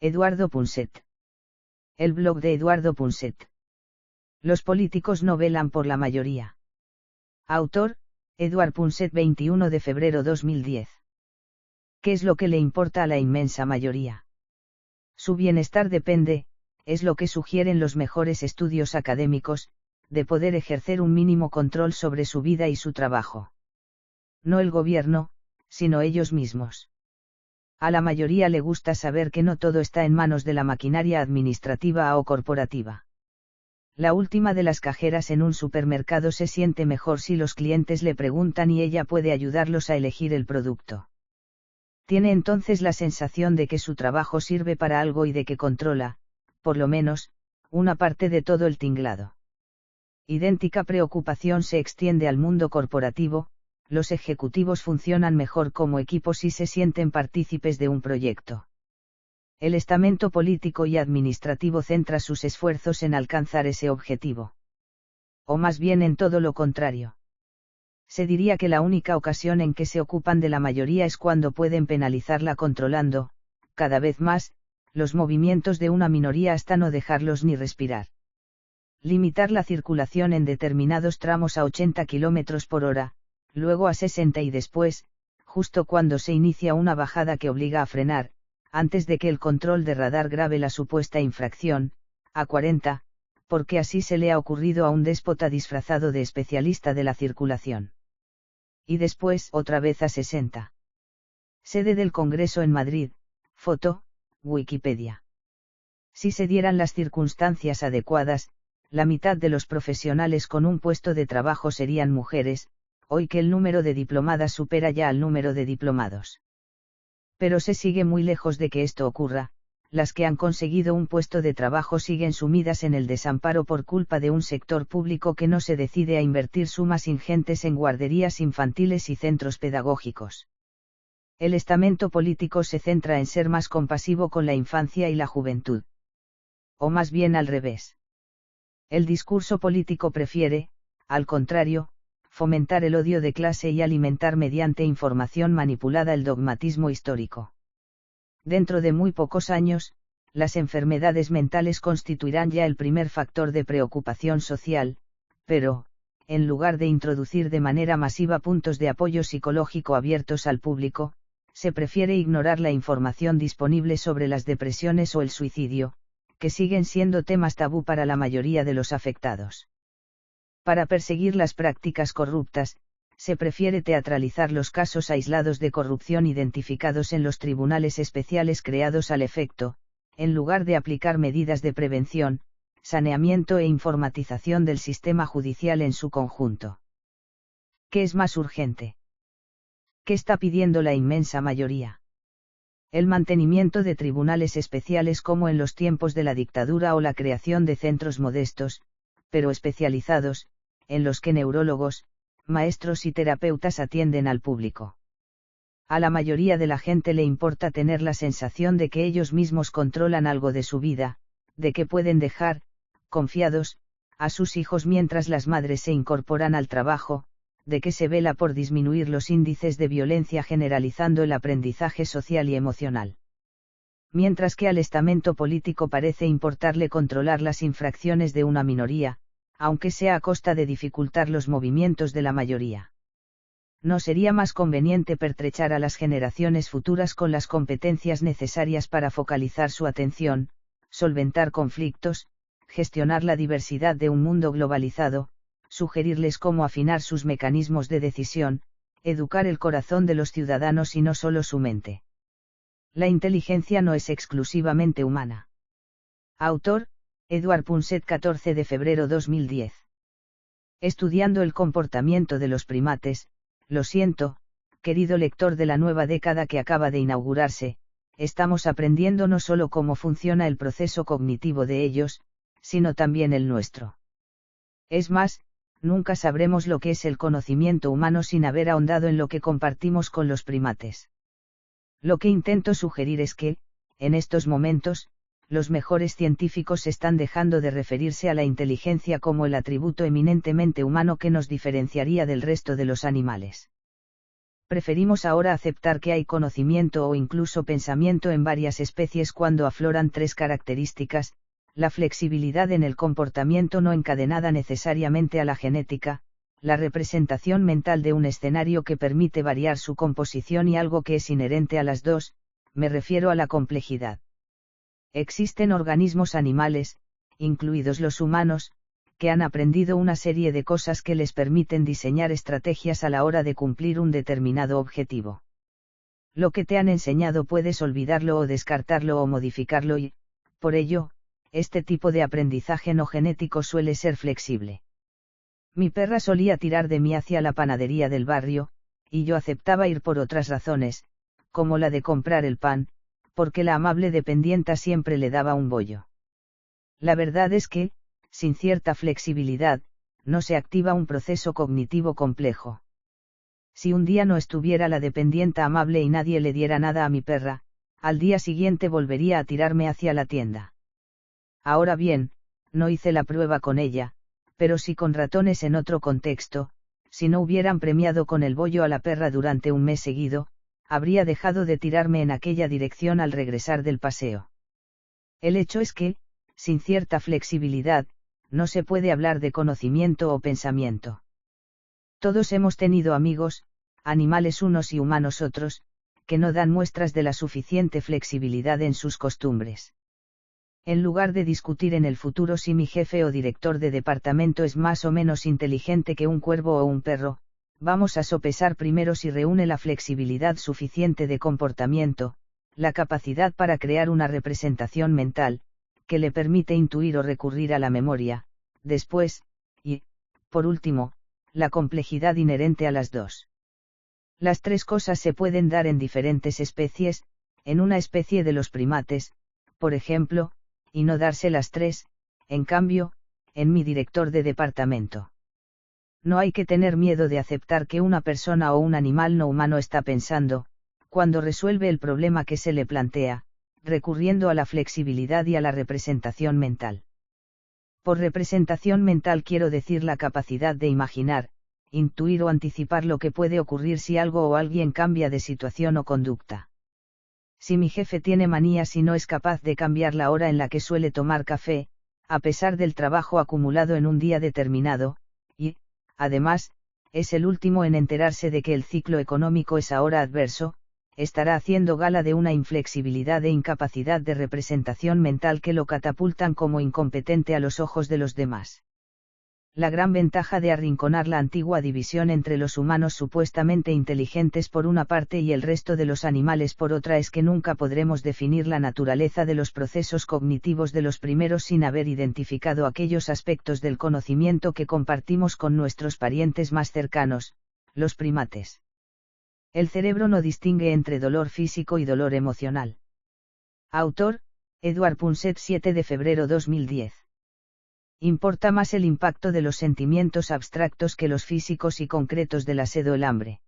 Eduardo Punset. El blog de Eduardo Punset. Los políticos no velan por la mayoría. Autor, Eduard Punset, 21 de febrero 2010. ¿Qué es lo que le importa a la inmensa mayoría? Su bienestar depende, es lo que sugieren los mejores estudios académicos, de poder ejercer un mínimo control sobre su vida y su trabajo. No el gobierno, sino ellos mismos. A la mayoría le gusta saber que no todo está en manos de la maquinaria administrativa o corporativa. La última de las cajeras en un supermercado se siente mejor si los clientes le preguntan y ella puede ayudarlos a elegir el producto. Tiene entonces la sensación de que su trabajo sirve para algo y de que controla, por lo menos, una parte de todo el tinglado. Idéntica preocupación se extiende al mundo corporativo. Los ejecutivos funcionan mejor como equipos si se sienten partícipes de un proyecto. El estamento político y administrativo centra sus esfuerzos en alcanzar ese objetivo. O más bien en todo lo contrario. Se diría que la única ocasión en que se ocupan de la mayoría es cuando pueden penalizarla controlando, cada vez más, los movimientos de una minoría hasta no dejarlos ni respirar. Limitar la circulación en determinados tramos a 80 km por hora, luego a 60 y después, justo cuando se inicia una bajada que obliga a frenar, antes de que el control de radar grabe la supuesta infracción, a 40, porque así se le ha ocurrido a un déspota disfrazado de especialista de la circulación. Y después otra vez a 60. Sede del Congreso en Madrid, foto, Wikipedia. Si se dieran las circunstancias adecuadas, la mitad de los profesionales con un puesto de trabajo serían mujeres, hoy que el número de diplomadas supera ya al número de diplomados. Pero se sigue muy lejos de que esto ocurra, las que han conseguido un puesto de trabajo siguen sumidas en el desamparo por culpa de un sector público que no se decide a invertir sumas ingentes en guarderías infantiles y centros pedagógicos. El estamento político se centra en ser más compasivo con la infancia y la juventud. O más bien al revés. El discurso político prefiere, al contrario, fomentar el odio de clase y alimentar mediante información manipulada el dogmatismo histórico. Dentro de muy pocos años, las enfermedades mentales constituirán ya el primer factor de preocupación social, pero, en lugar de introducir de manera masiva puntos de apoyo psicológico abiertos al público, se prefiere ignorar la información disponible sobre las depresiones o el suicidio, que siguen siendo temas tabú para la mayoría de los afectados. Para perseguir las prácticas corruptas, se prefiere teatralizar los casos aislados de corrupción identificados en los tribunales especiales creados al efecto, en lugar de aplicar medidas de prevención, saneamiento e informatización del sistema judicial en su conjunto. ¿Qué es más urgente? ¿Qué está pidiendo la inmensa mayoría? El mantenimiento de tribunales especiales como en los tiempos de la dictadura o la creación de centros modestos, pero especializados, en los que neurólogos, maestros y terapeutas atienden al público. A la mayoría de la gente le importa tener la sensación de que ellos mismos controlan algo de su vida, de que pueden dejar, confiados, a sus hijos mientras las madres se incorporan al trabajo, de que se vela por disminuir los índices de violencia generalizando el aprendizaje social y emocional. Mientras que al estamento político parece importarle controlar las infracciones de una minoría, aunque sea a costa de dificultar los movimientos de la mayoría. ¿No sería más conveniente pertrechar a las generaciones futuras con las competencias necesarias para focalizar su atención, solventar conflictos, gestionar la diversidad de un mundo globalizado, sugerirles cómo afinar sus mecanismos de decisión, educar el corazón de los ciudadanos y no solo su mente? La inteligencia no es exclusivamente humana. Autor, Eduard Punset, 14 de febrero 2010. Estudiando el comportamiento de los primates, lo siento, querido lector de la nueva década que acaba de inaugurarse, estamos aprendiendo no solo cómo funciona el proceso cognitivo de ellos, sino también el nuestro. Es más, nunca sabremos lo que es el conocimiento humano sin haber ahondado en lo que compartimos con los primates. Lo que intento sugerir es que, en estos momentos, los mejores científicos están dejando de referirse a la inteligencia como el atributo eminentemente humano que nos diferenciaría del resto de los animales. Preferimos ahora aceptar que hay conocimiento o incluso pensamiento en varias especies cuando afloran tres características: la flexibilidad en el comportamiento no encadenada necesariamente a la genética, la representación mental de un escenario que permite variar su composición y algo que es inherente a las dos, me refiero a la complejidad. Existen organismos animales, incluidos los humanos, que han aprendido una serie de cosas que les permiten diseñar estrategias a la hora de cumplir un determinado objetivo. Lo que te han enseñado puedes olvidarlo o descartarlo o modificarlo y, por ello, este tipo de aprendizaje no genético suele ser flexible. Mi perra solía tirar de mí hacia la panadería del barrio, y yo aceptaba ir por otras razones, como la de comprar el pan, porque la amable dependienta siempre le daba un bollo. La verdad es que, sin cierta flexibilidad, no se activa un proceso cognitivo complejo. Si un día no estuviera la dependienta amable y nadie le diera nada a mi perra, al día siguiente volvería a tirarme hacia la tienda. Ahora bien, no hice la prueba con ella, pero sí con ratones en otro contexto. Si no hubieran premiado con el bollo a la perra durante un mes seguido, habría dejado de tirarme en aquella dirección al regresar del paseo. El hecho es que, sin cierta flexibilidad, no se puede hablar de conocimiento o pensamiento. Todos hemos tenido amigos, animales unos y humanos otros, que no dan muestras de la suficiente flexibilidad en sus costumbres. En lugar de discutir en el futuro si mi jefe o director de departamento es más o menos inteligente que un cuervo o un perro, vamos a sopesar primero si reúne la flexibilidad suficiente de comportamiento, la capacidad para crear una representación mental, que le permite intuir o recurrir a la memoria, después, y, por último, la complejidad inherente a las dos. Las tres cosas se pueden dar en diferentes especies, en una especie de los primates, por ejemplo, y no darse las tres, en cambio, en mi director de departamento. No hay que tener miedo de aceptar que una persona o un animal no humano está pensando, cuando resuelve el problema que se le plantea, recurriendo a la flexibilidad y a la representación mental. Por representación mental quiero decir la capacidad de imaginar, intuir o anticipar lo que puede ocurrir si algo o alguien cambia de situación o conducta. Si mi jefe tiene manías y no es capaz de cambiar la hora en la que suele tomar café, a pesar del trabajo acumulado en un día determinado, y, además, es el último en enterarse de que el ciclo económico es ahora adverso, estará haciendo gala de una inflexibilidad e incapacidad de representación mental que lo catapultan como incompetente a los ojos de los demás. La gran ventaja de arrinconar la antigua división entre los humanos supuestamente inteligentes por una parte y el resto de los animales por otra es que nunca podremos definir la naturaleza de los procesos cognitivos de los primeros sin haber identificado aquellos aspectos del conocimiento que compartimos con nuestros parientes más cercanos, los primates. El cerebro no distingue entre dolor físico y dolor emocional. Autor, Edward Punset, 7 de febrero 2010. Importa más el impacto de los sentimientos abstractos que los físicos y concretos de la sed o el hambre.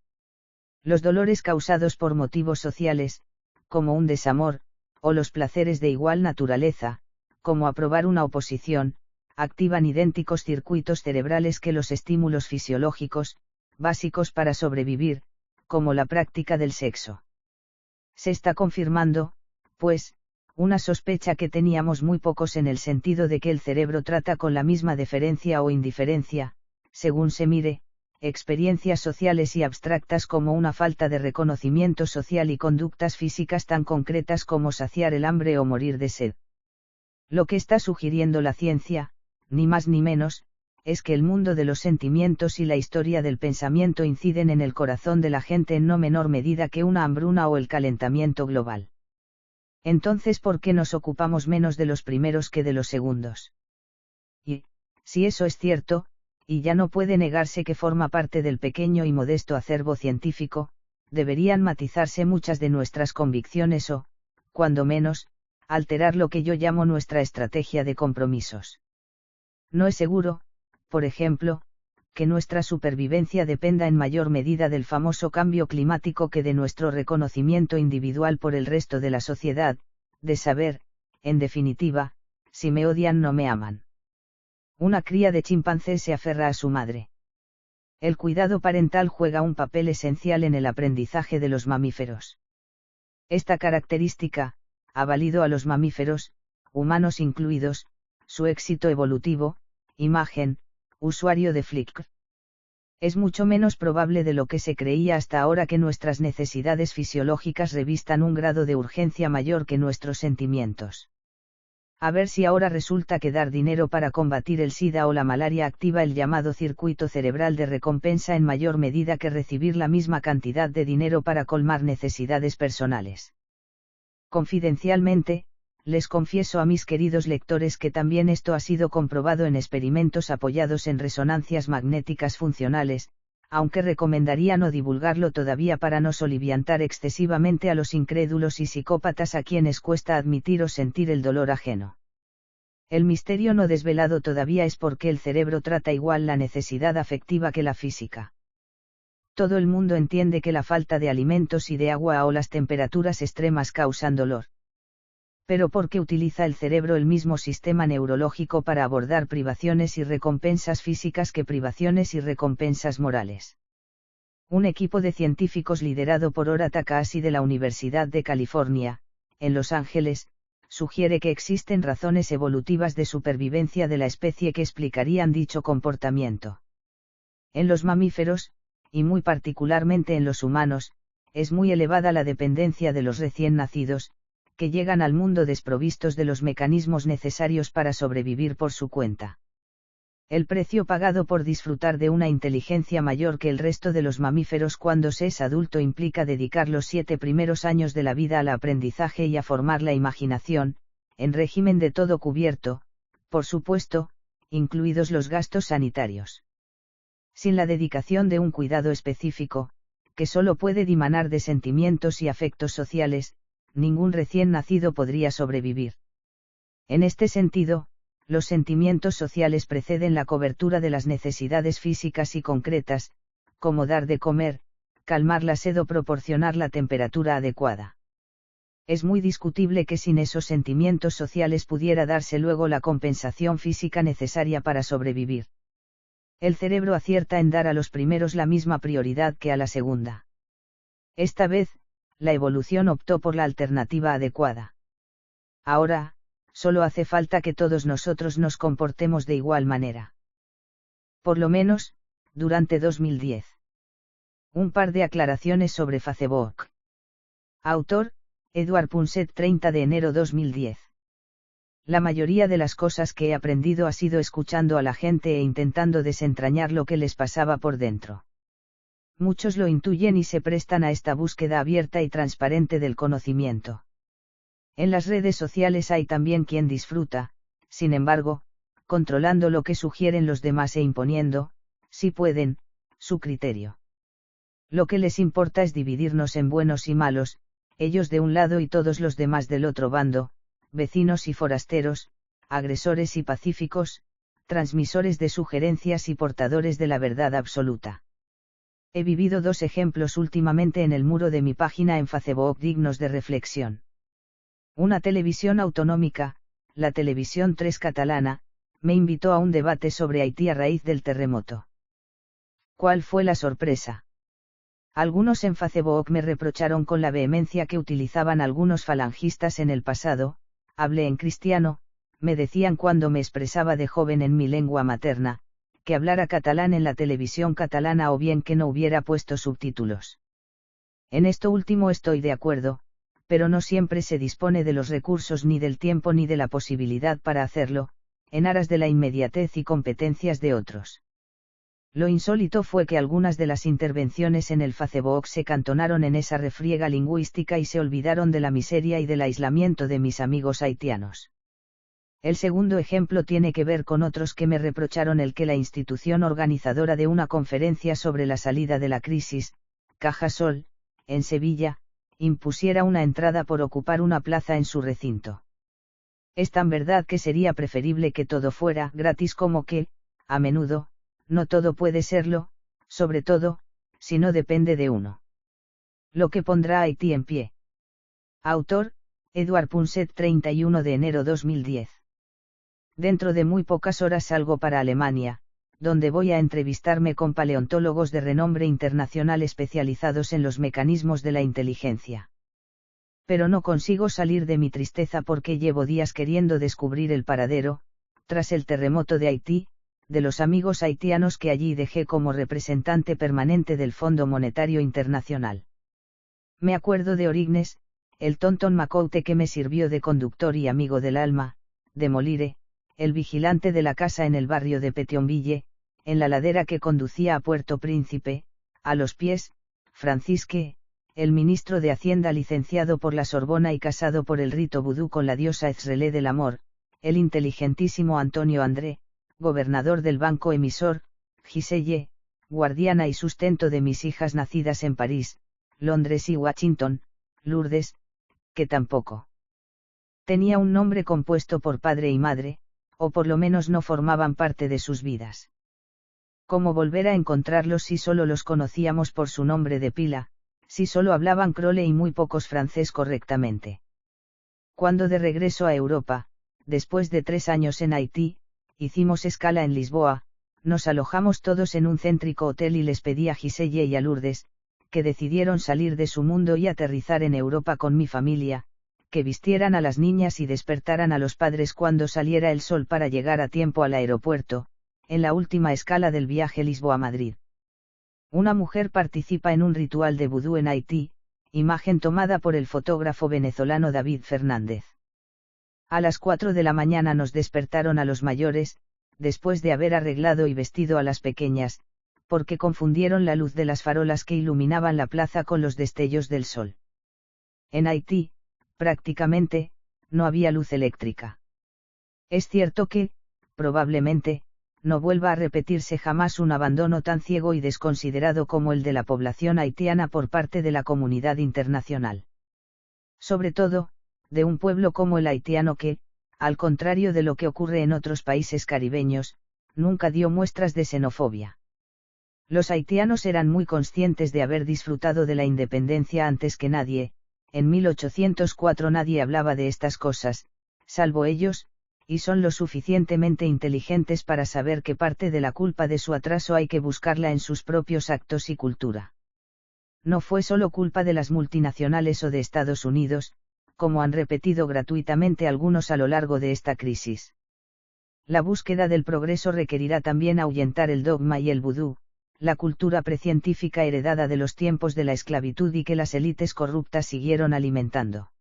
Los dolores causados por motivos sociales, como un desamor, o los placeres de igual naturaleza, como aprobar una oposición, activan idénticos circuitos cerebrales que los estímulos fisiológicos, básicos para sobrevivir, como la práctica del sexo. Se está confirmando, pues, una sospecha que teníamos muy pocos en el sentido de que el cerebro trata con la misma deferencia o indiferencia, según se mire, experiencias sociales y abstractas como una falta de reconocimiento social y conductas físicas tan concretas como saciar el hambre o morir de sed. Lo que está sugiriendo la ciencia, ni más ni menos, es que el mundo de los sentimientos y la historia del pensamiento inciden en el corazón de la gente en no menor medida que una hambruna o el calentamiento global. Entonces, ¿por qué nos ocupamos menos de los primeros que de los segundos? Y, si eso es cierto, y ya no puede negarse que forma parte del pequeño y modesto acervo científico, deberían matizarse muchas de nuestras convicciones o, cuando menos, alterar lo que yo llamo nuestra estrategia de compromisos. No es seguro, por ejemplo, que nuestra supervivencia dependa en mayor medida del famoso cambio climático que de nuestro reconocimiento individual por el resto de la sociedad, de saber, en definitiva, si me odian no me aman. Una cría de chimpancés se aferra a su madre. El cuidado parental juega un papel esencial en el aprendizaje de los mamíferos. Esta característica ha valido a los mamíferos, humanos incluidos, su éxito evolutivo, imagen, usuario de Flickr. Es mucho menos probable de lo que se creía hasta ahora que nuestras necesidades fisiológicas revistan un grado de urgencia mayor que nuestros sentimientos. A ver si ahora resulta que dar dinero para combatir el SIDA o la malaria activa el llamado circuito cerebral de recompensa en mayor medida que recibir la misma cantidad de dinero para colmar necesidades personales. Confidencialmente, les confieso a mis queridos lectores que también esto ha sido comprobado en experimentos apoyados en resonancias magnéticas funcionales, aunque recomendaría no divulgarlo todavía para no soliviantar excesivamente a los incrédulos y psicópatas a quienes cuesta admitir o sentir el dolor ajeno. El misterio no desvelado todavía es por qué el cerebro trata igual la necesidad afectiva que la física. Todo el mundo entiende que la falta de alimentos y de agua o las temperaturas extremas causan dolor. Pero ¿por qué utiliza el cerebro el mismo sistema neurológico para abordar privaciones y recompensas físicas que privaciones y recompensas morales? Un equipo de científicos liderado por Ora Takahashi de la Universidad de California, en Los Ángeles, sugiere que existen razones evolutivas de supervivencia de la especie que explicarían dicho comportamiento. En los mamíferos, y muy particularmente en los humanos, es muy elevada la dependencia de los recién nacidos, que llegan al mundo desprovistos de los mecanismos necesarios para sobrevivir por su cuenta. El precio pagado por disfrutar de una inteligencia mayor que el resto de los mamíferos cuando se es adulto implica dedicar los 7 primeros años de la vida al aprendizaje y a formar la imaginación, en régimen de todo cubierto, por supuesto, incluidos los gastos sanitarios. Sin la dedicación de un cuidado específico, que solo puede dimanar de sentimientos y afectos sociales, ningún recién nacido podría sobrevivir. En este sentido, los sentimientos sociales preceden la cobertura de las necesidades físicas y concretas, como dar de comer, calmar la sed o proporcionar la temperatura adecuada. Es muy discutible que sin esos sentimientos sociales pudiera darse luego la compensación física necesaria para sobrevivir. El cerebro acierta en dar a los primeros la misma prioridad que a la segunda. Esta vez, la evolución optó por la alternativa adecuada. Ahora, solo hace falta que todos nosotros nos comportemos de igual manera. Por lo menos, durante 2010. Un par de aclaraciones sobre Facebook. Autor, Edward Punset, 30 de enero 2010. La mayoría de las cosas que he aprendido ha sido escuchando a la gente e intentando desentrañar lo que les pasaba por dentro. Muchos lo intuyen y se prestan a esta búsqueda abierta y transparente del conocimiento. En las redes sociales hay también quien disfruta, sin embargo, controlando lo que sugieren los demás e imponiendo, si pueden, su criterio. Lo que les importa es dividirnos en buenos y malos, ellos de un lado y todos los demás del otro bando, vecinos y forasteros, agresores y pacíficos, transmisores de sugerencias y portadores de la verdad absoluta. He vivido 2 ejemplos últimamente en el muro de mi página en Facebook dignos de reflexión. Una televisión autonómica, la Televisión 3 catalana, me invitó a un debate sobre Haití a raíz del terremoto. ¿Cuál fue la sorpresa? Algunos en Facebook me reprocharon con la vehemencia que utilizaban algunos falangistas en el pasado, hablé en cristiano, me decían cuando me expresaba de joven en mi lengua materna, que hablara catalán en la televisión catalana o bien que no hubiera puesto subtítulos. En esto último estoy de acuerdo, pero no siempre se dispone de los recursos ni del tiempo ni de la posibilidad para hacerlo, en aras de la inmediatez y competencias de otros. Lo insólito fue que algunas de las intervenciones en el Facebook se cantonaron en esa refriega lingüística y se olvidaron de la miseria y del aislamiento de mis amigos haitianos. El segundo ejemplo tiene que ver con otros que me reprocharon el que la institución organizadora de una conferencia sobre la salida de la crisis, Cajasol, en Sevilla, impusiera una entrada por ocupar una plaza en su recinto. Es tan verdad que sería preferible que todo fuera gratis como que, a menudo, no todo puede serlo, sobre todo, si no depende de uno. Lo que pondrá a Haití en pie. Autor, Edward Punset, 31 de enero 2010. Dentro de muy pocas horas salgo para Alemania, donde voy a entrevistarme con paleontólogos de renombre internacional especializados en los mecanismos de la inteligencia. Pero no consigo salir de mi tristeza porque llevo días queriendo descubrir el paradero, tras el terremoto de Haití, de los amigos haitianos que allí dejé como representante permanente del Fondo Monetario Internacional. Me acuerdo de Orignes, el tonton Macoute que me sirvió de conductor y amigo del alma, de Molire, el vigilante de la casa en el barrio de Petionville, en la ladera que conducía a Puerto Príncipe, a los pies, Francisque, el ministro de Hacienda licenciado por la Sorbona y casado por el rito vudú con la diosa Ezrelé del amor, el inteligentísimo Antonio André, gobernador del banco emisor, Giselle, guardiana y sustento de mis hijas nacidas en París, Londres y Washington, Lourdes, que tampoco tenía un nombre compuesto por padre y madre, o por lo menos no formaban parte de sus vidas. ¿Cómo volver a encontrarlos si solo los conocíamos por su nombre de pila, si solo hablaban crole y muy pocos francés correctamente? Cuando de regreso a Europa, después de 3 años en Haití, hicimos escala en Lisboa, nos alojamos todos en un céntrico hotel y les pedí a Giselle y a Lourdes, que decidieron salir de su mundo y aterrizar en Europa con mi familia, que vistieran a las niñas y despertaran a los padres cuando saliera el sol para llegar a tiempo al aeropuerto, en la última escala del viaje Lisboa-Madrid. Una mujer participa en un ritual de vudú en Haití, imagen tomada por el fotógrafo venezolano David Fernández. A las 4 de la mañana nos despertaron a los mayores, después de haber arreglado y vestido a las pequeñas, porque confundieron la luz de las farolas que iluminaban la plaza con los destellos del sol. En Haití, prácticamente, no había luz eléctrica. Es cierto que, probablemente, no vuelva a repetirse jamás un abandono tan ciego y desconsiderado como el de la población haitiana por parte de la comunidad internacional. Sobre todo, de un pueblo como el haitiano que, al contrario de lo que ocurre en otros países caribeños, nunca dio muestras de xenofobia. Los haitianos eran muy conscientes de haber disfrutado de la independencia antes que nadie. En 1804 nadie hablaba de estas cosas, salvo ellos, y son lo suficientemente inteligentes para saber que parte de la culpa de su atraso hay que buscarla en sus propios actos y cultura. No fue solo culpa de las multinacionales o de Estados Unidos, como han repetido gratuitamente algunos a lo largo de esta crisis. La búsqueda del progreso requerirá también ahuyentar el dogma y el vudú, la cultura precientífica heredada de los tiempos de la esclavitud y que las élites corruptas siguieron alimentando.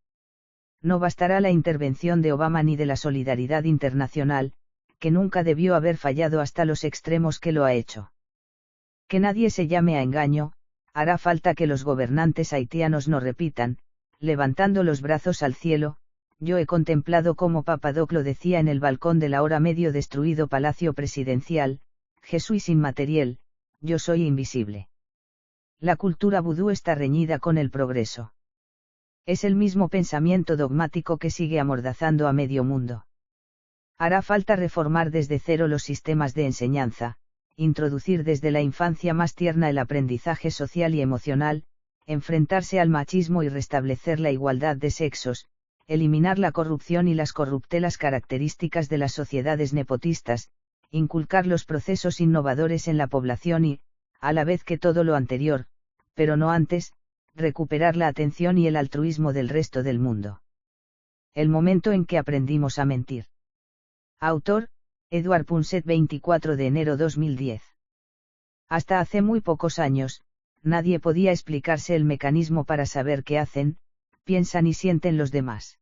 No bastará la intervención de Obama ni de la solidaridad internacional, que nunca debió haber fallado hasta los extremos que lo ha hecho. Que nadie se llame a engaño, hará falta que los gobernantes haitianos no repitan, levantando los brazos al cielo: yo he contemplado como Papadoclo decía en el balcón del ahora medio destruido Palacio Presidencial, Jesús inmaterial, yo soy invisible. La cultura vudú está reñida con el progreso. Es el mismo pensamiento dogmático que sigue amordazando a medio mundo. Hará falta reformar desde cero los sistemas de enseñanza, introducir desde la infancia más tierna el aprendizaje social y emocional, enfrentarse al machismo y restablecer la igualdad de sexos, eliminar la corrupción y las corruptelas características de las sociedades nepotistas, inculcar los procesos innovadores en la población y, a la vez que todo lo anterior, pero no antes, recuperar la atención y el altruismo del resto del mundo. El momento en que aprendimos a mentir. Autor, Edward Punset, 24 de enero 2010. Hasta hace muy pocos años, nadie podía explicarse el mecanismo para saber qué hacen, piensan y sienten los demás.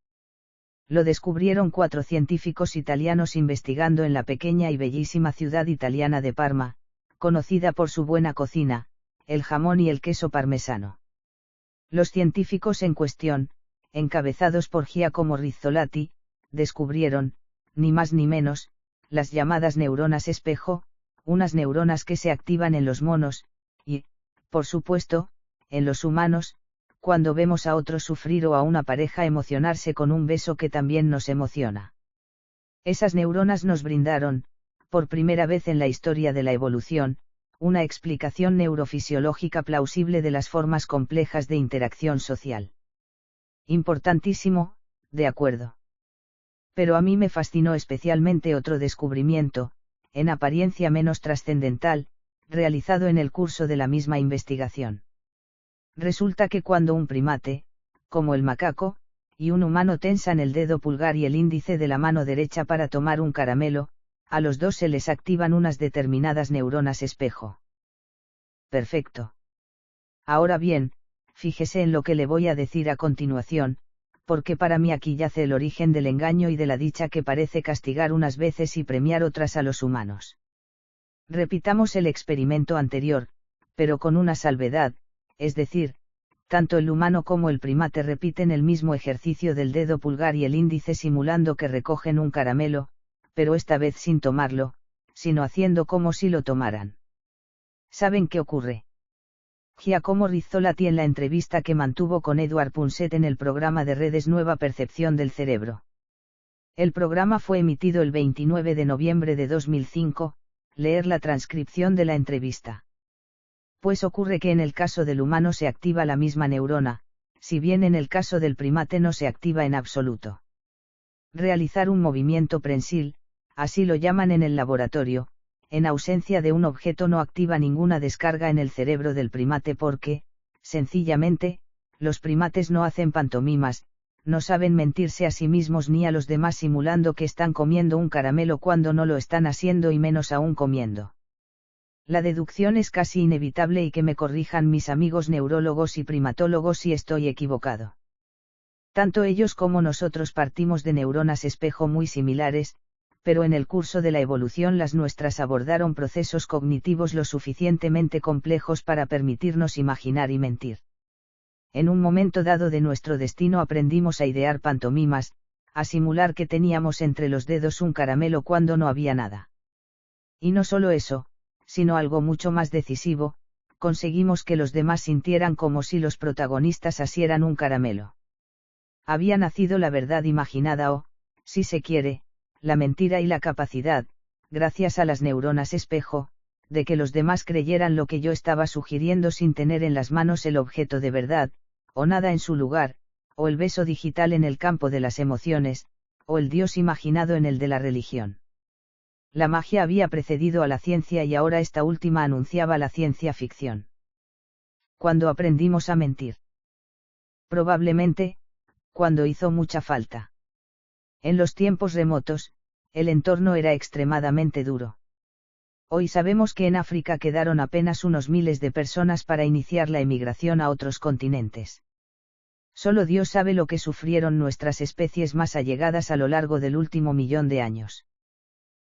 Lo descubrieron 4 científicos italianos investigando en la pequeña y bellísima ciudad italiana de Parma, conocida por su buena cocina, el jamón y el queso parmesano. Los científicos en cuestión, encabezados por Giacomo Rizzolatti, descubrieron, ni más ni menos, las llamadas neuronas espejo, unas neuronas que se activan en los monos, y, por supuesto, en los humanos, cuando vemos a otros sufrir o a una pareja emocionarse con un beso que también nos emociona. Esas neuronas nos brindaron, por primera vez en la historia de la evolución, una explicación neurofisiológica plausible de las formas complejas de interacción social. Importantísimo, de acuerdo. Pero a mí me fascinó especialmente otro descubrimiento, en apariencia menos trascendental, realizado en el curso de la misma investigación. Resulta que cuando un primate, como el macaco, y un humano tensan el dedo pulgar y el índice de la mano derecha para tomar un caramelo, a los dos se les activan unas determinadas neuronas espejo. Perfecto. Ahora bien, fíjese en lo que le voy a decir a continuación, porque para mí aquí yace el origen del engaño y de la dicha que parece castigar unas veces y premiar otras a los humanos. Repitamos el experimento anterior, pero con una salvedad, es decir, tanto el humano como el primate repiten el mismo ejercicio del dedo pulgar y el índice simulando que recogen un caramelo, pero esta vez sin tomarlo, sino haciendo como si lo tomaran. ¿Saben qué ocurre? Giacomo Rizzolatti en la entrevista que mantuvo con Edward Punset en el programa de redes Nueva Percepción del Cerebro. El programa fue emitido el 29 de noviembre de 2005, leer la transcripción de la entrevista. Pues ocurre que en el caso del humano se activa la misma neurona, si bien en el caso del primate no se activa en absoluto. Realizar un movimiento prensil, así lo llaman en el laboratorio, en ausencia de un objeto no activa ninguna descarga en el cerebro del primate porque, sencillamente, los primates no hacen pantomimas, no saben mentirse a sí mismos ni a los demás simulando que están comiendo un caramelo cuando no lo están haciendo y menos aún comiendo. La deducción es casi inevitable y que me corrijan mis amigos neurólogos y primatólogos si estoy equivocado. Tanto ellos como nosotros partimos de neuronas espejo muy similares, pero en el curso de la evolución las nuestras abordaron procesos cognitivos lo suficientemente complejos para permitirnos imaginar y mentir. En un momento dado de nuestro destino aprendimos a idear pantomimas, a simular que teníamos entre los dedos un caramelo cuando no había nada. Y no solo eso, sino algo mucho más decisivo, conseguimos que los demás sintieran como si los protagonistas asieran un caramelo. Había nacido la verdad imaginada o, si se quiere, la mentira y la capacidad, gracias a las neuronas espejo, de que los demás creyeran lo que yo estaba sugiriendo sin tener en las manos el objeto de verdad, o nada en su lugar, o el beso digital en el campo de las emociones, o el Dios imaginado en el de la religión. La magia había precedido a la ciencia y ahora esta última anunciaba la ciencia ficción. ¿Cuándo aprendimos a mentir? Probablemente, cuando hizo mucha falta. En los tiempos remotos, el entorno era extremadamente duro. Hoy sabemos que en África quedaron apenas unos miles de personas para iniciar la emigración a otros continentes. Solo Dios sabe lo que sufrieron nuestras especies más allegadas a lo largo del último 1.000.000 de años.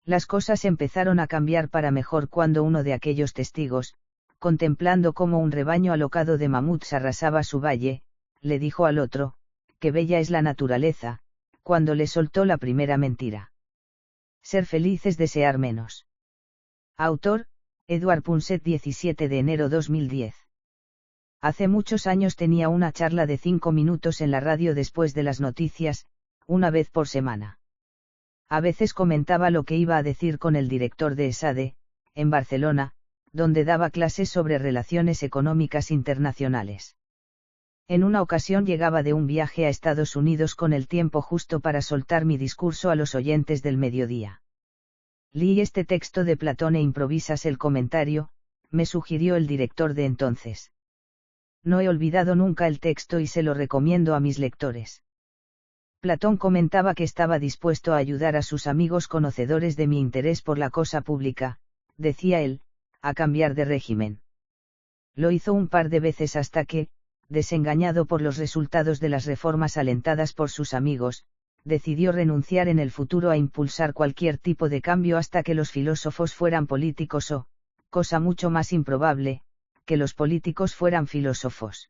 Las cosas empezaron a cambiar para mejor cuando uno de aquellos testigos, contemplando cómo un rebaño alocado de mamuts arrasaba su valle, le dijo al otro, qué bella es la naturaleza, cuando le soltó la primera mentira. Ser feliz es desear menos. Autor, Edward Punset 17 de enero 2010. Hace muchos años tenía una charla de 5 minutos en la radio después de las noticias, una vez por semana. A veces comentaba lo que iba a decir con el director de ESADE, en Barcelona, donde daba clases sobre relaciones económicas internacionales. En una ocasión llegaba de un viaje a Estados Unidos con el tiempo justo para soltar mi discurso a los oyentes del mediodía. Leí este texto de Platón e improvisas el comentario, me sugirió el director de entonces. No he olvidado nunca el texto y se lo recomiendo a mis lectores. Platón comentaba que estaba dispuesto a ayudar a sus amigos conocedores de mi interés por la cosa pública, decía él, a cambiar de régimen. Lo hizo un par de veces hasta que, desengañado por los resultados de las reformas alentadas por sus amigos, decidió renunciar en el futuro a impulsar cualquier tipo de cambio hasta que los filósofos fueran políticos o, cosa mucho más improbable, que los políticos fueran filósofos.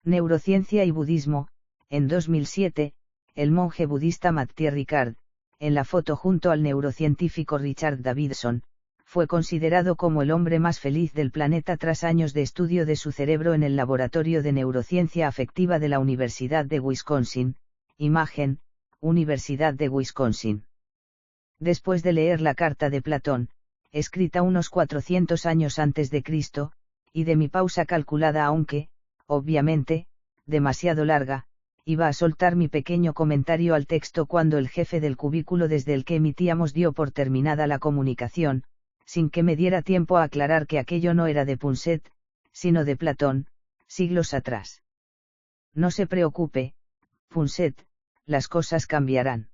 Neurociencia y budismo. En 2007, el monje budista Mathieu Ricard, en la foto junto al neurocientífico Richard Davidson, fue considerado como el hombre más feliz del planeta tras años de estudio de su cerebro en el Laboratorio de Neurociencia Afectiva de la Universidad de Wisconsin, imagen, Universidad de Wisconsin. Después de leer la carta de Platón, escrita unos 400 años antes de Cristo, y de mi pausa calculada aunque, obviamente, demasiado larga, iba a soltar mi pequeño comentario al texto cuando el jefe del cubículo desde el que emitíamos dio por terminada la comunicación, sin que me diera tiempo a aclarar que aquello no era de Punset, sino de Platón, siglos atrás. No se preocupe, Punset, las cosas cambiarán.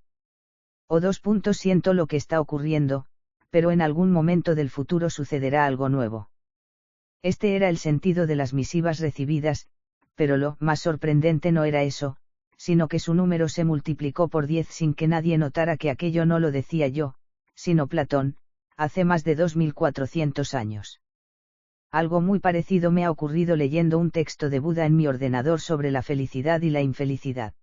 Siento lo que está ocurriendo, pero en algún momento del futuro sucederá algo nuevo. Este era el sentido de las misivas recibidas, pero lo más sorprendente no era eso, sino que su número se multiplicó por 10 sin que nadie notara que aquello no lo decía yo, sino Platón, hace más de 2400 años. Algo muy parecido me ha ocurrido leyendo un texto de Buda en mi ordenador sobre la felicidad y la infelicidad.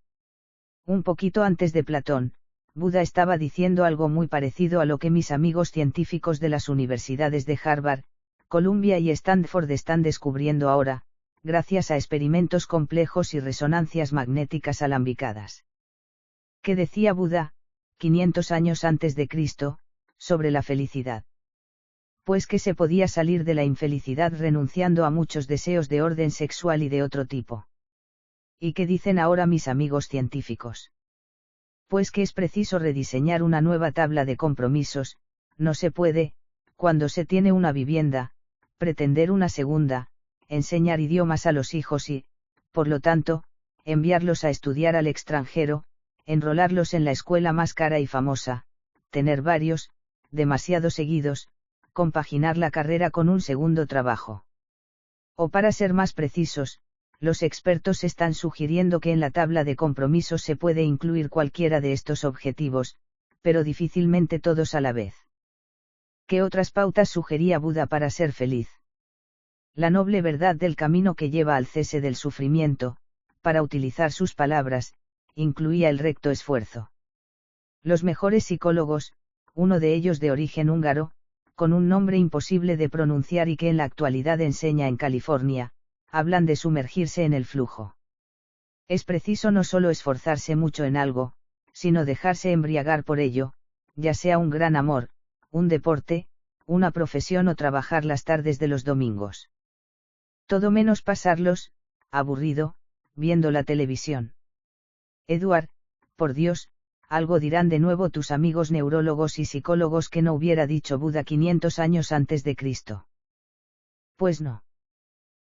Un poquito antes de Platón, Buda estaba diciendo algo muy parecido a lo que mis amigos científicos de las universidades de Harvard, Columbia y Stanford están descubriendo ahora, gracias a experimentos complejos y resonancias magnéticas alambicadas. ¿Qué decía Buda, 500 años antes de Cristo, sobre la felicidad? Pues que se podía salir de la infelicidad renunciando a muchos deseos de orden sexual y de otro tipo. ¿Y qué dicen ahora mis amigos científicos? Pues que es preciso rediseñar una nueva tabla de compromisos, no se puede, cuando se tiene una vivienda, pretender una segunda, enseñar idiomas a los hijos y, por lo tanto, enviarlos a estudiar al extranjero, enrolarlos en la escuela más cara y famosa, tener varios, demasiado seguidos, compaginar la carrera con un segundo trabajo. O para ser más precisos, los expertos están sugiriendo que en la tabla de compromisos se puede incluir cualquiera de estos objetivos, pero difícilmente todos a la vez. ¿Qué otras pautas sugería Buda para ser feliz? La noble verdad del camino que lleva al cese del sufrimiento, para utilizar sus palabras, incluía el recto esfuerzo. Los mejores psicólogos, uno de ellos de origen húngaro, con un nombre imposible de pronunciar y que en la actualidad enseña en California, hablan de sumergirse en el flujo. Es preciso no solo esforzarse mucho en algo, sino dejarse embriagar por ello, ya sea un gran amor, un deporte, una profesión o trabajar las tardes de los domingos. Todo menos pasarlos, aburrido, viendo la televisión. Edward, por Dios, algo dirán de nuevo tus amigos neurólogos y psicólogos que no hubiera dicho Buda 500 años antes de Cristo. Pues no.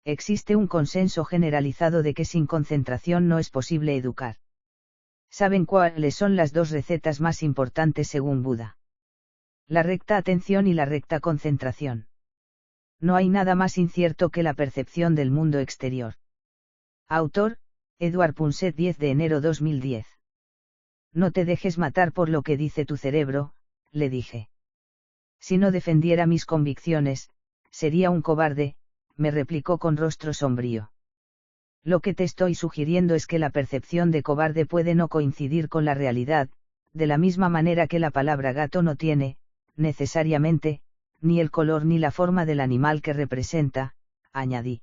Existe un consenso generalizado de que sin concentración no es posible educar. ¿Saben cuáles son las dos recetas más importantes según Buda? La recta atención y la recta concentración. No hay nada más incierto que la percepción del mundo exterior. Autor, Edward Punset, 10 de enero 2010. No te dejes matar por lo que dice tu cerebro, le dije. Si no defendiera mis convicciones, sería un cobarde, me replicó con rostro sombrío. Lo que te estoy sugiriendo es que la percepción de cobarde puede no coincidir con la realidad, de la misma manera que la palabra gato no tiene, necesariamente, ni el color ni la forma del animal que representa, añadí.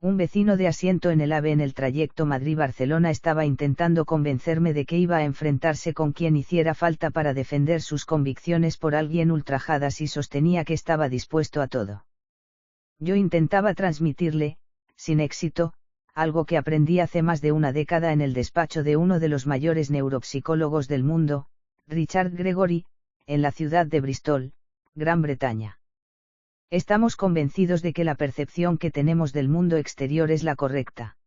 Un vecino de asiento en el AVE en el trayecto Madrid-Barcelona estaba intentando convencerme de que iba a enfrentarse con quien hiciera falta para defender sus convicciones por alguien ultrajadas y sostenía que estaba dispuesto a todo. Yo intentaba transmitirle, sin éxito, algo que aprendí hace más de una década en el despacho de uno de los mayores neuropsicólogos del mundo, Richard Gregory, en la ciudad de Bristol, Gran Bretaña. Estamos convencidos de que la percepción que tenemos del mundo exterior es la correcta.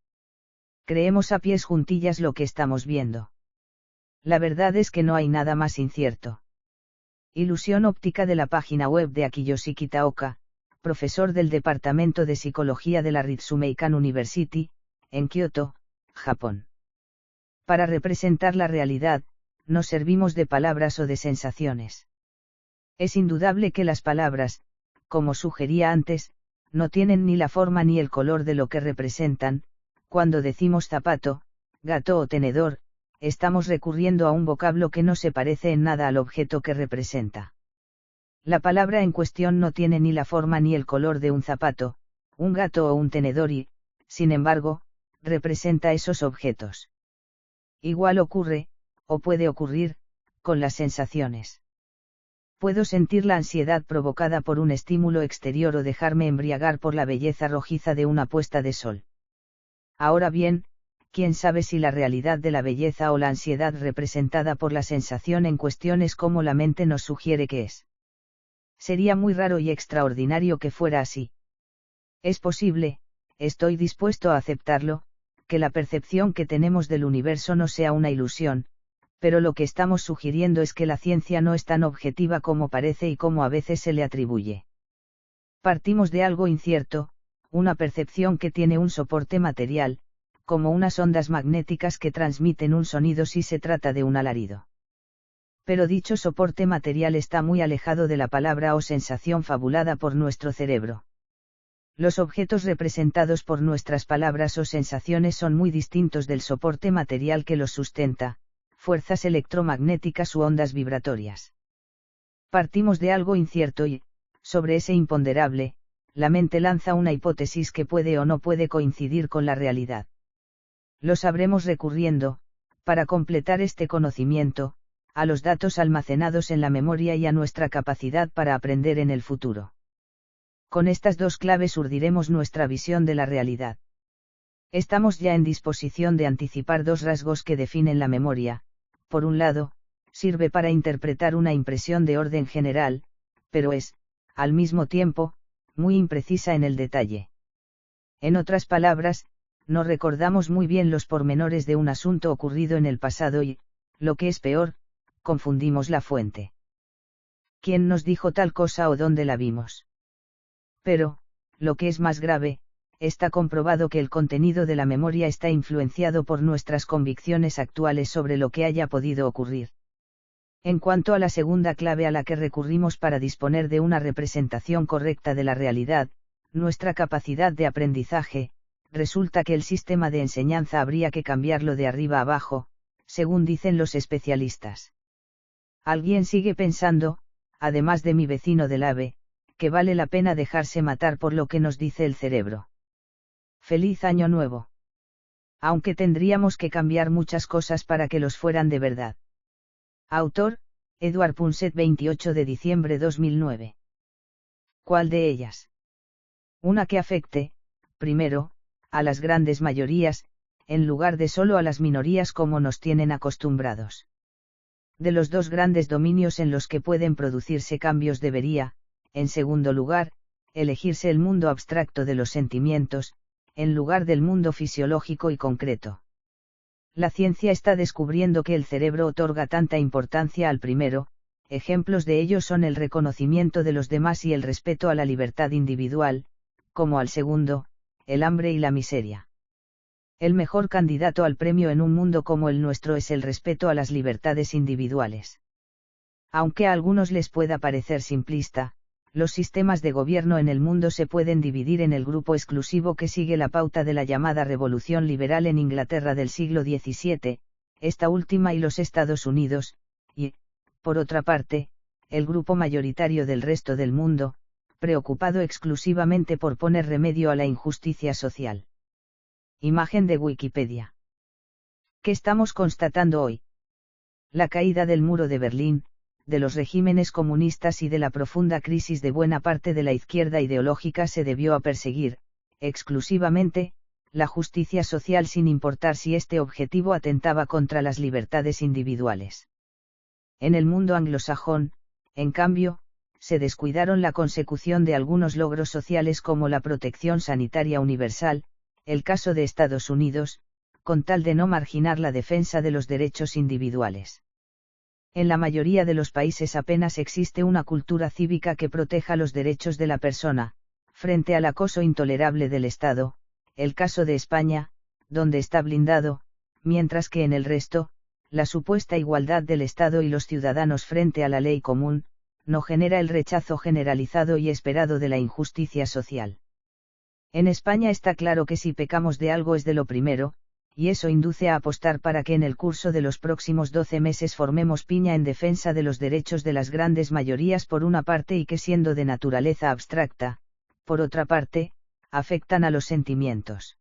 Creemos a pies juntillas lo que estamos viendo. La verdad es que no hay nada más incierto. Ilusión óptica de la página web de Akiyoshi Kitaoka, profesor del Departamento de Psicología de la Ritsumeikan University, en Kioto, Japón. Para representar la realidad, nos servimos de palabras o de sensaciones. Es indudable que las palabras, como sugería antes, no tienen ni la forma ni el color de lo que representan. Cuando decimos zapato, gato o tenedor, estamos recurriendo a un vocablo que no se parece en nada al objeto que representa. La palabra en cuestión no tiene ni la forma ni el color de un zapato, un gato o un tenedor y, sin embargo, representa esos objetos. Igual ocurre, o puede ocurrir, con las sensaciones. Puedo sentir la ansiedad provocada por un estímulo exterior o dejarme embriagar por la belleza rojiza de una puesta de sol. Ahora bien, quién sabe si la realidad de la belleza o la ansiedad representada por la sensación en cuestión es como la mente nos sugiere que es. Sería muy raro y extraordinario que fuera así. Es posible, estoy dispuesto a aceptarlo, que la percepción que tenemos del universo no sea una ilusión, pero lo que estamos sugiriendo es que la ciencia no es tan objetiva como parece y como a veces se le atribuye. Partimos de algo incierto, una percepción que tiene un soporte material, como unas ondas magnéticas que transmiten un sonido si se trata de un alarido. Pero dicho soporte material está muy alejado de la palabra o sensación fabulada por nuestro cerebro. Los objetos representados por nuestras palabras o sensaciones son muy distintos del soporte material que los sustenta, fuerzas electromagnéticas u ondas vibratorias. Partimos de algo incierto y, sobre ese imponderable, la mente lanza una hipótesis que puede o no puede coincidir con la realidad. Lo sabremos recurriendo, para completar este conocimiento, a los datos almacenados en la memoria y a nuestra capacidad para aprender en el futuro. Con estas dos claves urdiremos nuestra visión de la realidad. Estamos ya en disposición de anticipar dos rasgos que definen la memoria. Por un lado, sirve para interpretar una impresión de orden general, pero es, al mismo tiempo, muy imprecisa en el detalle. En otras palabras, no recordamos muy bien los pormenores de un asunto ocurrido en el pasado y, lo que es peor, confundimos la fuente. ¿Quién nos dijo tal cosa o dónde la vimos? Pero, lo que es más grave, está comprobado que el contenido de la memoria está influenciado por nuestras convicciones actuales sobre lo que haya podido ocurrir. En cuanto a la segunda clave a la que recurrimos para disponer de una representación correcta de la realidad, nuestra capacidad de aprendizaje, resulta que el sistema de enseñanza habría que cambiarlo de arriba abajo, según dicen los especialistas. Alguien sigue pensando, además de mi vecino del AVE, que vale la pena dejarse matar por lo que nos dice el cerebro. ¡Feliz Año Nuevo! Aunque tendríamos que cambiar muchas cosas para que los fueran de verdad. Autor, Edward Punset, 28 de diciembre 2009. ¿Cuál de ellas? Una que afecte, primero, a las grandes mayorías, en lugar de solo a las minorías como nos tienen acostumbrados. De los dos grandes dominios en los que pueden producirse cambios debería, en segundo lugar, elegirse el mundo abstracto de los sentimientos, en lugar del mundo fisiológico y concreto. La ciencia está descubriendo que el cerebro otorga tanta importancia al primero, ejemplos de ello son el reconocimiento de los demás y el respeto a la libertad individual, como al segundo, el hambre y la miseria. El mejor candidato al premio en un mundo como el nuestro es el respeto a las libertades individuales. Aunque a algunos les pueda parecer simplista, los sistemas de gobierno en el mundo se pueden dividir en el grupo exclusivo que sigue la pauta de la llamada Revolución Liberal en Inglaterra del siglo XVII, esta última y los Estados Unidos, y, por otra parte, el grupo mayoritario del resto del mundo, preocupado exclusivamente por poner remedio a la injusticia social. Imagen de Wikipedia. ¿Qué estamos constatando hoy? La caída del muro de Berlín, de los regímenes comunistas y de la profunda crisis de buena parte de la izquierda ideológica se debió a perseguir, exclusivamente, la justicia social sin importar si este objetivo atentaba contra las libertades individuales. En el mundo anglosajón, en cambio, se descuidaron la consecución de algunos logros sociales como la protección sanitaria universal, el caso de Estados Unidos, con tal de no marginar la defensa de los derechos individuales. En la mayoría de los países apenas existe una cultura cívica que proteja los derechos de la persona, frente al acoso intolerable del Estado, el caso de España, donde está blindado, mientras que en el resto, la supuesta igualdad del Estado y los ciudadanos frente a la ley común, no genera el rechazo generalizado y esperado de la injusticia social. En España está claro que si pecamos de algo es de lo primero, y eso induce a apostar para que en el curso de los próximos 12 meses formemos piña en defensa de los derechos de las grandes mayorías por una parte y que siendo de naturaleza abstracta, por otra parte, afectan a los sentimientos.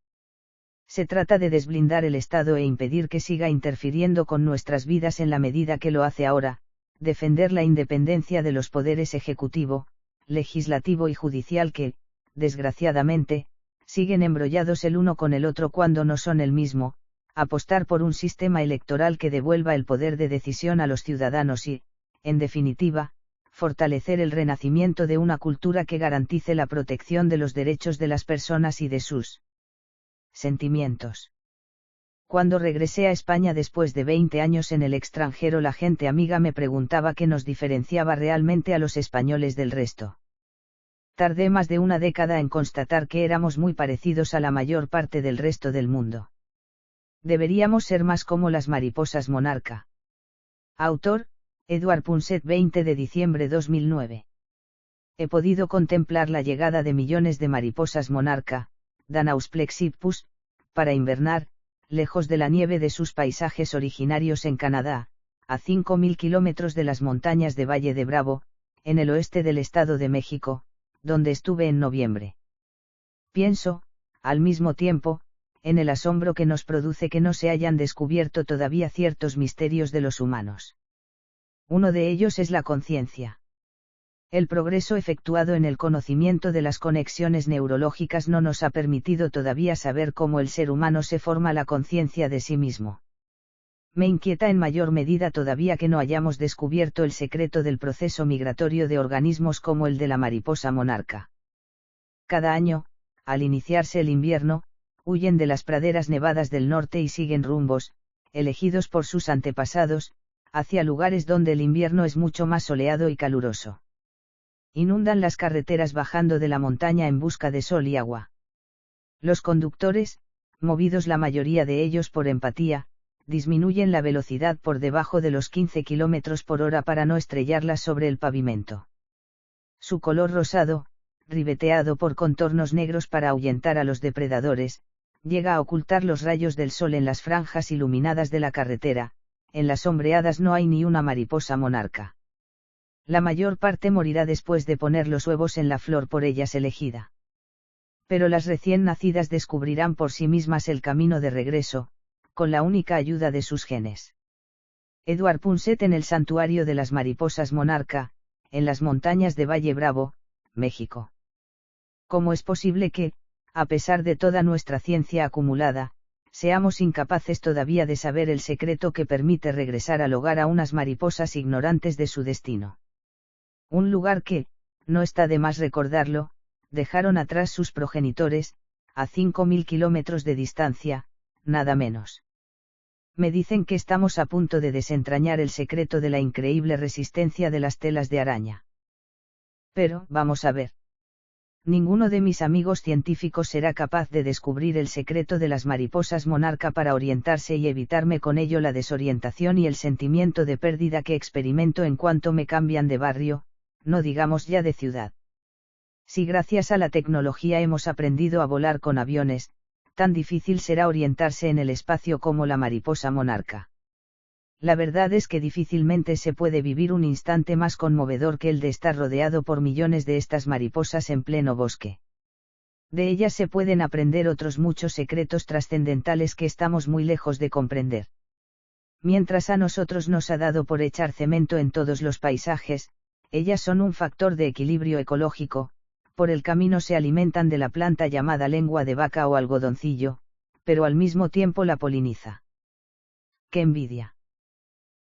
Se trata de desblindar el Estado e impedir que siga interfiriendo con nuestras vidas en la medida que lo hace ahora, defender la independencia de los poderes ejecutivo, legislativo y judicial que, desgraciadamente, siguen embrollados el uno con el otro cuando no son el mismo, apostar por un sistema electoral que devuelva el poder de decisión a los ciudadanos y, en definitiva, fortalecer el renacimiento de una cultura que garantice la protección de los derechos de las personas y de sus sentimientos. Cuando regresé a España después de 20 años en el extranjero, la gente amiga me preguntaba qué nos diferenciaba realmente a los españoles del resto. Tardé más de una década en constatar que éramos muy parecidos a la mayor parte del resto del mundo. Deberíamos ser más como las mariposas monarca. Autor, Edward Punset, 20 de diciembre 2009. He podido contemplar la llegada de millones de mariposas monarca, Danaus plexippus, para invernar, lejos de la nieve de sus paisajes originarios en Canadá, a 5.000 kilómetros de las montañas de Valle de Bravo, en el oeste del Estado de México, donde estuve en noviembre. Pienso, al mismo tiempo, en el asombro que nos produce que no se hayan descubierto todavía ciertos misterios de los humanos. Uno de ellos es la conciencia. El progreso efectuado en el conocimiento de las conexiones neurológicas no nos ha permitido todavía saber cómo el ser humano se forma la conciencia de sí mismo. Me inquieta en mayor medida todavía que no hayamos descubierto el secreto del proceso migratorio de organismos como el de la mariposa monarca. Cada año, al iniciarse el invierno, huyen de las praderas nevadas del norte y siguen rumbos, elegidos por sus antepasados, hacia lugares donde el invierno es mucho más soleado y caluroso. Inundan las carreteras bajando de la montaña en busca de sol y agua. Los conductores, movidos la mayoría de ellos por empatía, disminuyen la velocidad por debajo de los 15 km por hora para no estrellarlas sobre el pavimento. Su color rosado, ribeteado por contornos negros para ahuyentar a los depredadores, llega a ocultar los rayos del sol en las franjas iluminadas de la carretera. En las sombreadas no hay ni una mariposa monarca. La mayor parte morirá después de poner los huevos en la flor por ellas elegida. Pero las recién nacidas descubrirán por sí mismas el camino de regreso, con la única ayuda de sus genes. Edward Punset en el santuario de las mariposas monarca, en las montañas de Valle Bravo, México. ¿Cómo es posible que, a pesar de toda nuestra ciencia acumulada, seamos incapaces todavía de saber el secreto que permite regresar al hogar a unas mariposas ignorantes de su destino? Un lugar que, no está de más recordarlo, dejaron atrás sus progenitores, a 5.000 kilómetros de distancia, nada menos. Me dicen que estamos a punto de desentrañar el secreto de la increíble resistencia de las telas de araña. Pero, vamos a ver. Ninguno de mis amigos científicos será capaz de descubrir el secreto de las mariposas monarca para orientarse y evitarme con ello la desorientación y el sentimiento de pérdida que experimento en cuanto me cambian de barrio, no digamos ya de ciudad. Si gracias a la tecnología hemos aprendido a volar con aviones, tan difícil será orientarse en el espacio como la mariposa monarca. La verdad es que difícilmente se puede vivir un instante más conmovedor que el de estar rodeado por millones de estas mariposas en pleno bosque. De ellas se pueden aprender otros muchos secretos trascendentales que estamos muy lejos de comprender. Mientras a nosotros nos ha dado por echar cemento en todos los paisajes, ellas son un factor de equilibrio ecológico, por el camino se alimentan de la planta llamada lengua de vaca o algodoncillo, pero al mismo tiempo la poliniza. ¡Qué envidia!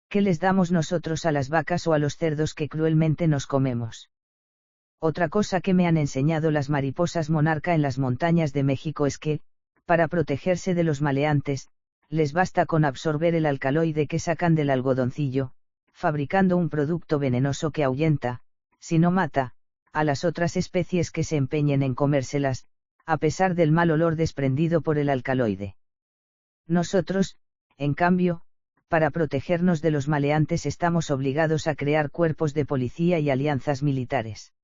¿Qué les damos nosotros a las vacas o a los cerdos que cruelmente nos comemos? Otra cosa que me han enseñado las mariposas monarca en las montañas de México es que, para protegerse de los maleantes, les basta con absorber el alcaloide que sacan del algodoncillo, fabricando un producto venenoso que ahuyenta, si no mata, a las otras especies que se empeñen en comérselas, a pesar del mal olor desprendido por el alcaloide. Nosotros, en cambio, para protegernos de los maleantes estamos obligados a crear cuerpos de policía y alianzas militares.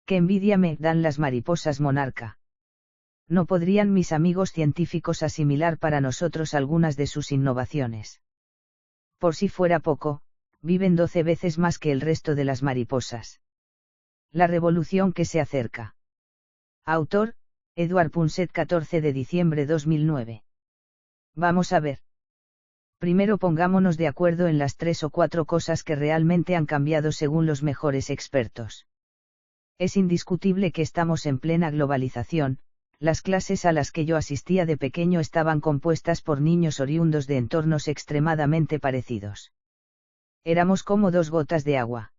¡Qué envidia me dan las mariposas monarca! ¿No podrían mis amigos científicos asimilar para nosotros algunas de sus innovaciones? Por si fuera poco, viven 12 veces más que el resto de las mariposas. La revolución que se acerca. Autor, Edward Punset, 14 de diciembre 2009. Vamos a ver. Primero pongámonos de acuerdo en las 3 o 4 cosas que realmente han cambiado según los mejores expertos. Es indiscutible que estamos en plena globalización, Las clases a las que yo asistía de pequeño estaban compuestas por niños oriundos de entornos extremadamente parecidos. Éramos como dos gotas de agua.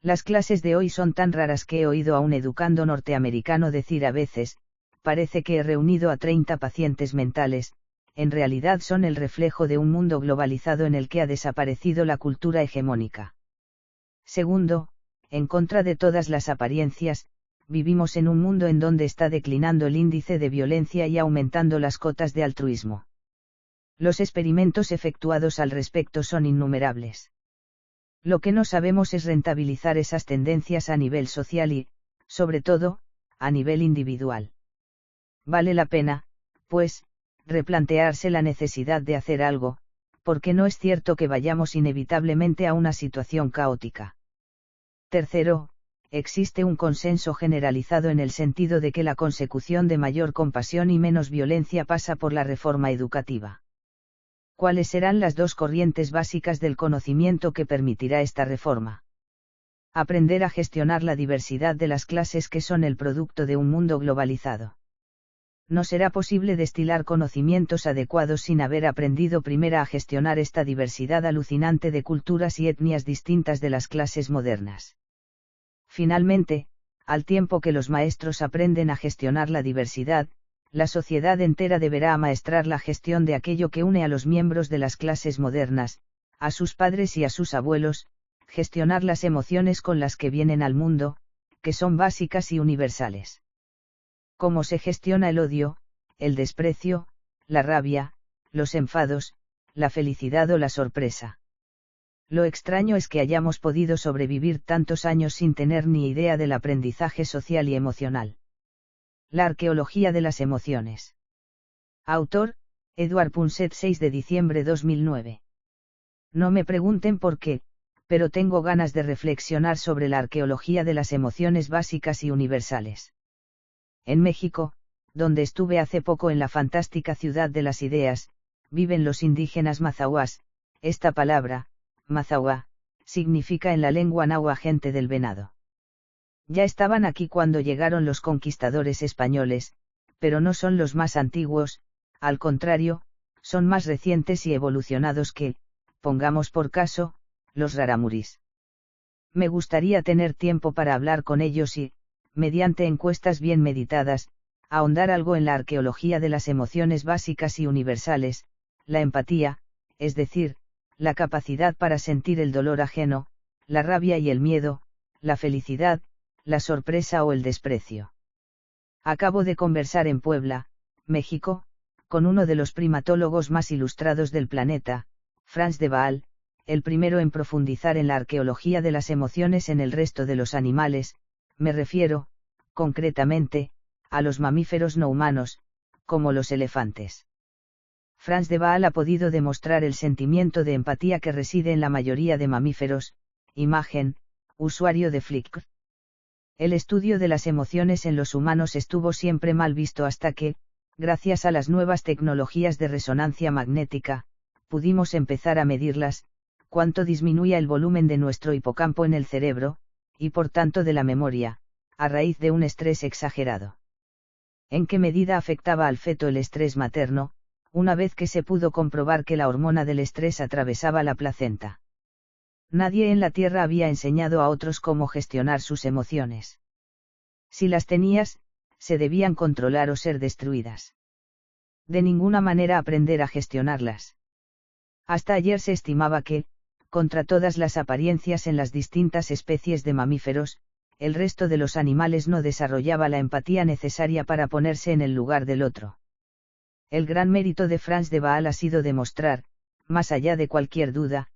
Las clases de hoy son tan raras que he oído a un educando norteamericano decir a veces, parece que he reunido a 30 pacientes mentales, en realidad son el reflejo de un mundo globalizado en el que ha desaparecido la cultura hegemónica. Segundo, en contra de todas las apariencias, vivimos en un mundo en donde está declinando el índice de violencia y aumentando las cotas de altruismo. Los experimentos efectuados al respecto son innumerables. Lo que no sabemos es rentabilizar esas tendencias a nivel social y, sobre todo, a nivel individual. Vale la pena, pues, replantearse la necesidad de hacer algo, porque no es cierto que vayamos inevitablemente a una situación caótica. Tercero, existe un consenso generalizado en el sentido de que la consecución de mayor compasión y menos violencia pasa por la reforma educativa. ¿Cuáles serán las dos corrientes básicas del conocimiento que permitirá esta reforma? Aprender a gestionar la diversidad de las clases que son el producto de un mundo globalizado. No será posible destilar conocimientos adecuados sin haber aprendido primero a gestionar esta diversidad alucinante de culturas y etnias distintas de las clases modernas. Finalmente, al tiempo que los maestros aprenden a gestionar la diversidad, la sociedad entera deberá amaestrar la gestión de aquello que une a los miembros de las clases modernas, a sus padres y a sus abuelos, gestionar las emociones con las que vienen al mundo, que son básicas y universales. Cómo se gestiona el odio, el desprecio, la rabia, los enfados, la felicidad o la sorpresa. Lo extraño es que hayamos podido sobrevivir tantos años sin tener ni idea del aprendizaje social y emocional. La arqueología de las emociones. Autor, Edward Punset, 6 de diciembre 2009. No me pregunten por qué, pero tengo ganas de reflexionar sobre la arqueología de las emociones básicas y universales. En México, donde estuve hace poco en la fantástica ciudad de las ideas, viven los indígenas mazahuas. Esta palabra, mazahua, significa en la lengua náhuatl gente del venado. Ya estaban aquí cuando llegaron los conquistadores españoles, pero no son los más antiguos, al contrario, son más recientes y evolucionados que, pongamos por caso, los rarámuris. Me gustaría tener tiempo para hablar con ellos y, mediante encuestas bien meditadas, ahondar algo en la arqueología de las emociones básicas y universales, la empatía, es decir, la capacidad para sentir el dolor ajeno, la rabia y el miedo, la felicidad, la sorpresa o el desprecio. Acabo de conversar en Puebla, México, con uno de los primatólogos más ilustrados del planeta, Frans de Waal, el primero en profundizar en la arqueología de las emociones en el resto de los animales, me refiero, concretamente, a los mamíferos no humanos, como los elefantes. Frans de Waal ha podido demostrar el sentimiento de empatía que reside en la mayoría de mamíferos. Imagen, usuario de Flickr. El estudio de las emociones en los humanos estuvo siempre mal visto hasta que, gracias a las nuevas tecnologías de resonancia magnética, pudimos empezar a medirlas, cuánto disminuía el volumen de nuestro hipocampo en el cerebro, y por tanto de la memoria, a raíz de un estrés exagerado. ¿En qué medida afectaba al feto el estrés materno, una vez que se pudo comprobar que la hormona del estrés atravesaba la placenta? Nadie en la Tierra había enseñado a otros cómo gestionar sus emociones. Si las tenías, se debían controlar o ser destruidas. De ninguna manera aprender a gestionarlas. Hasta ayer se estimaba que, contra todas las apariencias en las distintas especies de mamíferos, el resto de los animales no desarrollaba la empatía necesaria para ponerse en el lugar del otro. El gran mérito de Frans de Waal ha sido demostrar, más allá de cualquier duda,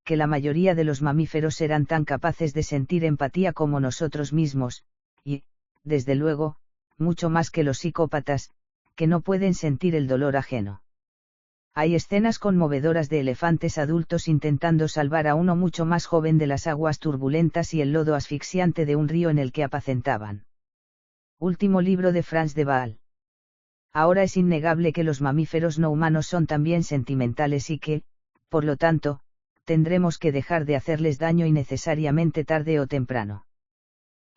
que la mayoría de los mamíferos eran tan capaces de sentir empatía como nosotros mismos, y, desde luego, mucho más que los psicópatas, que no pueden sentir el dolor ajeno. Hay escenas conmovedoras de elefantes adultos intentando salvar a uno mucho más joven de las aguas turbulentas y el lodo asfixiante de un río en el que apacentaban. Último libro de Frans de Waal. Ahora es innegable que los mamíferos no humanos son también sentimentales y que, por lo tanto, tendremos que dejar de hacerles daño innecesariamente tarde o temprano.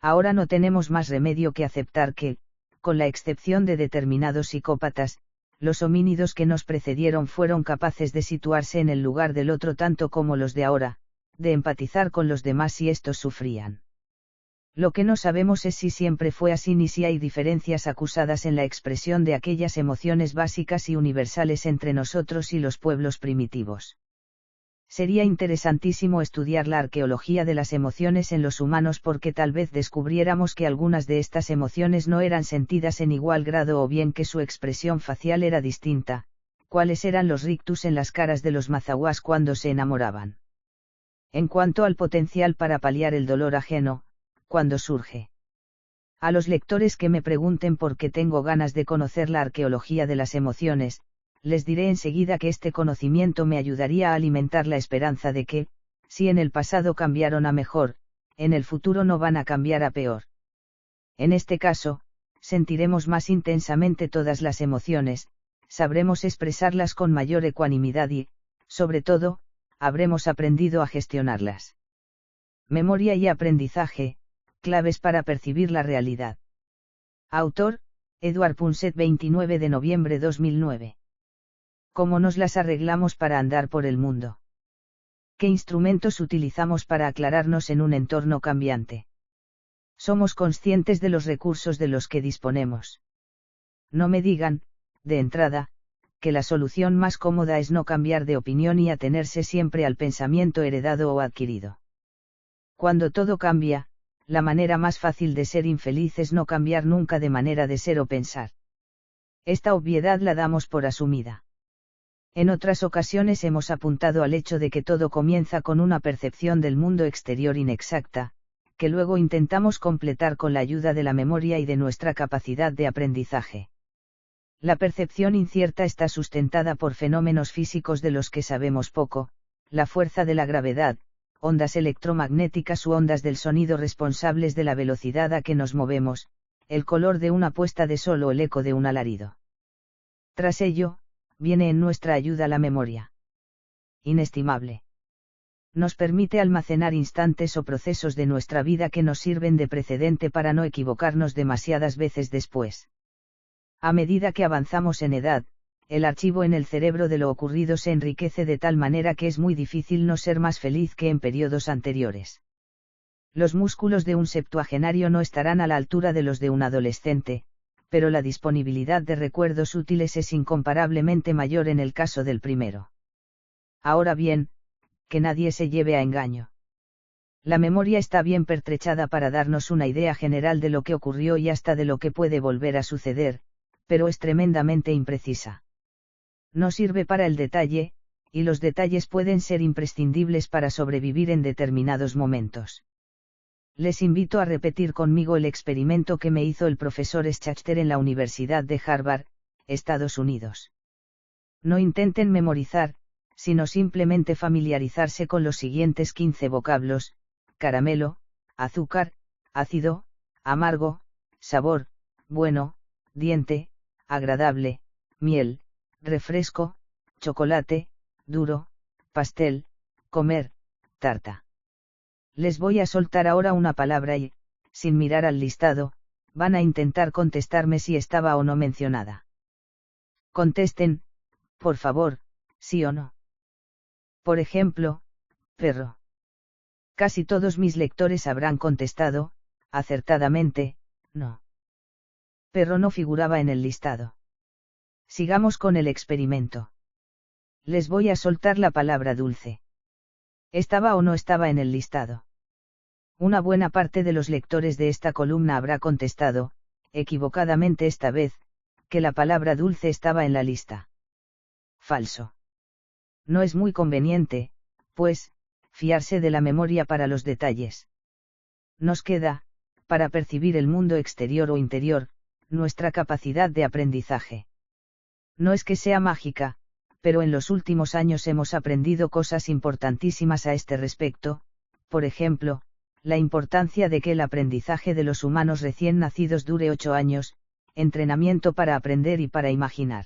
Ahora no tenemos más remedio que aceptar que, con la excepción de determinados psicópatas, los homínidos que nos precedieron fueron capaces de situarse en el lugar del otro tanto como los de ahora, de empatizar con los demás si estos sufrían. Lo que no sabemos es si siempre fue así ni si hay diferencias acusadas en la expresión de aquellas emociones básicas y universales entre nosotros y los pueblos primitivos. Sería interesantísimo estudiar la arqueología de las emociones en los humanos porque tal vez descubriéramos que algunas de estas emociones no eran sentidas en igual grado o bien que su expresión facial era distinta, cuáles eran los rictus en las caras de los mazahuas cuando se enamoraban. En cuanto al potencial para paliar el dolor ajeno, cuando surge. A los lectores que me pregunten por qué tengo ganas de conocer la arqueología de las emociones, les diré enseguida que este conocimiento me ayudaría a alimentar la esperanza de que, si en el pasado cambiaron a mejor, en el futuro no van a cambiar a peor. En este caso, sentiremos más intensamente todas las emociones, sabremos expresarlas con mayor ecuanimidad y, sobre todo, habremos aprendido a gestionarlas. Memoria y aprendizaje, claves para percibir la realidad. Autor, Edward Punset, 29 de noviembre 2009. ¿Cómo nos las arreglamos para andar por el mundo? ¿Qué instrumentos utilizamos para aclararnos en un entorno cambiante? ¿Somos conscientes de los recursos de los que disponemos? No me digan, de entrada, que la solución más cómoda es no cambiar de opinión y atenerse siempre al pensamiento heredado o adquirido. Cuando todo cambia, la manera más fácil de ser infeliz es no cambiar nunca de manera de ser o pensar. Esta obviedad la damos por asumida. En otras ocasiones hemos apuntado al hecho de que todo comienza con una percepción del mundo exterior inexacta, que luego intentamos completar con la ayuda de la memoria y de nuestra capacidad de aprendizaje. La percepción incierta está sustentada por fenómenos físicos de los que sabemos poco, la fuerza de la gravedad, ondas electromagnéticas u ondas del sonido responsables de la velocidad a que nos movemos, el color de una puesta de sol o el eco de un alarido. Tras ello, viene en nuestra ayuda la memoria. Inestimable. Nos permite almacenar instantes o procesos de nuestra vida que nos sirven de precedente para no equivocarnos demasiadas veces después. A medida que avanzamos en edad, el archivo en el cerebro de lo ocurrido se enriquece de tal manera que es muy difícil no ser más feliz que en periodos anteriores. Los músculos de un septuagenario no estarán a la altura de los de un adolescente, pero la disponibilidad de recuerdos útiles es incomparablemente mayor en el caso del primero. Ahora bien, que nadie se lleve a engaño. La memoria está bien pertrechada para darnos una idea general de lo que ocurrió y hasta de lo que puede volver a suceder, pero es tremendamente imprecisa. No sirve para el detalle, y los detalles pueden ser imprescindibles para sobrevivir en determinados momentos. Les invito a repetir conmigo el experimento que me hizo el profesor Schachter en la Universidad de Harvard, Estados Unidos. No intenten memorizar, sino simplemente familiarizarse con los siguientes 15 vocablos: caramelo, azúcar, ácido, amargo, sabor, bueno, diente, agradable, miel, refresco, chocolate, duro, pastel, comer, tarta. Les voy a soltar ahora una palabra y, sin mirar al listado, van a intentar contestarme si estaba o no mencionada. Contesten, por favor, sí o no. Por ejemplo, perro. Casi todos mis lectores habrán contestado, acertadamente, no. Perro no figuraba en el listado. Sigamos con el experimento. Les voy a soltar la palabra dulce. ¿Estaba o no estaba en el listado? Una buena parte de los lectores de esta columna habrá contestado, equivocadamente esta vez, que la palabra dulce estaba en la lista. Falso. No es muy conveniente, pues, fiarse de la memoria para los detalles. Nos queda, para percibir el mundo exterior o interior, nuestra capacidad de aprendizaje. No es que sea mágica, pero en los últimos años hemos aprendido cosas importantísimas a este respecto, por ejemplo, la importancia de que el aprendizaje de los humanos recién nacidos dure 8 años, entrenamiento para aprender y para imaginar.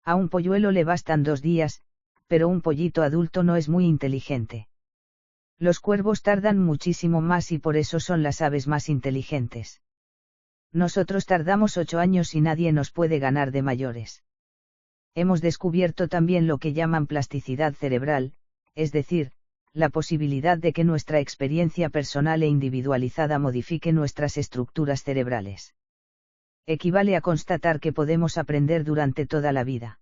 A un polluelo le bastan 2 días, pero un pollito adulto no es muy inteligente. Los cuervos tardan muchísimo más y por eso son las aves más inteligentes. Nosotros tardamos 8 años y nadie nos puede ganar de mayores. Hemos descubierto también lo que llaman plasticidad cerebral, es decir, la posibilidad de que nuestra experiencia personal e individualizada modifique nuestras estructuras cerebrales. Equivale a constatar que podemos aprender durante toda la vida.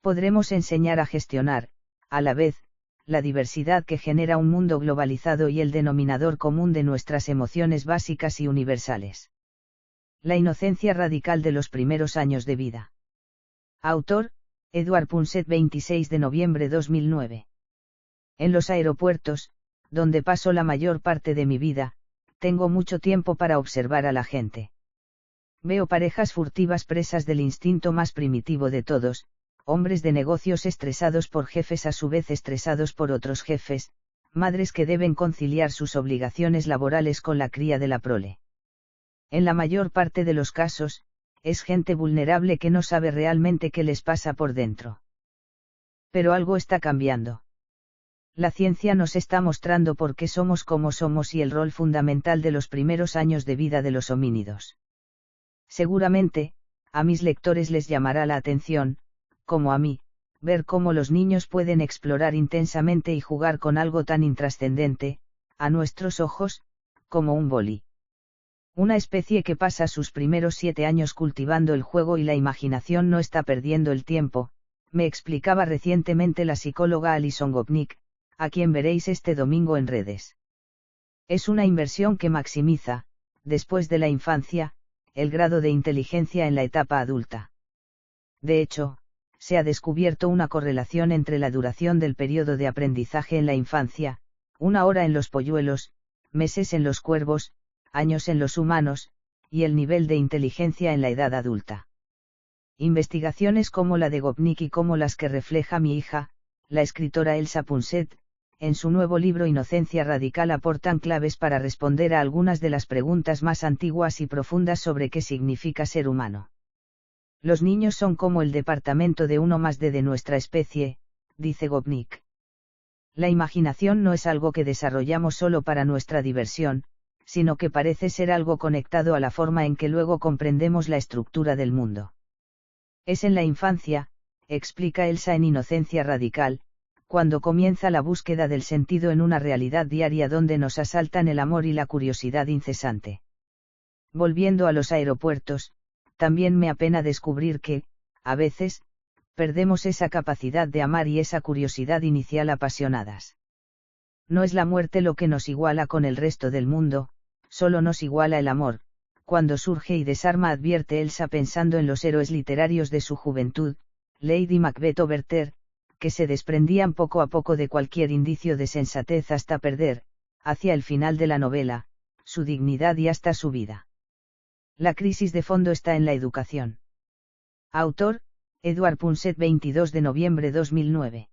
Podremos enseñar a gestionar, a la vez, la diversidad que genera un mundo globalizado y el denominador común de nuestras emociones básicas y universales. La inocencia radical de los primeros años de vida. Autor, Edward Punset, 26 de noviembre 2009. En los aeropuertos, donde paso la mayor parte de mi vida, tengo mucho tiempo para observar a la gente. Veo parejas furtivas presas del instinto más primitivo de todos, hombres de negocios estresados por jefes a su vez estresados por otros jefes, madres que deben conciliar sus obligaciones laborales con la cría de la prole. En la mayor parte de los casos, es gente vulnerable que no sabe realmente qué les pasa por dentro. Pero algo está cambiando. La ciencia nos está mostrando por qué somos como somos y el rol fundamental de los primeros años de vida de los homínidos. Seguramente, a mis lectores les llamará la atención, como a mí, ver cómo los niños pueden explorar intensamente y jugar con algo tan intrascendente, a nuestros ojos, como un boli. Una especie que pasa sus primeros 7 años cultivando el juego y la imaginación no está perdiendo el tiempo, me explicaba recientemente la psicóloga Alison Gopnik, a quien veréis este domingo en redes. Es una inversión que maximiza, después de la infancia, el grado de inteligencia en la etapa adulta. De hecho, se ha descubierto una correlación entre la duración del periodo de aprendizaje en la infancia, 1 hora en los polluelos, meses en los cuervos, años en los humanos, y el nivel de inteligencia en la edad adulta. Investigaciones como la de Gopnik y como las que refleja mi hija, la escritora Elsa Punset, en su nuevo libro Inocencia Radical aportan claves para responder a algunas de las preguntas más antiguas y profundas sobre qué significa ser humano. Los niños son como el departamento de 1+D de nuestra especie, dice Gopnik. La imaginación no es algo que desarrollamos solo para nuestra diversión, sino que parece ser algo conectado a la forma en que luego comprendemos la estructura del mundo. Es en la infancia, explica Elsa en Inocencia Radical, cuando comienza la búsqueda del sentido en una realidad diaria donde nos asaltan el amor y la curiosidad incesante. Volviendo a los aeropuertos, también me apena descubrir que, a veces, perdemos esa capacidad de amar y esa curiosidad inicial apasionadas. No es la muerte lo que nos iguala con el resto del mundo, solo nos iguala el amor, cuando surge y desarma, advierte Elsa pensando en los héroes literarios de su juventud, Lady Macbeth o Werther, que se desprendían poco a poco de cualquier indicio de sensatez hasta perder, hacia el final de la novela, su dignidad y hasta su vida. La crisis de fondo está en la educación. Autor, Edward Punset, 22 de noviembre 2009.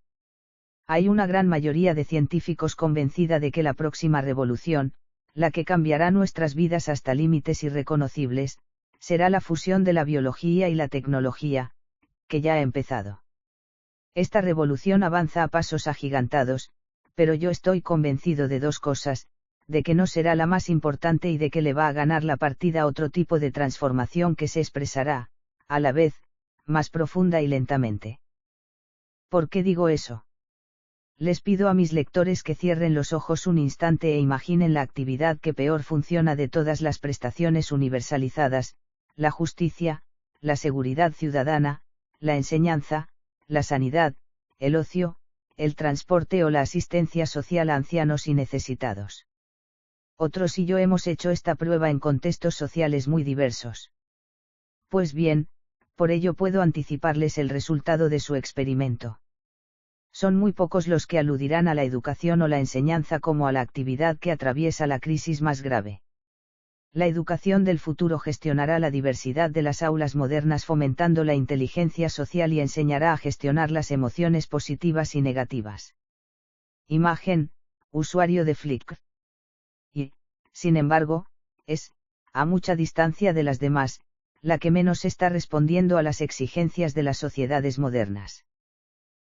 Hay una gran mayoría de científicos convencida de que la próxima revolución, la que cambiará nuestras vidas hasta límites irreconocibles, será la fusión de la biología y la tecnología, que ya ha empezado. Esta revolución avanza a pasos agigantados, pero yo estoy convencido de 2 cosas, de que no será la más importante y de que le va a ganar la partida a otro tipo de transformación que se expresará, a la vez, más profunda y lentamente. ¿Por qué digo eso? Les pido a mis lectores que cierren los ojos un instante e imaginen la actividad que peor funciona de todas las prestaciones universalizadas, la justicia, la seguridad ciudadana, la enseñanza, la sanidad, el ocio, el transporte o la asistencia social a ancianos y necesitados. Otros y yo hemos hecho esta prueba en contextos sociales muy diversos. Pues bien, por ello puedo anticiparles el resultado de su experimento. Son muy pocos los que aludirán a la educación o la enseñanza como a la actividad que atraviesa la crisis más grave. La educación del futuro gestionará la diversidad de las aulas modernas fomentando la inteligencia social y enseñará a gestionar las emociones positivas y negativas. Imagen, usuario de Flickr. Y, sin embargo, es, a mucha distancia de las demás, la que menos está respondiendo a las exigencias de las sociedades modernas.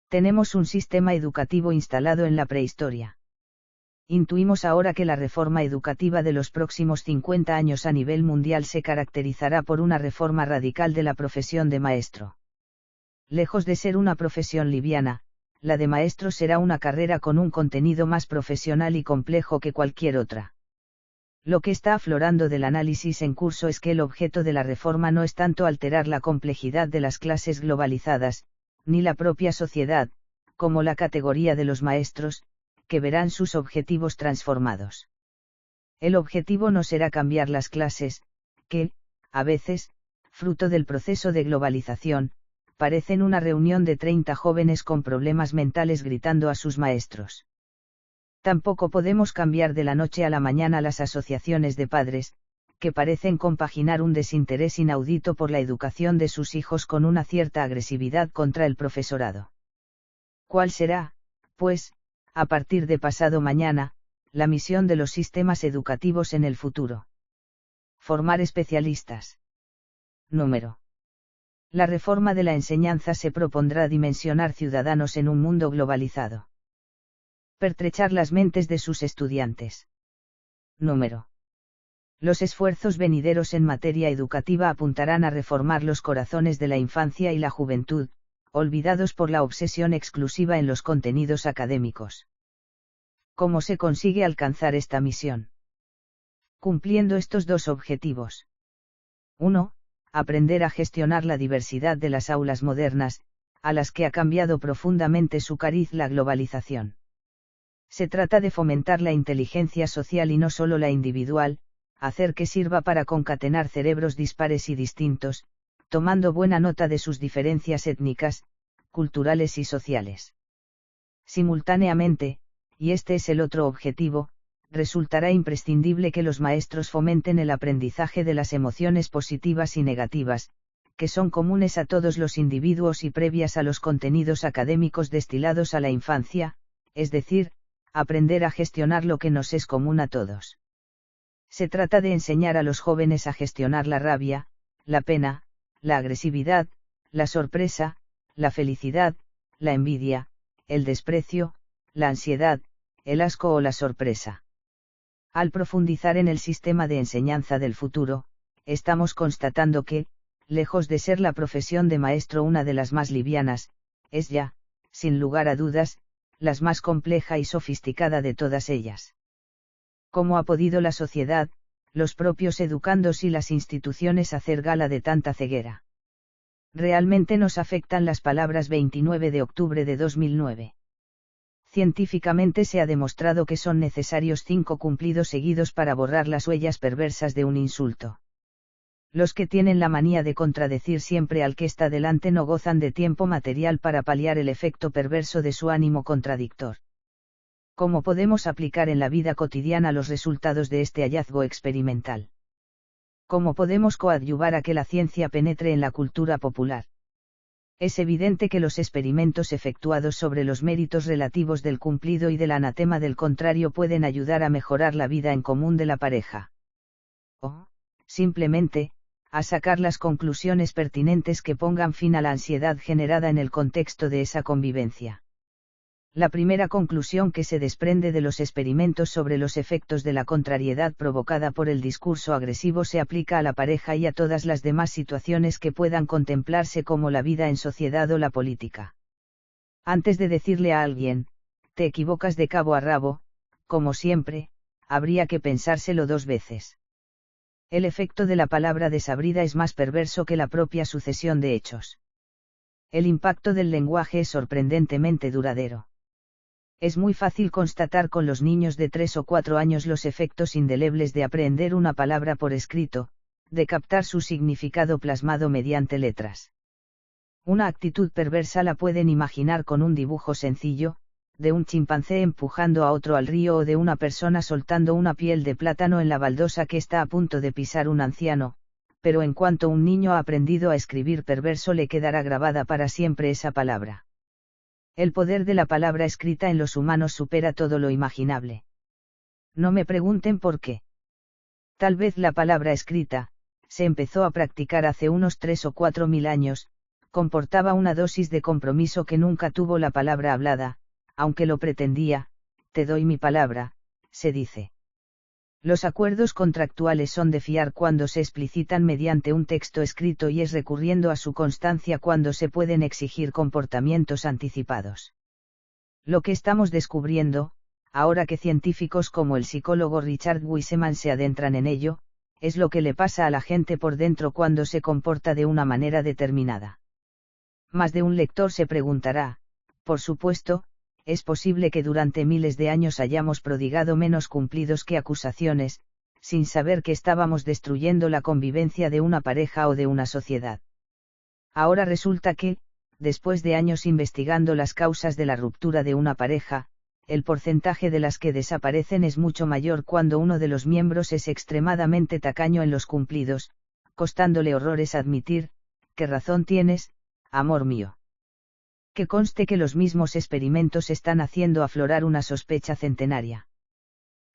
Tenemos un sistema educativo instalado en la prehistoria. Intuimos ahora que la reforma educativa de los próximos 50 años a nivel mundial se caracterizará por una reforma radical de la profesión de maestro. Lejos de ser una profesión liviana, la de maestro será una carrera con un contenido más profesional y complejo que cualquier otra. Lo que está aflorando del análisis en curso es que el objeto de la reforma no es tanto alterar la complejidad de las clases globalizadas, ni la propia sociedad, como la categoría de los maestros, que verán sus objetivos transformados. El objetivo no será cambiar las clases, que, a veces, fruto del proceso de globalización, parecen una reunión de 30 jóvenes con problemas mentales gritando a sus maestros. Tampoco podemos cambiar de la noche a la mañana las asociaciones de padres, que parecen compaginar un desinterés inaudito por la educación de sus hijos con una cierta agresividad contra el profesorado. ¿Cuál será, pues, a partir de pasado mañana, la misión de los sistemas educativos en el futuro? Formar especialistas. Número. La reforma de la enseñanza se propondrá dimensionar ciudadanos en un mundo globalizado. Pertrechar las mentes de sus estudiantes. Número. Los esfuerzos venideros en materia educativa apuntarán a reformar los corazones de la infancia y la juventud, olvidados por la obsesión exclusiva en los contenidos académicos. ¿Cómo se consigue alcanzar esta misión? Cumpliendo estos dos objetivos. 1. Aprender a gestionar la diversidad de las aulas modernas, a las que ha cambiado profundamente su cariz la globalización. Se trata de fomentar la inteligencia social y no solo la individual, hacer que sirva para concatenar cerebros dispares y distintos, tomando buena nota de sus diferencias étnicas, culturales y sociales. Simultáneamente, y este es el otro objetivo, resultará imprescindible que los maestros fomenten el aprendizaje de las emociones positivas y negativas, que son comunes a todos los individuos y previas a los contenidos académicos destilados a la infancia, es decir, aprender a gestionar lo que nos es común a todos. Se trata de enseñar a los jóvenes a gestionar la rabia, la pena, la agresividad, la sorpresa, la felicidad, la envidia, el desprecio, la ansiedad, el asco o la sorpresa. Al profundizar en el sistema de enseñanza del futuro, estamos constatando que, lejos de ser la profesión de maestro una de las más livianas, es ya, sin lugar a dudas, la más compleja y sofisticada de todas ellas. ¿Cómo ha podido la sociedad, los propios educandos y las instituciones hacer gala de tanta ceguera? Realmente nos afectan las palabras 29 de octubre de 2009. Científicamente se ha demostrado que son necesarios 5 cumplidos seguidos para borrar las huellas perversas de un insulto. Los que tienen la manía de contradecir siempre al que está delante no gozan de tiempo material para paliar el efecto perverso de su ánimo contradictor. ¿Cómo podemos aplicar en la vida cotidiana los resultados de este hallazgo experimental? ¿Cómo podemos coadyuvar a que la ciencia penetre en la cultura popular? Es evidente que los experimentos efectuados sobre los méritos relativos del cumplido y del anatema del contrario pueden ayudar a mejorar la vida en común de la pareja. O, simplemente, a sacar las conclusiones pertinentes que pongan fin a la ansiedad generada en el contexto de esa convivencia. La primera conclusión que se desprende de los experimentos sobre los efectos de la contrariedad provocada por el discurso agresivo se aplica a la pareja y a todas las demás situaciones que puedan contemplarse como la vida en sociedad o la política. Antes de decirle a alguien, te equivocas de cabo a rabo, como siempre, habría que pensárselo 2 veces. El efecto de la palabra desabrida es más perverso que la propia sucesión de hechos. El impacto del lenguaje es sorprendentemente duradero. Es muy fácil constatar con los niños de 3 o 4 años los efectos indelebles de aprender una palabra por escrito, de captar su significado plasmado mediante letras. Una actitud perversa la pueden imaginar con un dibujo sencillo, de un chimpancé empujando a otro al río o de una persona soltando una piel de plátano en la baldosa que está a punto de pisar un anciano, pero en cuanto un niño ha aprendido a escribir perverso le quedará grabada para siempre esa palabra. El poder de la palabra escrita en los humanos supera todo lo imaginable. No me pregunten por qué. Tal vez la palabra escrita, se empezó a practicar hace unos 3 o 4 mil años, comportaba una dosis de compromiso que nunca tuvo la palabra hablada, aunque lo pretendía, te doy mi palabra, se dice. Los acuerdos contractuales son de fiar cuando se explicitan mediante un texto escrito y es recurriendo a su constancia cuando se pueden exigir comportamientos anticipados. Lo que estamos descubriendo, ahora que científicos como el psicólogo Richard Wiseman se adentran en ello, es lo que le pasa a la gente por dentro cuando se comporta de una manera determinada. Más de un lector se preguntará, por supuesto, es posible que durante miles de años hayamos prodigado menos cumplidos que acusaciones, sin saber que estábamos destruyendo la convivencia de una pareja o de una sociedad. Ahora resulta que, después de años investigando las causas de la ruptura de una pareja, el porcentaje de las que desaparecen es mucho mayor cuando uno de los miembros es extremadamente tacaño en los cumplidos, costándole horrores admitir, ¿qué razón tienes, amor mío? Que conste que los mismos experimentos están haciendo aflorar una sospecha centenaria.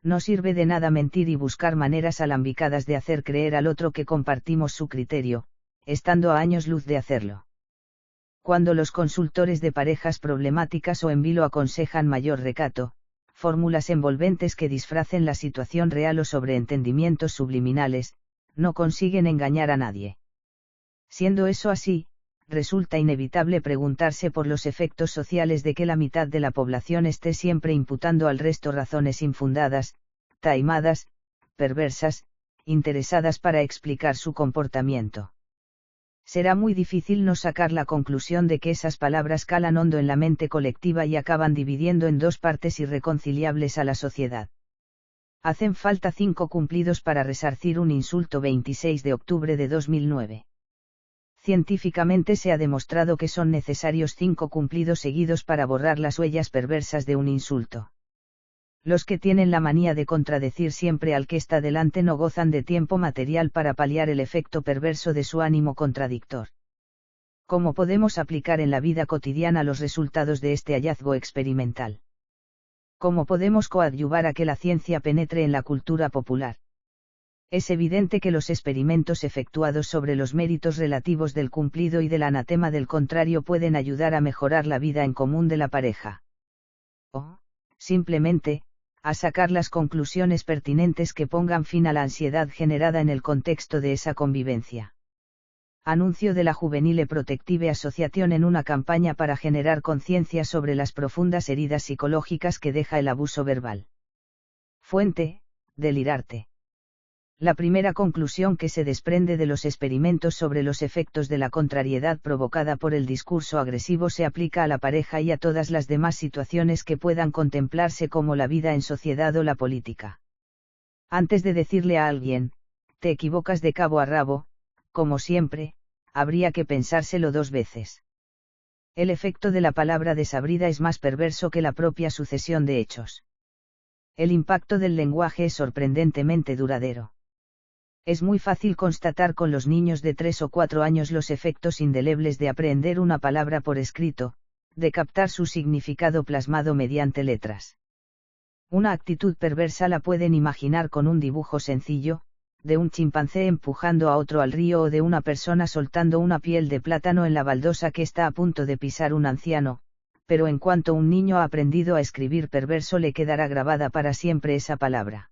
No sirve de nada mentir y buscar maneras alambicadas de hacer creer al otro que compartimos su criterio, estando a años luz de hacerlo. Cuando los consultores de parejas problemáticas o en vilo aconsejan mayor recato, fórmulas envolventes que disfracen la situación real o sobreentendimientos subliminales, no consiguen engañar a nadie. Siendo eso así, resulta inevitable preguntarse por los efectos sociales de que la mitad de la población esté siempre imputando al resto razones infundadas, taimadas, perversas, interesadas para explicar su comportamiento. Será muy difícil no sacar la conclusión de que esas palabras calan hondo en la mente colectiva y acaban dividiendo en dos partes irreconciliables a la sociedad. Hacen falta 5 cumplidos para resarcir un insulto. 26 de octubre de 2009. Científicamente se ha demostrado que son necesarios 5 cumplidos seguidos para borrar las huellas perversas de un insulto. Los que tienen la manía de contradecir siempre al que está delante no gozan de tiempo material para paliar el efecto perverso de su ánimo contradictor. ¿Cómo podemos aplicar en la vida cotidiana los resultados de este hallazgo experimental? ¿Cómo podemos coadyuvar a que la ciencia penetre en la cultura popular? Es evidente que los experimentos efectuados sobre los méritos relativos del cumplido y del anatema del contrario pueden ayudar a mejorar la vida en común de la pareja. O, simplemente, a sacar las conclusiones pertinentes que pongan fin a la ansiedad generada en el contexto de esa convivencia. Anuncio de la Juvenile Protective Association en una campaña para generar conciencia sobre las profundas heridas psicológicas que deja el abuso verbal. Fuente, Delirarte. La primera conclusión que se desprende de los experimentos sobre los efectos de la contrariedad provocada por el discurso agresivo se aplica a la pareja y a todas las demás situaciones que puedan contemplarse como la vida en sociedad o la política. Antes de decirle a alguien, te equivocas de cabo a rabo, como siempre, habría que pensárselo 2 veces. El efecto de la palabra desabrida es más perverso que la propia sucesión de hechos. El impacto del lenguaje es sorprendentemente duradero. Es muy fácil constatar con los niños de 3 o 4 años los efectos indelebles de aprender una palabra por escrito, de captar su significado plasmado mediante letras. Una actitud perversa la pueden imaginar con un dibujo sencillo, de un chimpancé empujando a otro al río o de una persona soltando una piel de plátano en la baldosa que está a punto de pisar un anciano, pero en cuanto un niño ha aprendido a escribir perverso le quedará grabada para siempre esa palabra.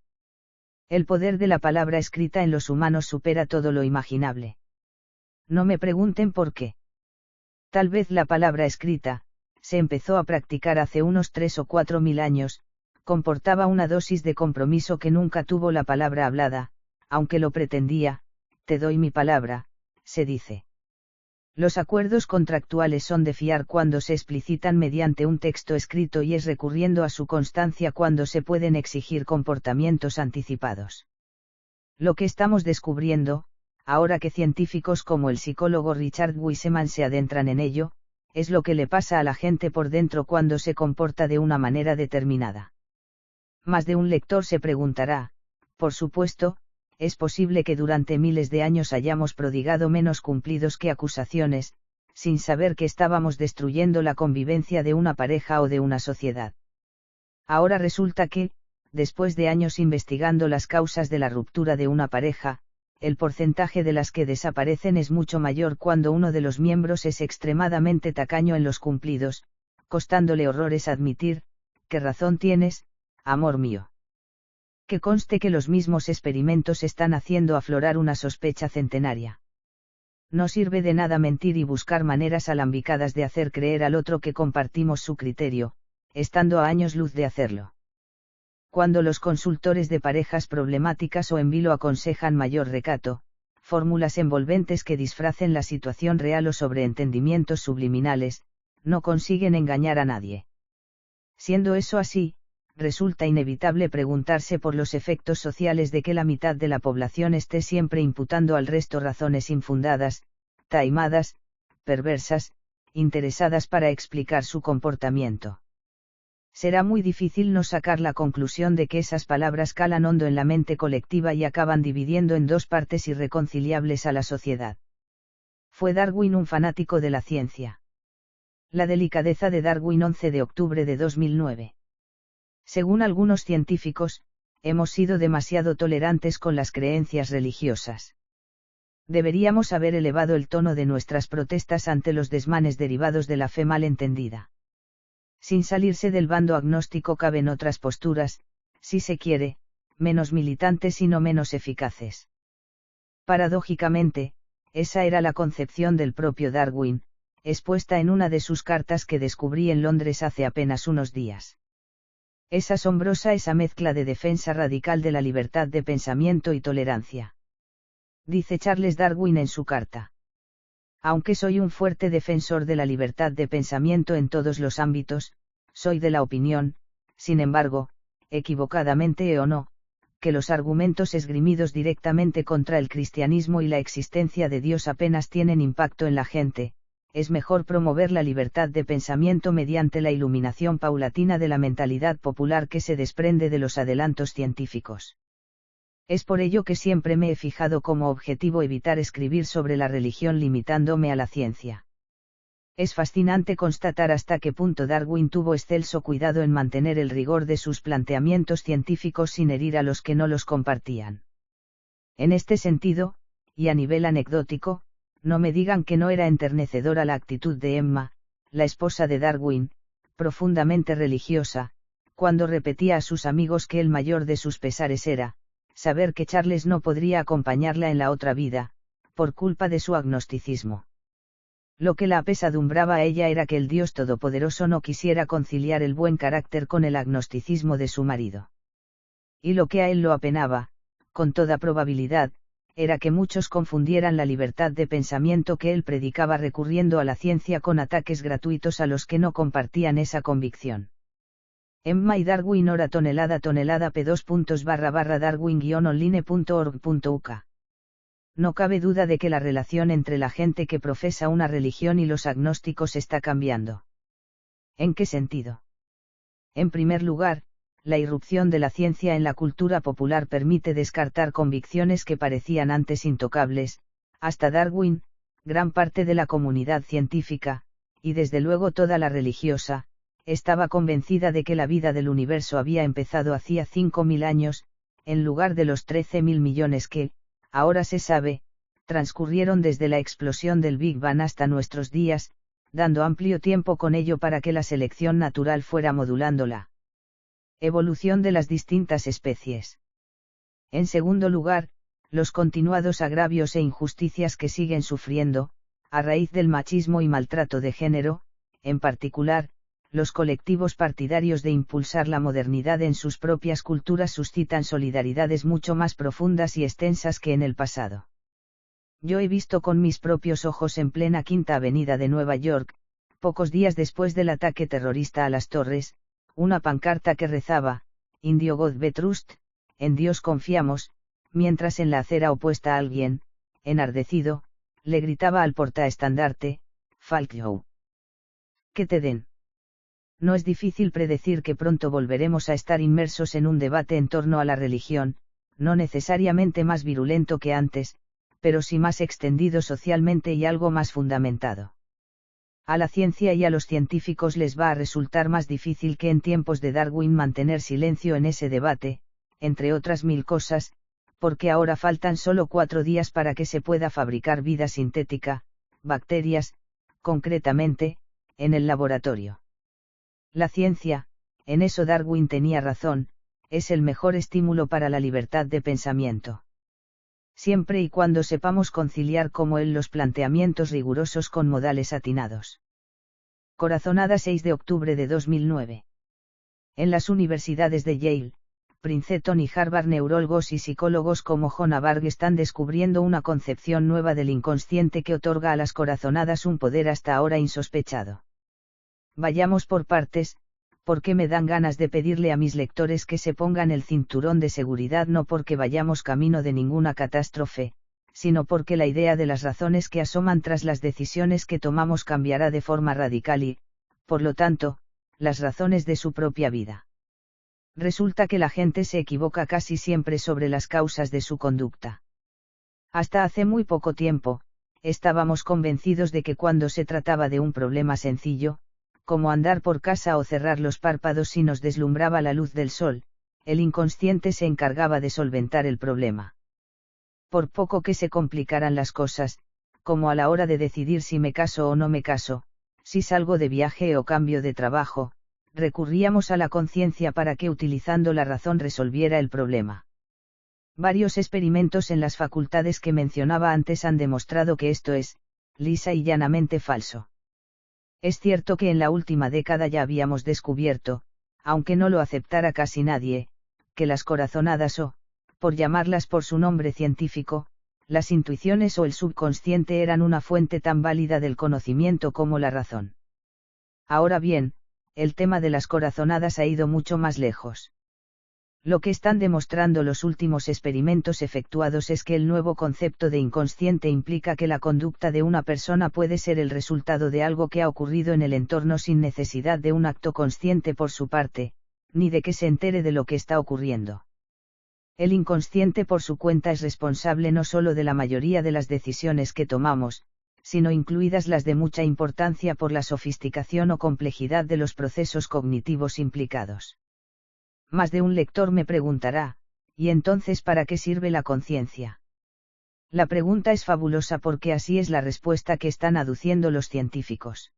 El poder de la palabra escrita en los humanos supera todo lo imaginable. No me pregunten por qué. Tal vez la palabra escrita, se empezó a practicar hace unos 3 o 4 mil años, comportaba una dosis de compromiso que nunca tuvo la palabra hablada, aunque lo pretendía, te doy mi palabra, se dice. Los acuerdos contractuales son de fiar cuando se explicitan mediante un texto escrito y es recurriendo a su constancia cuando se pueden exigir comportamientos anticipados. Lo que estamos descubriendo, ahora que científicos como el psicólogo Richard Wiseman se adentran en ello, es lo que le pasa a la gente por dentro cuando se comporta de una manera determinada. Más de un lector se preguntará, por supuesto, es posible que durante miles de años hayamos prodigado menos cumplidos que acusaciones, sin saber que estábamos destruyendo la convivencia de una pareja o de una sociedad. Ahora resulta que, después de años investigando las causas de la ruptura de una pareja, el porcentaje de las que desaparecen es mucho mayor cuando uno de los miembros es extremadamente tacaño en los cumplidos, costándole horrores admitir, ¿qué razón tienes, amor mío? Que conste que los mismos experimentos están haciendo aflorar una sospecha centenaria. No sirve de nada mentir y buscar maneras alambicadas de hacer creer al otro que compartimos su criterio, estando a años luz de hacerlo. Cuando los consultores de parejas problemáticas o en vilo aconsejan mayor recato, fórmulas envolventes que disfracen la situación real o sobreentendimientos subliminales, no consiguen engañar a nadie. Siendo eso así, resulta inevitable preguntarse por los efectos sociales de que la mitad de la población esté siempre imputando al resto razones infundadas, taimadas, perversas, interesadas para explicar su comportamiento. Será muy difícil no sacar la conclusión de que esas palabras calan hondo en la mente colectiva y acaban dividiendo en dos partes irreconciliables a la sociedad. Fue Darwin un fanático de la ciencia. La delicadeza de Darwin, 11 de octubre de 2009. Según algunos científicos, hemos sido demasiado tolerantes con las creencias religiosas. Deberíamos haber elevado el tono de nuestras protestas ante los desmanes derivados de la fe mal entendida. Sin salirse del bando agnóstico caben otras posturas, si se quiere, menos militantes y no menos eficaces. Paradójicamente, esa era la concepción del propio Darwin, expuesta en una de sus cartas que descubrí en Londres hace apenas unos días. Es asombrosa esa mezcla de defensa radical de la libertad de pensamiento y tolerancia. Dice Charles Darwin en su carta. Aunque soy un fuerte defensor de la libertad de pensamiento en todos los ámbitos, soy de la opinión, sin embargo, equivocadamente o no, que los argumentos esgrimidos directamente contra el cristianismo y la existencia de Dios apenas tienen impacto en la gente. Es mejor promover la libertad de pensamiento mediante la iluminación paulatina de la mentalidad popular que se desprende de los adelantos científicos. Es por ello que siempre me he fijado como objetivo evitar escribir sobre la religión limitándome a la ciencia. Es fascinante constatar hasta qué punto Darwin tuvo excelso cuidado en mantener el rigor de sus planteamientos científicos sin herir a los que no los compartían. En este sentido, y a nivel anecdótico, no me digan que no era enternecedora la actitud de Emma, la esposa de Darwin, profundamente religiosa, cuando repetía a sus amigos que el mayor de sus pesares era saber que Charles no podría acompañarla en la otra vida, por culpa de su agnosticismo. Lo que la apesadumbraba a ella era que el Dios Todopoderoso no quisiera conciliar el buen carácter con el agnosticismo de su marido. Y lo que a él lo apenaba, con toda probabilidad, era que muchos confundieran la libertad de pensamiento que él predicaba recurriendo a la ciencia con ataques gratuitos a los que no compartían esa convicción. Emma y Darwin hora tonelada p2.//darwin-online.org.uk. No cabe duda de que la relación entre la gente que profesa una religión y los agnósticos está cambiando. ¿En qué sentido? En primer lugar, la irrupción de la ciencia en la cultura popular permite descartar convicciones que parecían antes intocables. Hasta Darwin, gran parte de la comunidad científica, y desde luego toda la religiosa, estaba convencida de que la vida del universo había empezado hacía 5.000 años, en lugar de los 13.000 millones que, ahora se sabe, transcurrieron desde la explosión del Big Bang hasta nuestros días, dando amplio tiempo con ello para que la selección natural fuera modulando la evolución de las distintas especies. En segundo lugar, los continuados agravios e injusticias que siguen sufriendo, a raíz del machismo y maltrato de género, en particular, los colectivos partidarios de impulsar la modernidad en sus propias culturas suscitan solidaridades mucho más profundas y extensas que en el pasado. Yo he visto con mis propios ojos en plena Quinta Avenida de Nueva York, pocos días después del ataque terrorista a las torres, una pancarta que rezaba, "Indio God We Trust", en Dios confiamos, mientras en la acera opuesta alguien, enardecido, le gritaba al portaestandarte, "Fuck you". Que te den. No es difícil predecir que pronto volveremos a estar inmersos en un debate en torno a la religión, no necesariamente más virulento que antes, pero sí más extendido socialmente y algo más fundamentado. A la ciencia y a los científicos les va a resultar más difícil que en tiempos de Darwin mantener silencio en ese debate, entre otras mil cosas, porque ahora faltan solo 4 días para que se pueda fabricar vida sintética, bacterias, concretamente, en el laboratorio. La ciencia, en eso Darwin tenía razón, es el mejor estímulo para la libertad de pensamiento. Siempre y cuando sepamos conciliar como él los planteamientos rigurosos con modales atinados. Corazonada 6 de octubre de 2009. En las universidades de Yale, Princeton y Harvard, neurólogos y psicólogos como Jonah Berg están descubriendo una concepción nueva del inconsciente que otorga a las corazonadas un poder hasta ahora insospechado. Vayamos por partes, porque me dan ganas de pedirle a mis lectores que se pongan el cinturón de seguridad, no porque vayamos camino de ninguna catástrofe, sino porque la idea de las razones que asoman tras las decisiones que tomamos cambiará de forma radical y, por lo tanto, las razones de su propia vida. Resulta que la gente se equivoca casi siempre sobre las causas de su conducta. Hasta hace muy poco tiempo, estábamos convencidos de que cuando se trataba de un problema sencillo, como andar por casa o cerrar los párpados si nos deslumbraba la luz del sol, el inconsciente se encargaba de solventar el problema. Por poco que se complicaran las cosas, como a la hora de decidir si me caso o no me caso, si salgo de viaje o cambio de trabajo, recurríamos a la conciencia para que utilizando la razón resolviera el problema. Varios experimentos en las facultades que mencionaba antes han demostrado que esto es, lisa y llanamente falso. Es cierto que en la última década ya habíamos descubierto, aunque no lo aceptara casi nadie, que las corazonadas o, por llamarlas por su nombre científico, las intuiciones o el subconsciente eran una fuente tan válida del conocimiento como la razón. Ahora bien, el tema de las corazonadas ha ido mucho más lejos. Lo que están demostrando los últimos experimentos efectuados es que el nuevo concepto de inconsciente implica que la conducta de una persona puede ser el resultado de algo que ha ocurrido en el entorno sin necesidad de un acto consciente por su parte, ni de que se entere de lo que está ocurriendo. El inconsciente por su cuenta es responsable no solo de la mayoría de las decisiones que tomamos, sino incluidas las de mucha importancia por la sofisticación o complejidad de los procesos cognitivos implicados. Más de un lector me preguntará, ¿y entonces para qué sirve la conciencia? La pregunta es fabulosa porque así es la respuesta que están aduciendo los científicos.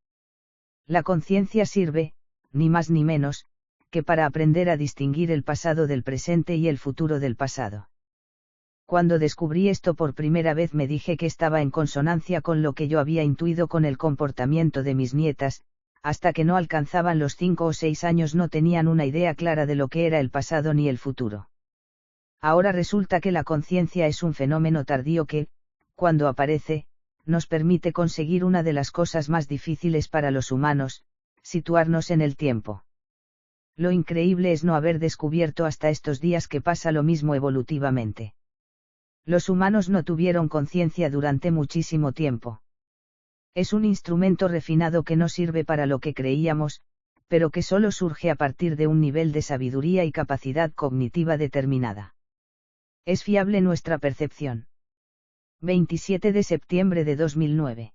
La conciencia sirve, ni más ni menos, que para aprender a distinguir el pasado del presente y el futuro del pasado. Cuando descubrí esto por primera vez me dije que estaba en consonancia con lo que yo había intuido con el comportamiento de mis nietas, hasta que no alcanzaban los 5 o 6 años no tenían una idea clara de lo que era el pasado ni el futuro. Ahora resulta que la conciencia es un fenómeno tardío que, cuando aparece, nos permite conseguir una de las cosas más difíciles para los humanos, situarnos en el tiempo. Lo increíble es no haber descubierto hasta estos días que pasa lo mismo evolutivamente. Los humanos no tuvieron conciencia durante muchísimo tiempo. Es un instrumento refinado que no sirve para lo que creíamos, pero que solo surge a partir de un nivel de sabiduría y capacidad cognitiva determinada. Es fiable nuestra percepción. 27 de septiembre de 2009.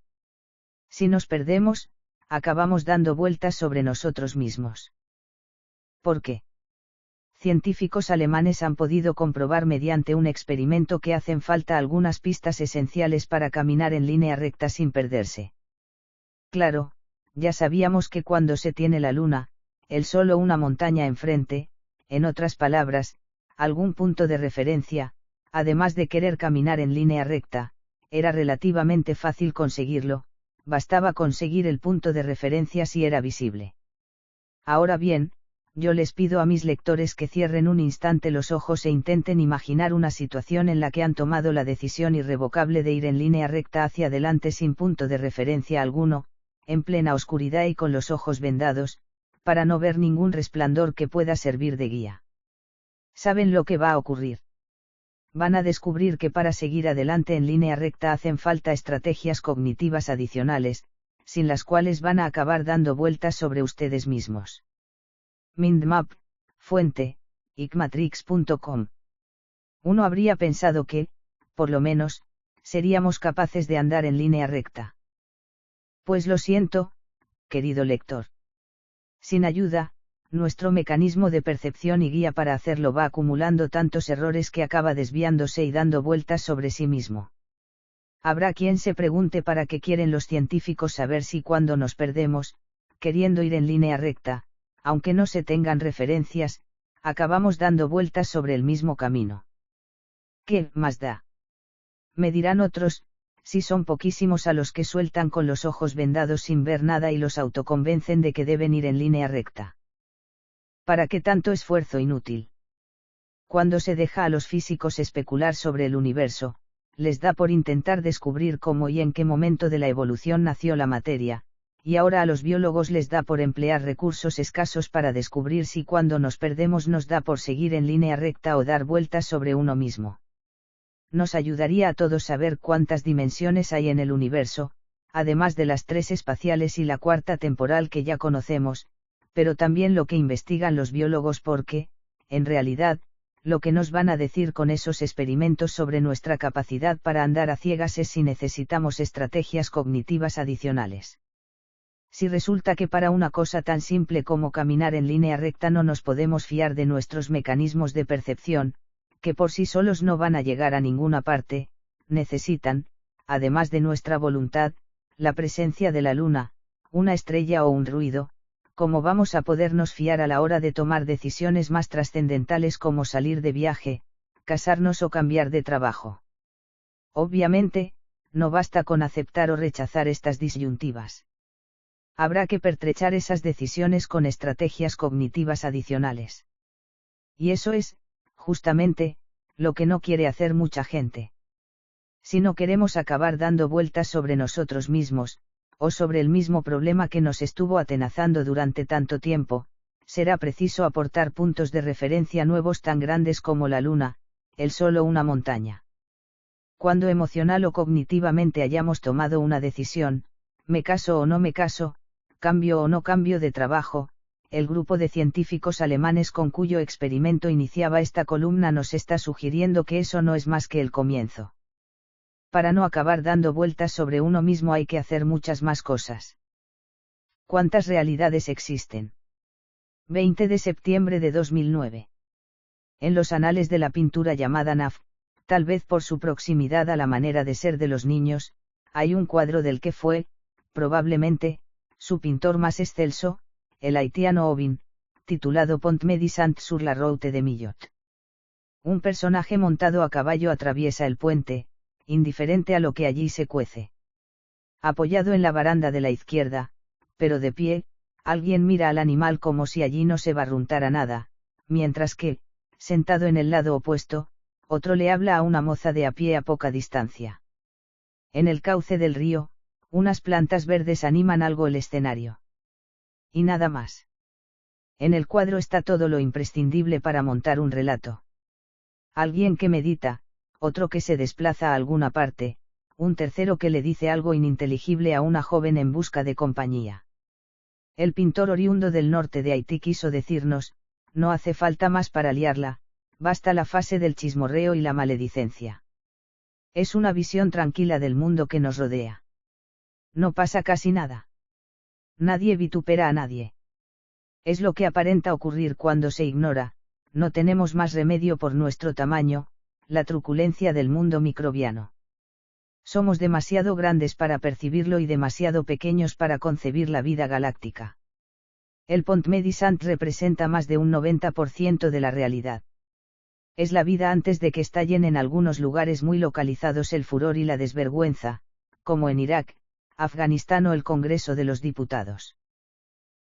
Si nos perdemos, acabamos dando vueltas sobre nosotros mismos. ¿Por qué? Científicos alemanes han podido comprobar mediante un experimento que hacen falta algunas pistas esenciales para caminar en línea recta sin perderse. Claro, ya sabíamos que cuando se tiene la luna, el sol o una montaña enfrente, en otras palabras, algún punto de referencia, además de querer caminar en línea recta, era relativamente fácil conseguirlo, bastaba conseguir el punto de referencia si era visible. Ahora bien, yo les pido a mis lectores que cierren un instante los ojos e intenten imaginar una situación en la que han tomado la decisión irrevocable de ir en línea recta hacia adelante sin punto de referencia alguno, en plena oscuridad y con los ojos vendados, para no ver ningún resplandor que pueda servir de guía. ¿Saben lo que va a ocurrir? Van a descubrir que para seguir adelante en línea recta hacen falta estrategias cognitivas adicionales, sin las cuales van a acabar dando vueltas sobre ustedes mismos. Mindmap, fuente, icmatrix.com. Uno habría pensado que, por lo menos, seríamos capaces de andar en línea recta. Pues lo siento, querido lector. Sin ayuda, nuestro mecanismo de percepción y guía para hacerlo va acumulando tantos errores que acaba desviándose y dando vueltas sobre sí mismo. Habrá quien se pregunte para qué quieren los científicos saber si cuando nos perdemos, queriendo ir en línea recta, aunque no se tengan referencias, acabamos dando vueltas sobre el mismo camino. ¿Qué más da? Me dirán otros, si son poquísimos a los que sueltan con los ojos vendados sin ver nada y los autoconvencen de que deben ir en línea recta. ¿Para qué tanto esfuerzo inútil? Cuando se deja a los físicos especular sobre el universo, les da por intentar descubrir cómo y en qué momento de la evolución nació la materia, y ahora a los biólogos les da por emplear recursos escasos para descubrir si cuando nos perdemos nos da por seguir en línea recta o dar vueltas sobre uno mismo. Nos ayudaría a todos saber cuántas dimensiones hay en el universo, además de las 3 espaciales y la 4ª temporal que ya conocemos, pero también lo que investigan los biólogos porque, en realidad, lo que nos van a decir con esos experimentos sobre nuestra capacidad para andar a ciegas es si necesitamos estrategias cognitivas adicionales. Si resulta que para una cosa tan simple como caminar en línea recta no nos podemos fiar de nuestros mecanismos de percepción, que por sí solos no van a llegar a ninguna parte, necesitan, además de nuestra voluntad, la presencia de la luna, una estrella o un ruido, ¿cómo vamos a podernos fiar a la hora de tomar decisiones más trascendentales como salir de viaje, casarnos o cambiar de trabajo? Obviamente, no basta con aceptar o rechazar estas disyuntivas. Habrá que pertrechar esas decisiones con estrategias cognitivas adicionales. Y eso es, justamente, lo que no quiere hacer mucha gente. Si no queremos acabar dando vueltas sobre nosotros mismos, o sobre el mismo problema que nos estuvo atenazando durante tanto tiempo, será preciso aportar puntos de referencia nuevos tan grandes como la luna, el sol o una montaña. Cuando emocional o cognitivamente hayamos tomado una decisión, me caso o no me caso, cambio o no cambio de trabajo, el grupo de científicos alemanes con cuyo experimento iniciaba esta columna nos está sugiriendo que eso no es más que el comienzo. Para no acabar dando vueltas sobre uno mismo hay que hacer muchas más cosas. ¿Cuántas realidades existen? 20 de septiembre de 2009. En los anales de la pintura llamada NAF, tal vez por su proximidad a la manera de ser de los niños, hay un cuadro del que fue, probablemente, su pintor más excelso, el haitiano Aubin, titulado Pont Médisant sur la route de Millet. Un personaje montado a caballo atraviesa el puente, indiferente a lo que allí se cuece. Apoyado en la baranda de la izquierda, pero de pie, alguien mira al animal como si allí no se barruntara nada, mientras que, sentado en el lado opuesto, otro le habla a una moza de a pie a poca distancia. En el cauce del río, unas plantas verdes animan algo el escenario. Y nada más. En el cuadro está todo lo imprescindible para montar un relato. Alguien que medita, otro que se desplaza a alguna parte, un tercero que le dice algo ininteligible a una joven en busca de compañía. El pintor oriundo del norte de Haití quiso decirnos, no hace falta más para liarla, basta la fase del chismorreo y la maledicencia. Es una visión tranquila del mundo que nos rodea. No pasa casi nada. Nadie vitupera a nadie. Es lo que aparenta ocurrir cuando se ignora, no tenemos más remedio por nuestro tamaño, la truculencia del mundo microbiano. Somos demasiado grandes para percibirlo y demasiado pequeños para concebir la vida galáctica. El Pont Médisant representa más de un 90% de la realidad. Es la vida antes de que estallen en algunos lugares muy localizados el furor y la desvergüenza, como en Irak, Afganistán o el Congreso de los Diputados.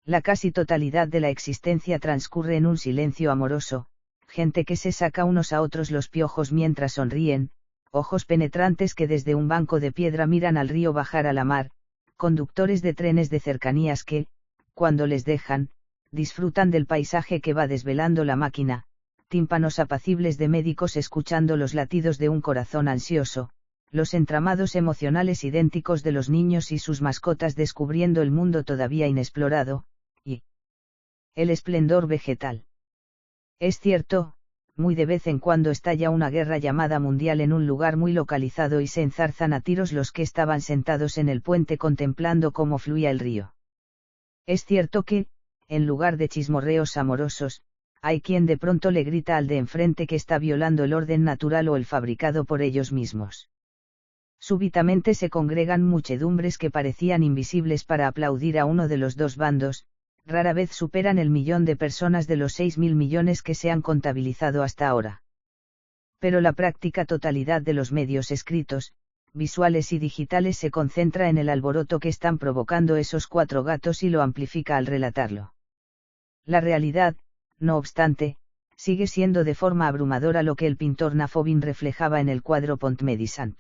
La casi totalidad de la existencia transcurre en un silencio amoroso, gente que se saca unos a otros los piojos mientras sonríen, ojos penetrantes que desde un banco de piedra miran al río bajar a la mar, conductores de trenes de cercanías que, cuando les dejan, disfrutan del paisaje que va desvelando la máquina, tímpanos apacibles de médicos escuchando los latidos de un corazón ansioso, los entramados emocionales idénticos de los niños y sus mascotas descubriendo el mundo todavía inexplorado, y el esplendor vegetal. Es cierto, muy de vez en cuando estalla una guerra llamada mundial en un lugar muy localizado y se enzarzan a tiros los que estaban sentados en el puente contemplando cómo fluía el río. Es cierto que, en lugar de chismorreos amorosos, hay quien de pronto le grita al de enfrente que está violando el orden natural o el fabricado por ellos mismos. Súbitamente se congregan muchedumbres que parecían invisibles para aplaudir a uno de los dos bandos, rara vez superan el millón de personas de los 6.000 millones que se han contabilizado hasta ahora. Pero la práctica totalidad de los medios escritos, visuales y digitales se concentra en el alboroto que están provocando esos 4 gatos y lo amplifica al relatarlo. La realidad, no obstante, sigue siendo de forma abrumadora lo que el pintor Nafobin reflejaba en el cuadro Pontmedisant.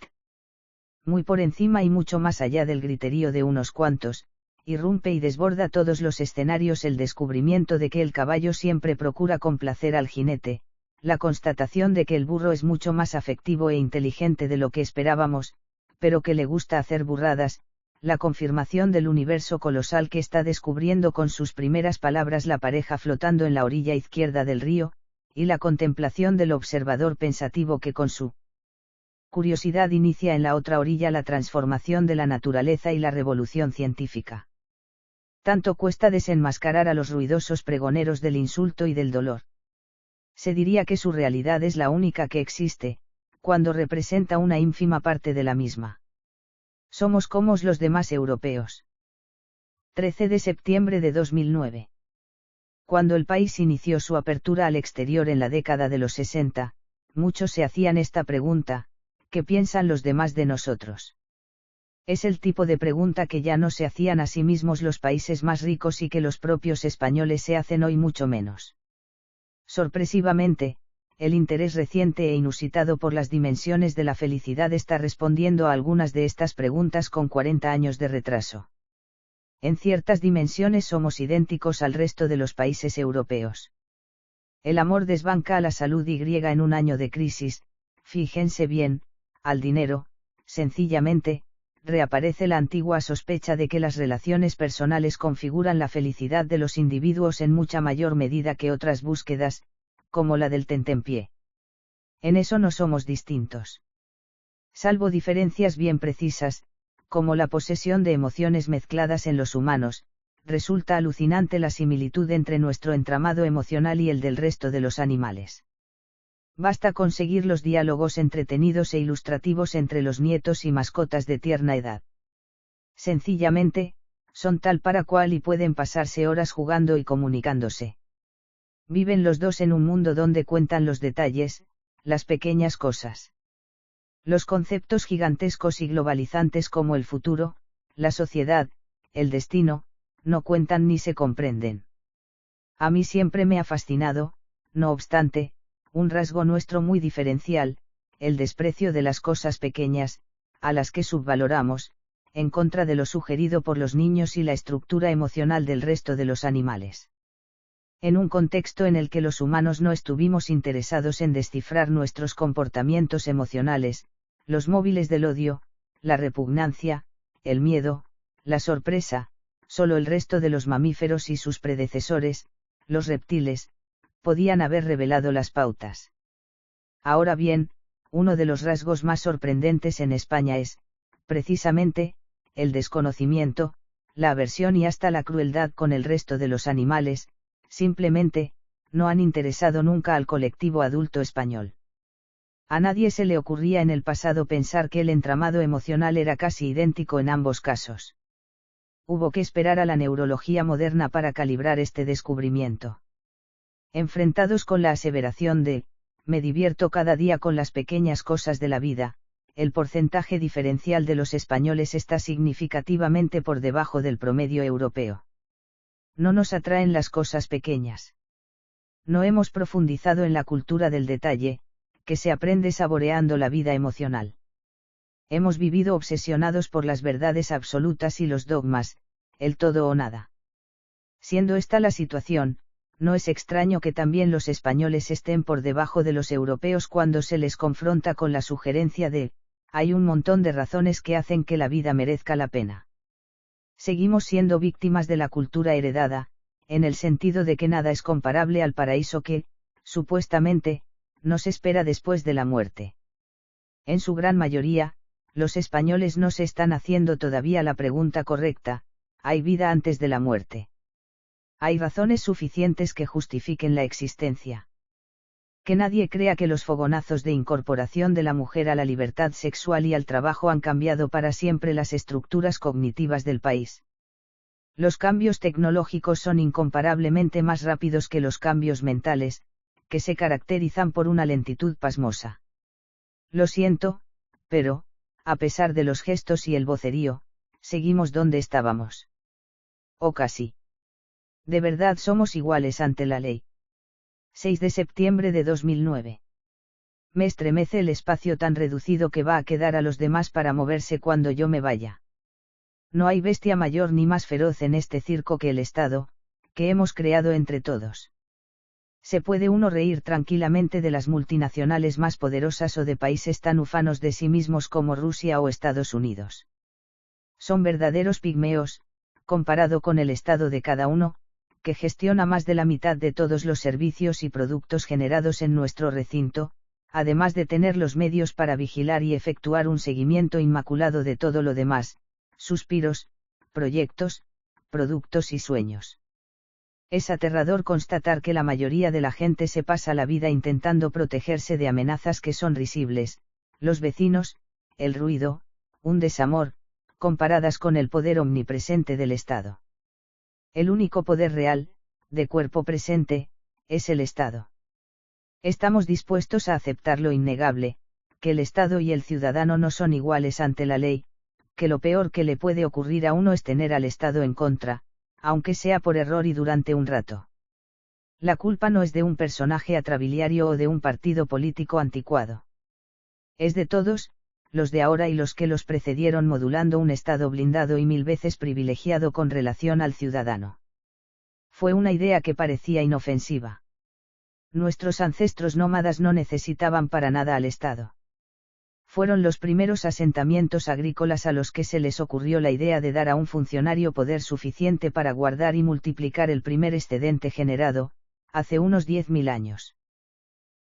Muy por encima y mucho más allá del griterío de unos cuantos, irrumpe y desborda todos los escenarios el descubrimiento de que el caballo siempre procura complacer al jinete, la constatación de que el burro es mucho más afectivo e inteligente de lo que esperábamos, pero que le gusta hacer burradas, la confirmación del universo colosal que está descubriendo con sus primeras palabras la pareja flotando en la orilla izquierda del río, y la contemplación del observador pensativo que con su curiosidad inicia en la otra orilla la transformación de la naturaleza y la revolución científica. Tanto cuesta desenmascarar a los ruidosos pregoneros del insulto y del dolor. Se diría que su realidad es la única que existe, cuando representa una ínfima parte de la misma. Somos como los demás europeos. 13 de septiembre de 2009. Cuando el país inició su apertura al exterior en la década de los 60, muchos se hacían esta pregunta: ¿qué piensan los demás de nosotros? Es el tipo de pregunta que ya no se hacían a sí mismos los países más ricos y que los propios españoles se hacen hoy mucho menos. Sorpresivamente, el interés reciente e inusitado por las dimensiones de la felicidad está respondiendo a algunas de estas preguntas con 40 años de retraso. En ciertas dimensiones somos idénticos al resto de los países europeos. El amor desbanca a la salud y griega en un año de crisis, fíjense bien, al dinero, sencillamente, reaparece la antigua sospecha de que las relaciones personales configuran la felicidad de los individuos en mucha mayor medida que otras búsquedas, como la del tentempié. En eso no somos distintos. Salvo diferencias bien precisas, como la posesión de emociones mezcladas en los humanos, resulta alucinante la similitud entre nuestro entramado emocional y el del resto de los animales. Basta conseguir los diálogos entretenidos e ilustrativos entre los nietos y mascotas de tierna edad. Sencillamente, son tal para cual y pueden pasarse horas jugando y comunicándose. Viven los dos en un mundo donde cuentan los detalles, las pequeñas cosas. Los conceptos gigantescos y globalizantes como el futuro, la sociedad, el destino, no cuentan ni se comprenden. A mí siempre me ha fascinado, no obstante, un rasgo nuestro muy diferencial, el desprecio de las cosas pequeñas, a las que subvaloramos, en contra de lo sugerido por los niños y la estructura emocional del resto de los animales. En un contexto en el que los humanos no estuvimos interesados en descifrar nuestros comportamientos emocionales, los móviles del odio, la repugnancia, el miedo, la sorpresa, solo el resto de los mamíferos y sus predecesores, los reptiles, podían haber revelado las pautas. Ahora bien, uno de los rasgos más sorprendentes en España es, precisamente, el desconocimiento, la aversión y hasta la crueldad con el resto de los animales, simplemente, no han interesado nunca al colectivo adulto español. A nadie se le ocurría en el pasado pensar que el entramado emocional era casi idéntico en ambos casos. Hubo que esperar a la neurología moderna para calibrar este descubrimiento. Enfrentados con la aseveración de, me divierto cada día con las pequeñas cosas de la vida, el porcentaje diferencial de los españoles está significativamente por debajo del promedio europeo. No nos atraen las cosas pequeñas. No hemos profundizado en la cultura del detalle, que se aprende saboreando la vida emocional. Hemos vivido obsesionados por las verdades absolutas y los dogmas, el todo o nada. Siendo esta la situación, no es extraño que también los españoles estén por debajo de los europeos cuando se les confronta con la sugerencia de, hay un montón de razones que hacen que la vida merezca la pena. Seguimos siendo víctimas de la cultura heredada, en el sentido de que nada es comparable al paraíso que, supuestamente, nos espera después de la muerte. En su gran mayoría, los españoles no se están haciendo todavía la pregunta correcta, ¿hay vida antes de la muerte? Hay razones suficientes que justifiquen la existencia. Que nadie crea que los fogonazos de incorporación de la mujer a la libertad sexual y al trabajo han cambiado para siempre las estructuras cognitivas del país. Los cambios tecnológicos son incomparablemente más rápidos que los cambios mentales, que se caracterizan por una lentitud pasmosa. Lo siento, pero, a pesar de los gestos y el vocerío, seguimos donde estábamos. O casi. De verdad somos iguales ante la ley. 6 de septiembre de 2009. Me estremece el espacio tan reducido que va a quedar a los demás para moverse cuando yo me vaya. No hay bestia mayor ni más feroz en este circo que el Estado, que hemos creado entre todos. Se puede uno reír tranquilamente de las multinacionales más poderosas o de países tan ufanos de sí mismos como Rusia o Estados Unidos. Son verdaderos pigmeos, comparado con el Estado de cada uno, que gestiona más de la mitad de todos los servicios y productos generados en nuestro recinto, además de tener los medios para vigilar y efectuar un seguimiento inmaculado de todo lo demás, suspiros, proyectos, productos y sueños. Es aterrador constatar que la mayoría de la gente se pasa la vida intentando protegerse de amenazas que son risibles, los vecinos, el ruido, un desamor, comparadas con el poder omnipresente del Estado. El único poder real, de cuerpo presente, es el Estado. Estamos dispuestos a aceptar lo innegable, que el Estado y el ciudadano no son iguales ante la ley, que lo peor que le puede ocurrir a uno es tener al Estado en contra, aunque sea por error y durante un rato. La culpa no es de un personaje atrabiliario o de un partido político anticuado. Es de todos, los de ahora y los que los precedieron, modulando un Estado blindado y 1000 veces privilegiado con relación al ciudadano. Fue una idea que parecía inofensiva. Nuestros ancestros nómadas no necesitaban para nada al Estado. Fueron los primeros asentamientos agrícolas a los que se les ocurrió la idea de dar a un funcionario poder suficiente para guardar y multiplicar el primer excedente generado, hace unos 10.000 años.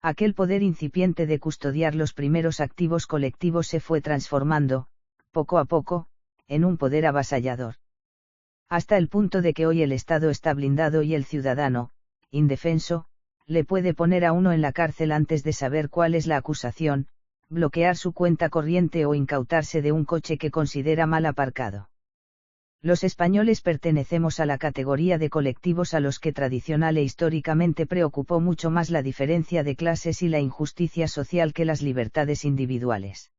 Aquel poder incipiente de custodiar los primeros activos colectivos se fue transformando, poco a poco, en un poder avasallador. Hasta el punto de que hoy el Estado está blindado y el ciudadano, indefenso, le puede poner a uno en la cárcel antes de saber cuál es la acusación, bloquear su cuenta corriente o incautarse de un coche que considera mal aparcado. Los españoles pertenecemos a la categoría de colectivos a los que tradicional e históricamente preocupó mucho más la diferencia de clases y la injusticia social que las libertades individuales.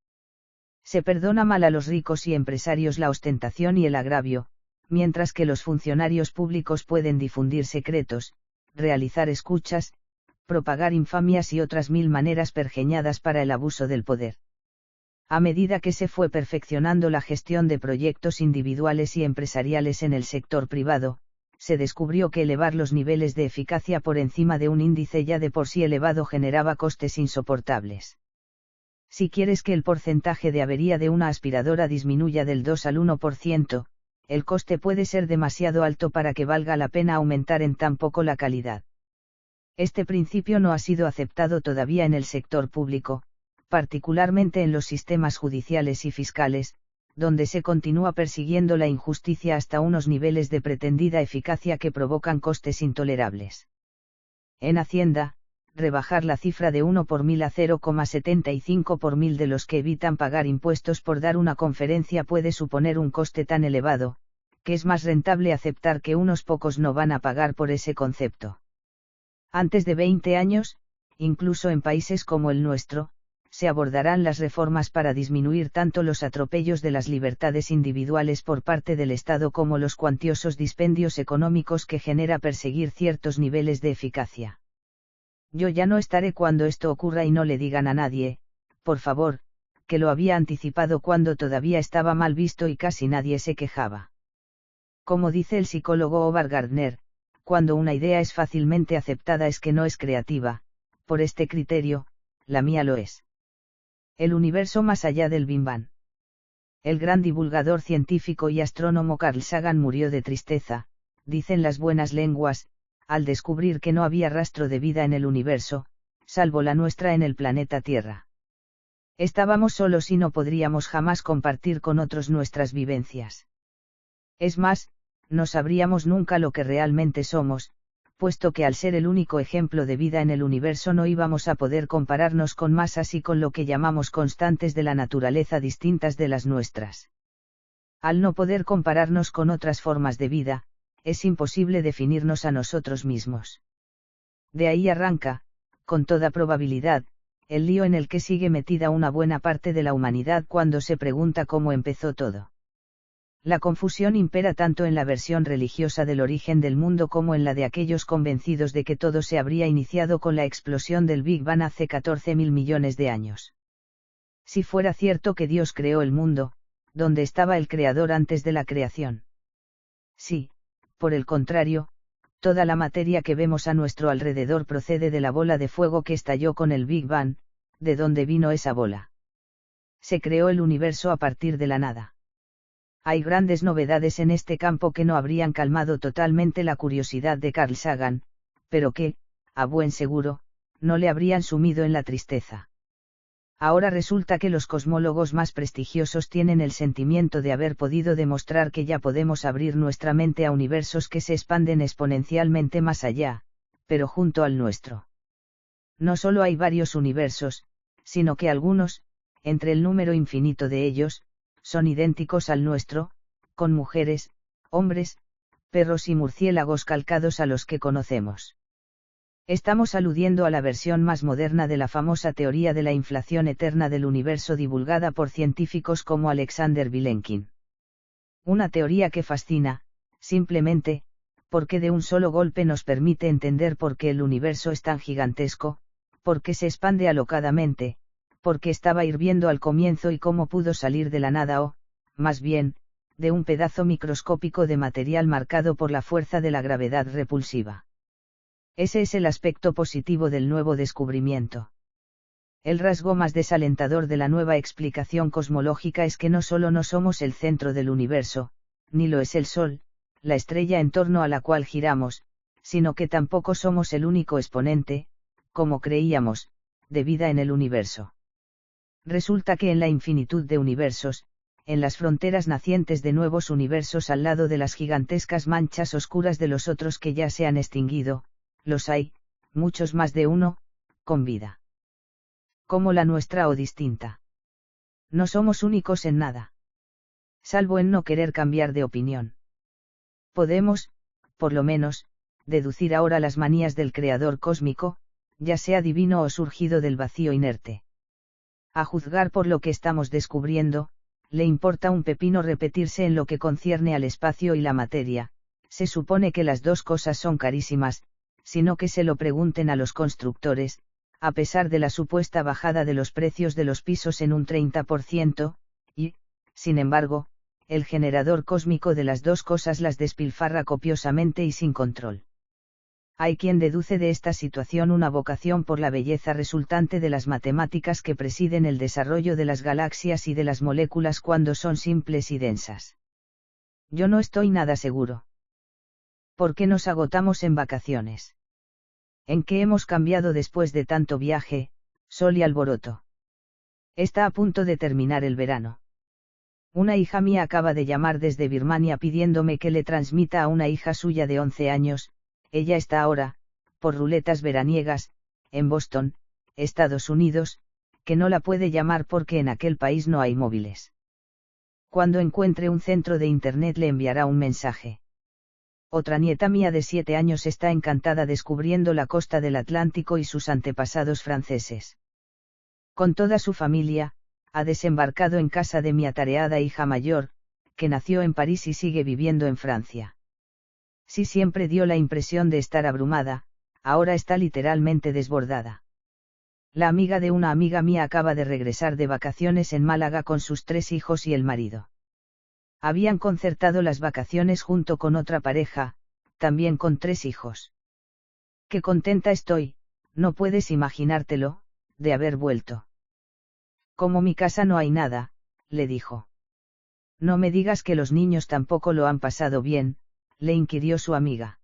Se perdona mal a los ricos y empresarios la ostentación y el agravio, mientras que los funcionarios públicos pueden difundir secretos, realizar escuchas, propagar infamias y otras 1000 maneras pergeñadas para el abuso del poder. A medida que se fue perfeccionando la gestión de proyectos individuales y empresariales en el sector privado, se descubrió que elevar los niveles de eficacia por encima de un índice ya de por sí elevado generaba costes insoportables. Si quieres que el porcentaje de avería de una aspiradora disminuya del 2 al 1%, el coste puede ser demasiado alto para que valga la pena aumentar en tan poco la calidad. Este principio no ha sido aceptado todavía en el sector público, particularmente en los sistemas judiciales y fiscales, donde se continúa persiguiendo la injusticia hasta unos niveles de pretendida eficacia que provocan costes intolerables. En Hacienda, rebajar la cifra de 1 por 1000 a 0,75 por 1000 de los que evitan pagar impuestos por dar una conferencia puede suponer un coste tan elevado, que es más rentable aceptar que unos pocos no van a pagar por ese concepto. Antes de 20 años, incluso en países como el nuestro, se abordarán las reformas para disminuir tanto los atropellos de las libertades individuales por parte del Estado como los cuantiosos dispendios económicos que genera perseguir ciertos niveles de eficacia. Yo ya no estaré cuando esto ocurra y no le digan a nadie, por favor, que lo había anticipado cuando todavía estaba mal visto y casi nadie se quejaba. Como dice el psicólogo Howard Gardner, cuando una idea es fácilmente aceptada es que no es creativa, por este criterio, la mía lo es. El universo más allá del Big Bang. El gran divulgador científico y astrónomo Carl Sagan murió de tristeza, dicen las buenas lenguas, al descubrir que no había rastro de vida en el universo, salvo la nuestra en el planeta Tierra. Estábamos solos y no podríamos jamás compartir con otros nuestras vivencias. Es más, no sabríamos nunca lo que realmente somos, puesto que al ser el único ejemplo de vida en el universo no íbamos a poder compararnos con masas y con lo que llamamos constantes de la naturaleza distintas de las nuestras. Al no poder compararnos con otras formas de vida, es imposible definirnos a nosotros mismos. De ahí arranca, con toda probabilidad, el lío en el que sigue metida una buena parte de la humanidad cuando se pregunta cómo empezó todo. La confusión impera tanto en la versión religiosa del origen del mundo como en la de aquellos convencidos de que todo se habría iniciado con la explosión del Big Bang hace 14.000 millones de años. Si fuera cierto que Dios creó el mundo, ¿dónde estaba el Creador antes de la creación? Sí, por el contrario, toda la materia que vemos a nuestro alrededor procede de la bola de fuego que estalló con el Big Bang. ¿De dónde vino esa bola? Se creó el universo a partir de la nada. Hay grandes novedades en este campo que no habrían calmado totalmente la curiosidad de Carl Sagan, pero que, a buen seguro, no le habrían sumido en la tristeza. Ahora resulta que los cosmólogos más prestigiosos tienen el sentimiento de haber podido demostrar que ya podemos abrir nuestra mente a universos que se expanden exponencialmente más allá, pero junto al nuestro. No solo hay varios universos, sino que algunos, entre el número infinito de ellos, son idénticos al nuestro, con mujeres, hombres, perros y murciélagos calcados a los que conocemos. Estamos aludiendo a la versión más moderna de la famosa teoría de la inflación eterna del universo divulgada por científicos como Alexander Vilenkin. Una teoría que fascina, simplemente, porque de un solo golpe nos permite entender por qué el universo es tan gigantesco, por qué se expande alocadamente, por qué estaba hirviendo al comienzo y cómo pudo salir de la nada o, más bien, de un pedazo microscópico de material marcado por la fuerza de la gravedad repulsiva. Ese es el aspecto positivo del nuevo descubrimiento. El rasgo más desalentador de la nueva explicación cosmológica es que no solo no somos el centro del universo, ni lo es el Sol, la estrella en torno a la cual giramos, sino que tampoco somos el único exponente, como creíamos, de vida en el universo. Resulta que en la infinitud de universos, en las fronteras nacientes de nuevos universos al lado de las gigantescas manchas oscuras de los otros que ya se han extinguido, los hay, muchos más de uno, con vida. Como la nuestra o distinta. No somos únicos en nada. Salvo en no querer cambiar de opinión. Podemos, por lo menos, deducir ahora las manías del creador cósmico, ya sea divino o surgido del vacío inerte. A juzgar por lo que estamos descubriendo, le importa un pepino repetirse en lo que concierne al espacio y la materia, se supone que las dos cosas son carísimas, sino que se lo pregunten a los constructores, a pesar de la supuesta bajada de los precios de los pisos en un 30%, y, sin embargo, el generador cósmico de las dos cosas las despilfarra copiosamente y sin control. Hay quien deduce de esta situación una vocación por la belleza resultante de las matemáticas que presiden el desarrollo de las galaxias y de las moléculas cuando son simples y densas. Yo no estoy nada seguro. ¿Por qué nos agotamos en vacaciones? ¿En qué hemos cambiado después de tanto viaje, sol y alboroto? Está a punto de terminar el verano. Una hija mía acaba de llamar desde Birmania pidiéndome que le transmita a una hija suya de 11 años, ella está ahora, por ruletas veraniegas, en Boston, Estados Unidos, que no la puede llamar porque en aquel país no hay móviles. Cuando encuentre un centro de internet le enviará un mensaje. Otra nieta mía de 7 años está encantada descubriendo la costa del Atlántico y sus antepasados franceses. Con toda su familia, ha desembarcado en casa de mi atareada hija mayor, que nació en París y sigue viviendo en Francia. Si siempre dio la impresión de estar abrumada, ahora está literalmente desbordada. La amiga de una amiga mía acaba de regresar de vacaciones en Málaga con sus 3 hijos y el marido. Habían concertado las vacaciones junto con otra pareja, también con 3 hijos. Qué contenta estoy, no puedes imaginártelo, de haber vuelto. Como mi casa no hay nada, le dijo. No me digas que los niños tampoco lo han pasado bien, le inquirió su amiga.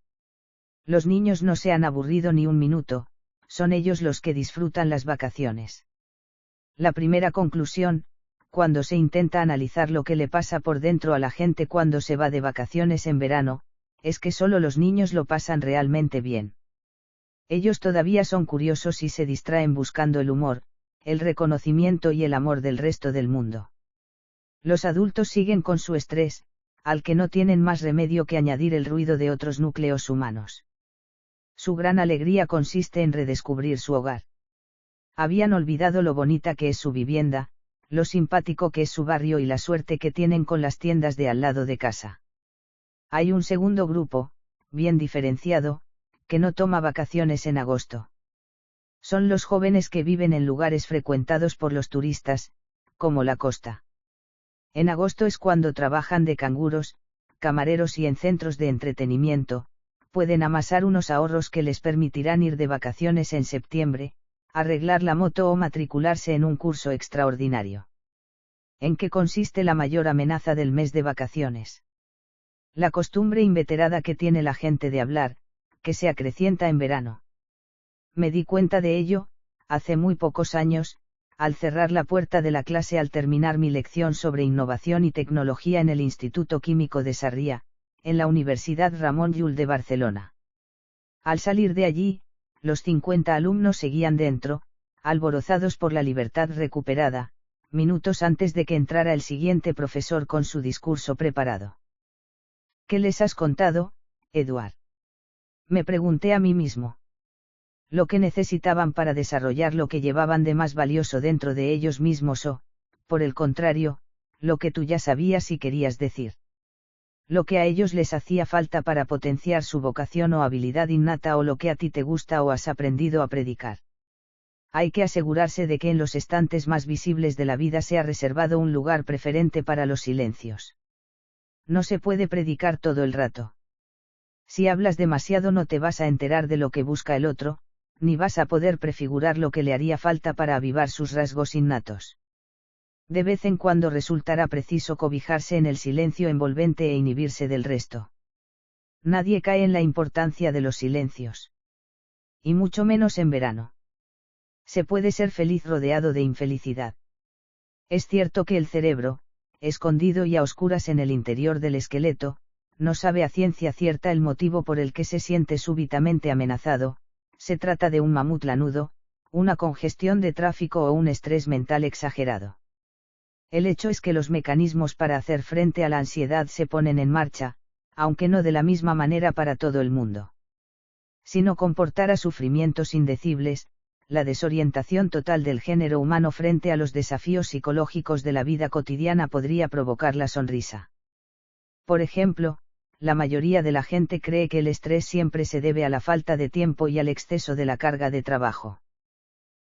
Los niños no se han aburrido ni un minuto, son ellos los que disfrutan las vacaciones. La primera conclusión, cuando se intenta analizar lo que le pasa por dentro a la gente cuando se va de vacaciones en verano, es que solo los niños lo pasan realmente bien. Ellos todavía son curiosos y se distraen buscando el humor, el reconocimiento y el amor del resto del mundo. Los adultos siguen con su estrés, al que no tienen más remedio que añadir el ruido de otros núcleos humanos. Su gran alegría consiste en redescubrir su hogar. Habían olvidado lo bonita que es su vivienda, lo simpático que es su barrio y la suerte que tienen con las tiendas de al lado de casa. Hay un segundo grupo, bien diferenciado, que no toma vacaciones en agosto. Son los jóvenes que viven en lugares frecuentados por los turistas, como la costa. En agosto es cuando trabajan de canguros, camareros y en centros de entretenimiento, pueden amasar unos ahorros que les permitirán ir de vacaciones en septiembre, arreglar la moto o matricularse en un curso extraordinario. ¿En qué consiste la mayor amenaza del mes de vacaciones? La costumbre inveterada que tiene la gente de hablar, que se acrecienta en verano. Me di cuenta de ello, hace muy pocos años, al cerrar la puerta de la clase al terminar mi lección sobre innovación y tecnología en el Instituto Químico de Sarriá, en la Universidad Ramon Llull de Barcelona. Al salir de allí, los 50 alumnos seguían dentro, alborozados por la libertad recuperada, minutos antes de que entrara el siguiente profesor con su discurso preparado. ¿Qué les has contado, Eduard? Me pregunté a mí mismo. Lo que necesitaban para desarrollar lo que llevaban de más valioso dentro de ellos mismos o, por el contrario, lo que tú ya sabías y querías decir. Lo que a ellos les hacía falta para potenciar su vocación o habilidad innata o lo que a ti te gusta o has aprendido a predicar. Hay que asegurarse de que en los estantes más visibles de la vida se ha reservado un lugar preferente para los silencios. No se puede predicar todo el rato. Si hablas demasiado no te vas a enterar de lo que busca el otro, ni vas a poder prefigurar lo que le haría falta para avivar sus rasgos innatos. De vez en cuando resultará preciso cobijarse en el silencio envolvente e inhibirse del resto. Nadie cae en la importancia de los silencios. Y mucho menos en verano. Se puede ser feliz rodeado de infelicidad. Es cierto que el cerebro, escondido y a oscuras en el interior del esqueleto, no sabe a ciencia cierta el motivo por el que se siente súbitamente amenazado. Se trata de un mamut lanudo, una congestión de tráfico o un estrés mental exagerado. El hecho es que los mecanismos para hacer frente a la ansiedad se ponen en marcha, aunque no de la misma manera para todo el mundo. Si no comportara sufrimientos indecibles, la desorientación total del género humano frente a los desafíos psicológicos de la vida cotidiana podría provocar la sonrisa. Por ejemplo, la mayoría de la gente cree que el estrés siempre se debe a la falta de tiempo y al exceso de la carga de trabajo.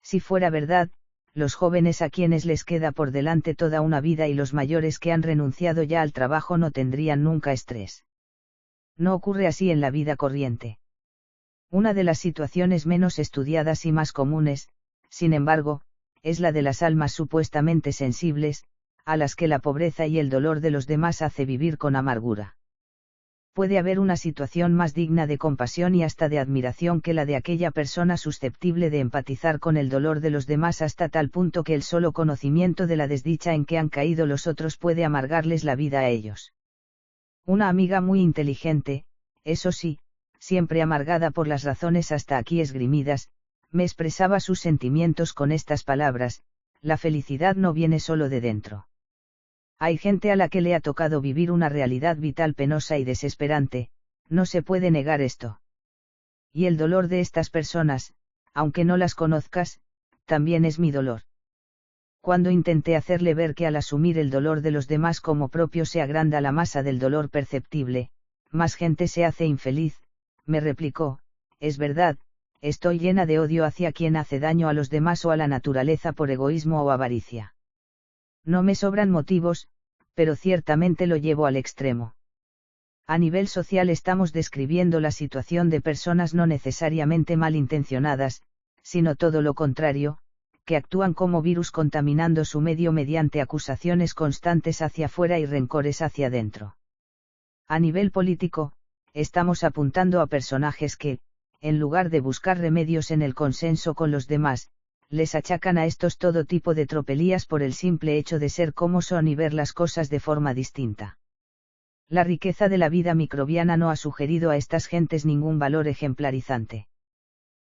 Si fuera verdad, los jóvenes a quienes les queda por delante toda una vida y los mayores que han renunciado ya al trabajo no tendrían nunca estrés. No ocurre así en la vida corriente. Una de las situaciones menos estudiadas y más comunes, sin embargo, es la de las almas supuestamente sensibles, a las que la pobreza y el dolor de los demás hace vivir con amargura. Puede haber una situación más digna de compasión y hasta de admiración que la de aquella persona susceptible de empatizar con el dolor de los demás hasta tal punto que el solo conocimiento de la desdicha en que han caído los otros puede amargarles la vida a ellos. Una amiga muy inteligente, eso sí, siempre amargada por las razones hasta aquí esgrimidas, me expresaba sus sentimientos con estas palabras: la felicidad no viene solo de dentro. Hay gente a la que le ha tocado vivir una realidad vital penosa y desesperante, no se puede negar esto. Y el dolor de estas personas, aunque no las conozcas, también es mi dolor. Cuando intenté hacerle ver que al asumir el dolor de los demás como propio se agranda la masa del dolor perceptible, más gente se hace infeliz, me replicó: es verdad, estoy llena de odio hacia quien hace daño a los demás o a la naturaleza por egoísmo o avaricia. No me sobran motivos, pero ciertamente lo llevo al extremo. A nivel social estamos describiendo la situación de personas no necesariamente malintencionadas, sino todo lo contrario, que actúan como virus contaminando su medio mediante acusaciones constantes hacia afuera y rencores hacia dentro. A nivel político, estamos apuntando a personajes que, en lugar de buscar remedios en el consenso con los demás, les achacan a estos todo tipo de tropelías por el simple hecho de ser como son y ver las cosas de forma distinta. La riqueza de la vida microbiana no ha sugerido a estas gentes ningún valor ejemplarizante.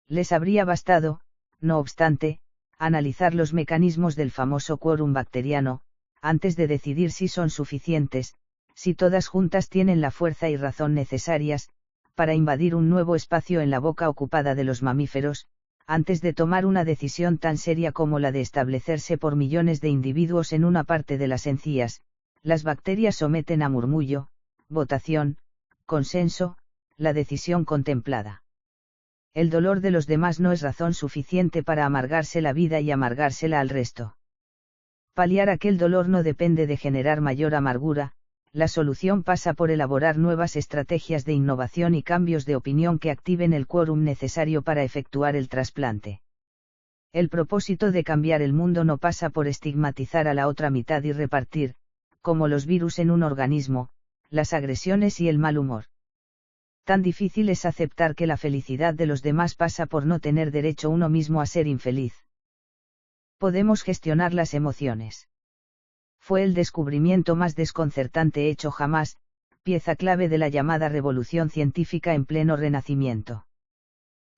Les habría bastado, no obstante, analizar los mecanismos del famoso quórum bacteriano, antes de decidir si son suficientes, si todas juntas tienen la fuerza y razón necesarias, para invadir un nuevo espacio en la boca ocupada de los mamíferos, antes de tomar una decisión tan seria como la de establecerse por millones de individuos en una parte de las encías, las bacterias someten a murmullo, votación, consenso, la decisión contemplada. El dolor de los demás no es razón suficiente para amargarse la vida y amargársela al resto. Paliar aquel dolor no depende de generar mayor amargura, la solución pasa por elaborar nuevas estrategias de innovación y cambios de opinión que activen el quórum necesario para efectuar el trasplante. El propósito de cambiar el mundo no pasa por estigmatizar a la otra mitad y repartir, como los virus en un organismo, las agresiones y el mal humor. Tan difícil es aceptar que la felicidad de los demás pasa por no tener derecho uno mismo a ser infeliz. Podemos gestionar las emociones. Fue el descubrimiento más desconcertante hecho jamás, pieza clave de la llamada revolución científica en pleno Renacimiento.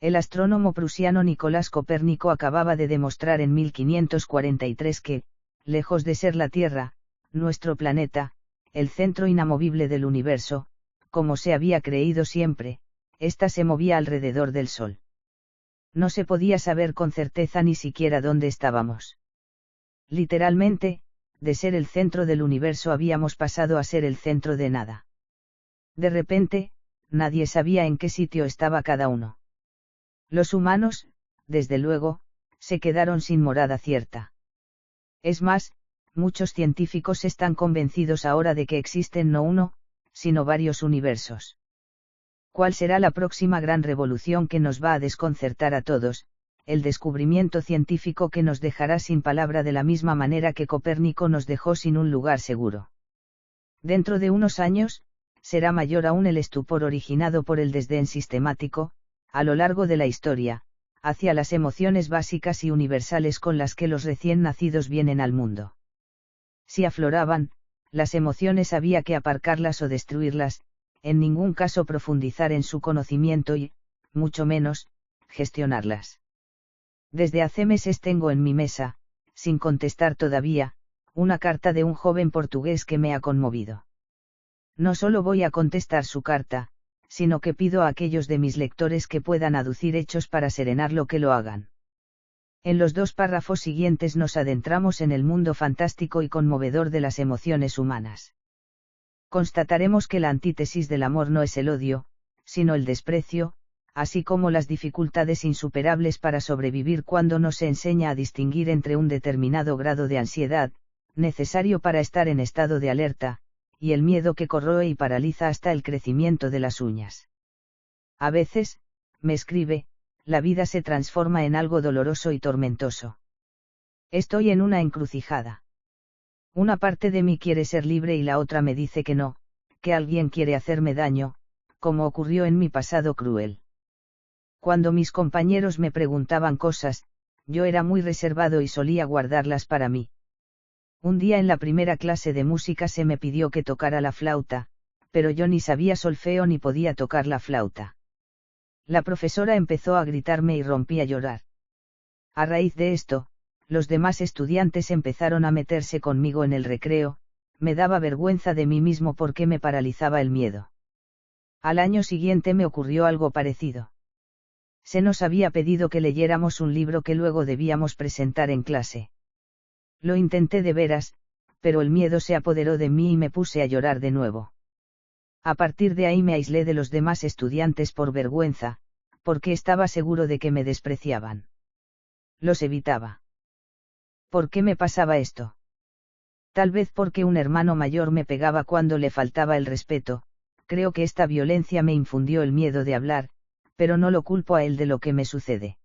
El astrónomo prusiano Nicolás Copérnico acababa de demostrar en 1543 que, lejos de ser la Tierra, nuestro planeta, el centro inamovible del universo, como se había creído siempre, ésta se movía alrededor del Sol. No se podía saber con certeza ni siquiera dónde estábamos. Literalmente, de ser el centro del universo habíamos pasado a ser el centro de nada. De repente, nadie sabía en qué sitio estaba cada uno. Los humanos, desde luego, se quedaron sin morada cierta. Es más, muchos científicos están convencidos ahora de que existen no uno, sino varios universos. ¿Cuál será la próxima gran revolución que nos va a desconcertar a todos? El descubrimiento científico que nos dejará sin palabra de la misma manera que Copérnico nos dejó sin un lugar seguro. Dentro de unos años, será mayor aún el estupor originado por el desdén sistemático, a lo largo de la historia, hacia las emociones básicas y universales con las que los recién nacidos vienen al mundo. Si afloraban, las emociones había que aparcarlas o destruirlas, en ningún caso profundizar en su conocimiento y, mucho menos, gestionarlas. Desde hace meses tengo en mi mesa, sin contestar todavía, una carta de un joven portugués que me ha conmovido. No solo voy a contestar su carta, sino que pido a aquellos de mis lectores que puedan aducir hechos para serenarlo que lo hagan. En los 2 párrafos siguientes nos adentramos en el mundo fantástico y conmovedor de las emociones humanas. Constataremos que la antítesis del amor no es el odio, sino el desprecio, así como las dificultades insuperables para sobrevivir cuando no se enseña a distinguir entre un determinado grado de ansiedad, necesario para estar en estado de alerta, y el miedo que corroe y paraliza hasta el crecimiento de las uñas. A veces, me escribe, la vida se transforma en algo doloroso y tormentoso. Estoy en una encrucijada. Una parte de mí quiere ser libre y la otra me dice que no, que alguien quiere hacerme daño, como ocurrió en mi pasado cruel. Cuando mis compañeros me preguntaban cosas, yo era muy reservado y solía guardarlas para mí. Un día en la primera clase de música se me pidió que tocara la flauta, pero yo ni sabía solfeo ni podía tocar la flauta. La profesora empezó a gritarme y rompí a llorar. A raíz de esto, los demás estudiantes empezaron a meterse conmigo en el recreo, me daba vergüenza de mí mismo porque me paralizaba el miedo. Al año siguiente me ocurrió algo parecido. Se nos había pedido que leyéramos un libro que luego debíamos presentar en clase. Lo intenté de veras, pero el miedo se apoderó de mí y me puse a llorar de nuevo. A partir de ahí me aislé de los demás estudiantes por vergüenza, porque estaba seguro de que me despreciaban. Los evitaba. ¿Por qué me pasaba esto? Tal vez porque un hermano mayor me pegaba cuando le faltaba el respeto, creo que esta violencia me infundió el miedo de hablar, pero no lo culpo a él de lo que me sucede.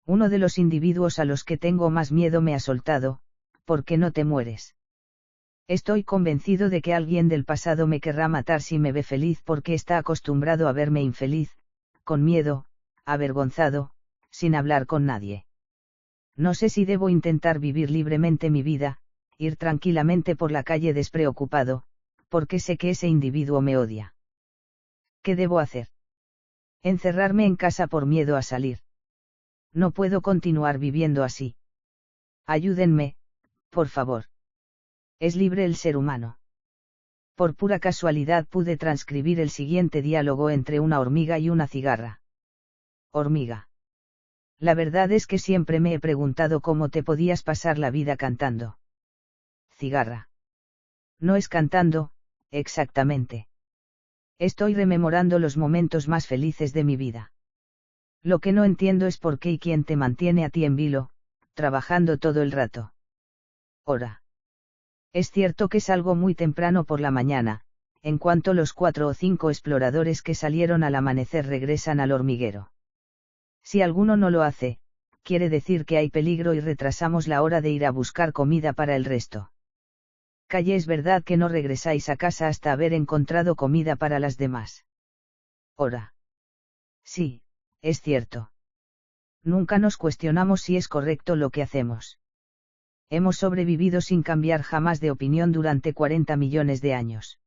Uno de los individuos a los que tengo más miedo me ha soltado, ¿por qué no te mueres? Estoy convencido de que alguien del pasado me querrá matar si me ve feliz porque está acostumbrado a verme infeliz, con miedo, avergonzado, sin hablar con nadie. No sé si debo intentar vivir libremente mi vida, ir tranquilamente por la calle despreocupado, porque sé que ese individuo me odia. ¿Qué debo hacer? Encerrarme en casa por miedo a salir. No puedo continuar viviendo así. Ayúdenme, por favor. Es libre el ser humano. Por pura casualidad pude transcribir el siguiente diálogo entre una hormiga y una cigarra. Hormiga. La verdad es que siempre me he preguntado cómo te podías pasar la vida cantando. Cigarra. No es cantando, exactamente. Estoy rememorando los momentos más felices de mi vida. Lo que no entiendo es por qué y quién te mantiene a ti en vilo, trabajando todo el rato. Hora. Es cierto que salgo muy temprano por la mañana, en cuanto los 4 o 5 exploradores que salieron al amanecer regresan al hormiguero. Si alguno no lo hace, quiere decir que hay peligro y retrasamos la hora de ir a buscar comida para el resto. Calle, es verdad que no regresáis a casa hasta haber encontrado comida para las demás. Hora. Sí, es cierto. Nunca nos cuestionamos si es correcto lo que hacemos. Hemos sobrevivido sin cambiar jamás de opinión durante 40 millones de años.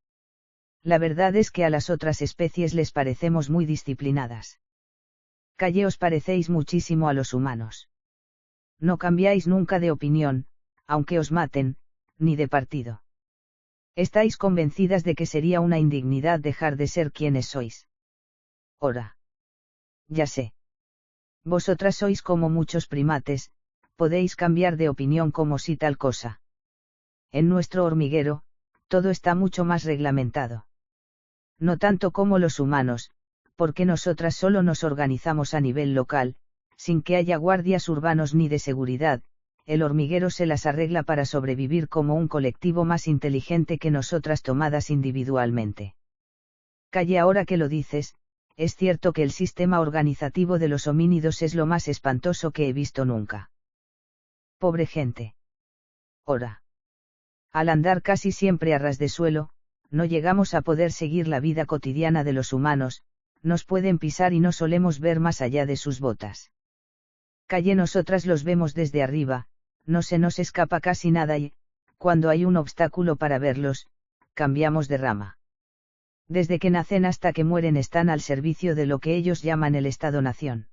La verdad es que a las otras especies les parecemos muy disciplinadas. Calle, os parecéis muchísimo a los humanos. No cambiáis nunca de opinión, aunque os maten, ni de partido. Estáis convencidas de que sería una indignidad dejar de ser quienes sois. Hora. Ya sé. Vosotras sois como muchos primates, podéis cambiar de opinión como si tal cosa. En nuestro hormiguero, todo está mucho más reglamentado. No tanto como los humanos, porque nosotras solo nos organizamos a nivel local, sin que haya guardias urbanos ni de seguridad. El hormiguero se las arregla para sobrevivir como un colectivo más inteligente que nosotras tomadas individualmente. Calle, ahora que lo dices, es cierto que el sistema organizativo de los homínidos es lo más espantoso que he visto nunca. Pobre gente. Hora. Al andar casi siempre a ras de suelo, no llegamos a poder seguir la vida cotidiana de los humanos, nos pueden pisar y no solemos ver más allá de sus botas. Calle, nosotras los vemos desde arriba, no se nos escapa casi nada y, cuando hay un obstáculo para verlos, cambiamos de rama. Desde que nacen hasta que mueren están al servicio de lo que ellos llaman el Estado-nación.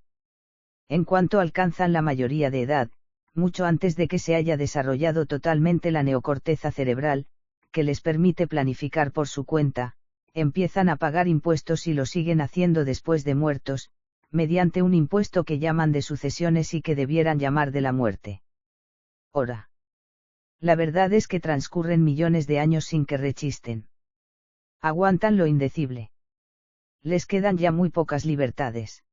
En cuanto alcanzan la mayoría de edad, mucho antes de que se haya desarrollado totalmente la neocorteza cerebral, que les permite planificar por su cuenta, empiezan a pagar impuestos y lo siguen haciendo después de muertos, mediante un impuesto que llaman de sucesiones y que debieran llamar de la muerte. Hora. La verdad es que transcurren millones de años sin que rechisten. Aguantan lo indecible. Les quedan ya muy pocas libertades.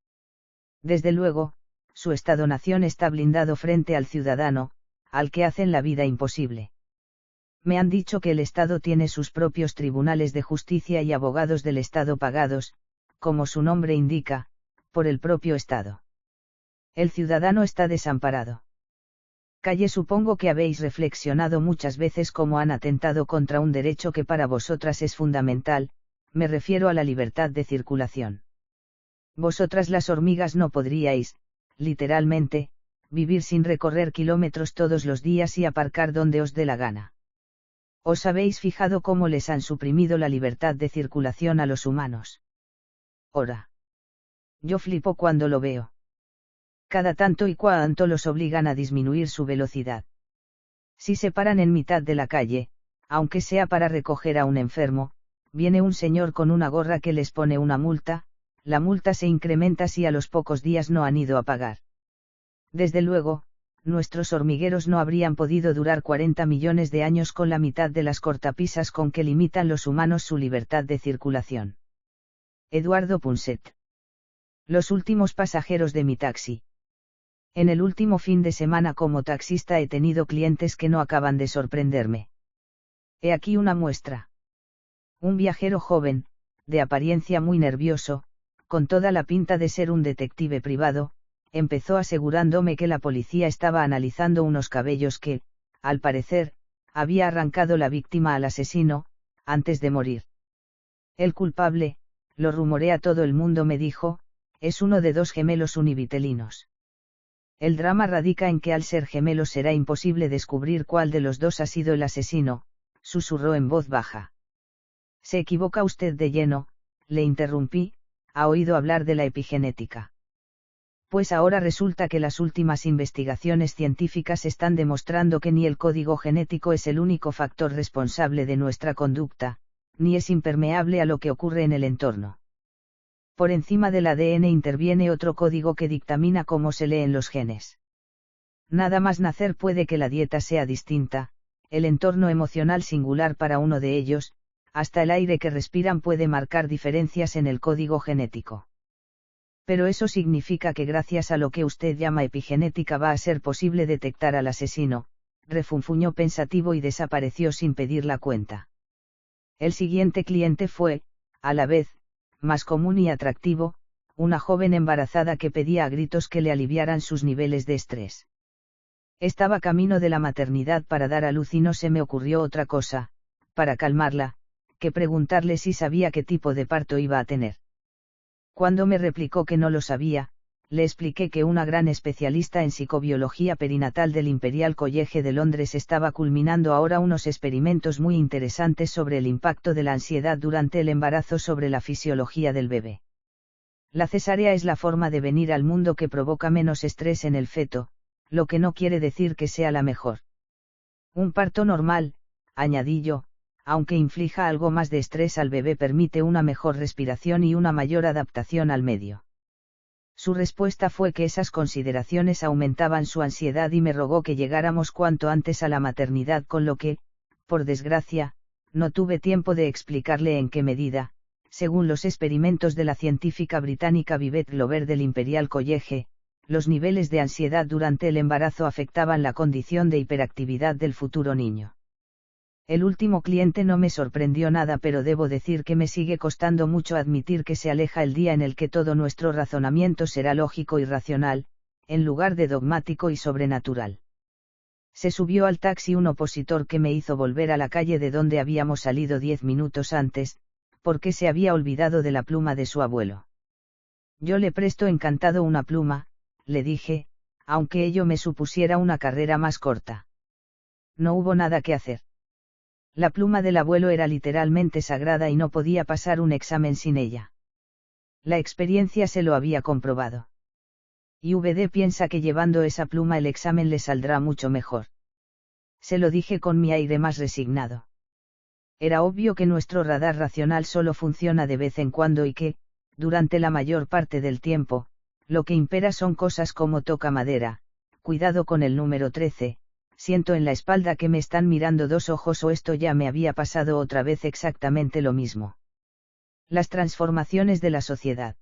Desde luego, su Estado-nación está blindado frente al ciudadano, al que hacen la vida imposible. Me han dicho que el Estado tiene sus propios tribunales de justicia y abogados del Estado pagados, como su nombre indica, por el propio Estado. El ciudadano está desamparado. Calle, supongo que habéis reflexionado muchas veces cómo han atentado contra un derecho que para vosotras es fundamental, me refiero a la libertad de circulación. Vosotras las hormigas no podríais, literalmente, vivir sin recorrer kilómetros todos los días y aparcar donde os dé la gana. ¿Os habéis fijado cómo les han suprimido la libertad de circulación a los humanos? Hora. Yo flipo cuando lo veo. Cada tanto y cuanto los obligan a disminuir su velocidad. Si se paran en mitad de la calle, aunque sea para recoger a un enfermo, viene un señor con una gorra que les pone una multa, la multa se incrementa si a los pocos días no han ido a pagar. Desde luego, nuestros hormigueros no habrían podido durar 40 millones de años con la mitad de las cortapisas con que limitan los humanos su libertad de circulación. Eduardo Punset. Los últimos pasajeros de mi taxi. En el último fin de semana como taxista he tenido clientes que no acaban de sorprenderme. He aquí una muestra. Un viajero joven, de apariencia muy nervioso, con toda la pinta de ser un detective privado, empezó asegurándome que la policía estaba analizando unos cabellos que, al parecer, había arrancado la víctima al asesino, antes de morir. El culpable, lo rumorea todo el mundo, me dijo, es uno de 2 gemelos univitelinos. El drama radica en que al ser gemelos será imposible descubrir cuál de los dos ha sido el asesino, susurró en voz baja. Se equivoca usted de lleno, le interrumpí, ¿ha oído hablar de la epigenética? Pues ahora resulta que las últimas investigaciones científicas están demostrando que ni el código genético es el único factor responsable de nuestra conducta, ni es impermeable a lo que ocurre en el entorno. Por encima del ADN interviene otro código que dictamina cómo se leen los genes. Nada más nacer puede que la dieta sea distinta, el entorno emocional singular para uno de ellos, hasta el aire que respiran puede marcar diferencias en el código genético. Pero eso significa que gracias a lo que usted llama epigenética va a ser posible detectar al asesino, refunfuñó pensativo y desapareció sin pedir la cuenta. El siguiente cliente fue, a la vez, más común y atractivo, una joven embarazada que pedía a gritos que le aliviaran sus niveles de estrés. Estaba camino de la maternidad para dar a luz y no se me ocurrió otra cosa, para calmarla, que preguntarle si sabía qué tipo de parto iba a tener. Cuando me replicó que no lo sabía, le expliqué que una gran especialista en psicobiología perinatal del Imperial College de Londres estaba culminando ahora unos experimentos muy interesantes sobre el impacto de la ansiedad durante el embarazo sobre la fisiología del bebé. La cesárea es la forma de venir al mundo que provoca menos estrés en el feto, lo que no quiere decir que sea la mejor. Un parto normal, añadí yo, aunque inflija algo más de estrés al bebé, permite una mejor respiración y una mayor adaptación al medio. Su respuesta fue que esas consideraciones aumentaban su ansiedad y me rogó que llegáramos cuanto antes a la maternidad, con lo que, por desgracia, no tuve tiempo de explicarle en qué medida, según los experimentos de la científica británica Vivette Glover del Imperial College, los niveles de ansiedad durante el embarazo afectaban la condición de hiperactividad del futuro niño. El último cliente no me sorprendió nada, pero debo decir que me sigue costando mucho admitir que se aleja el día en el que todo nuestro razonamiento será lógico y racional, en lugar de dogmático y sobrenatural. Se subió al taxi un opositor que me hizo volver a la calle de donde habíamos salido 10 minutos antes, porque se había olvidado de la pluma de su abuelo. Yo le presto encantado una pluma, le dije, aunque ello me supusiera una carrera más corta. No hubo nada que hacer. La pluma del abuelo era literalmente sagrada y no podía pasar un examen sin ella. La experiencia se lo había comprobado. Y VD piensa que llevando esa pluma el examen le saldrá mucho mejor. Se lo dije con mi aire más resignado. Era obvio que nuestro radar racional solo funciona de vez en cuando y que, durante la mayor parte del tiempo, lo que impera son cosas como toca madera, cuidado con el número 13, siento en la espalda que me están mirando dos ojos, o esto ya me había pasado otra vez exactamente lo mismo. Las transformaciones de la sociedad.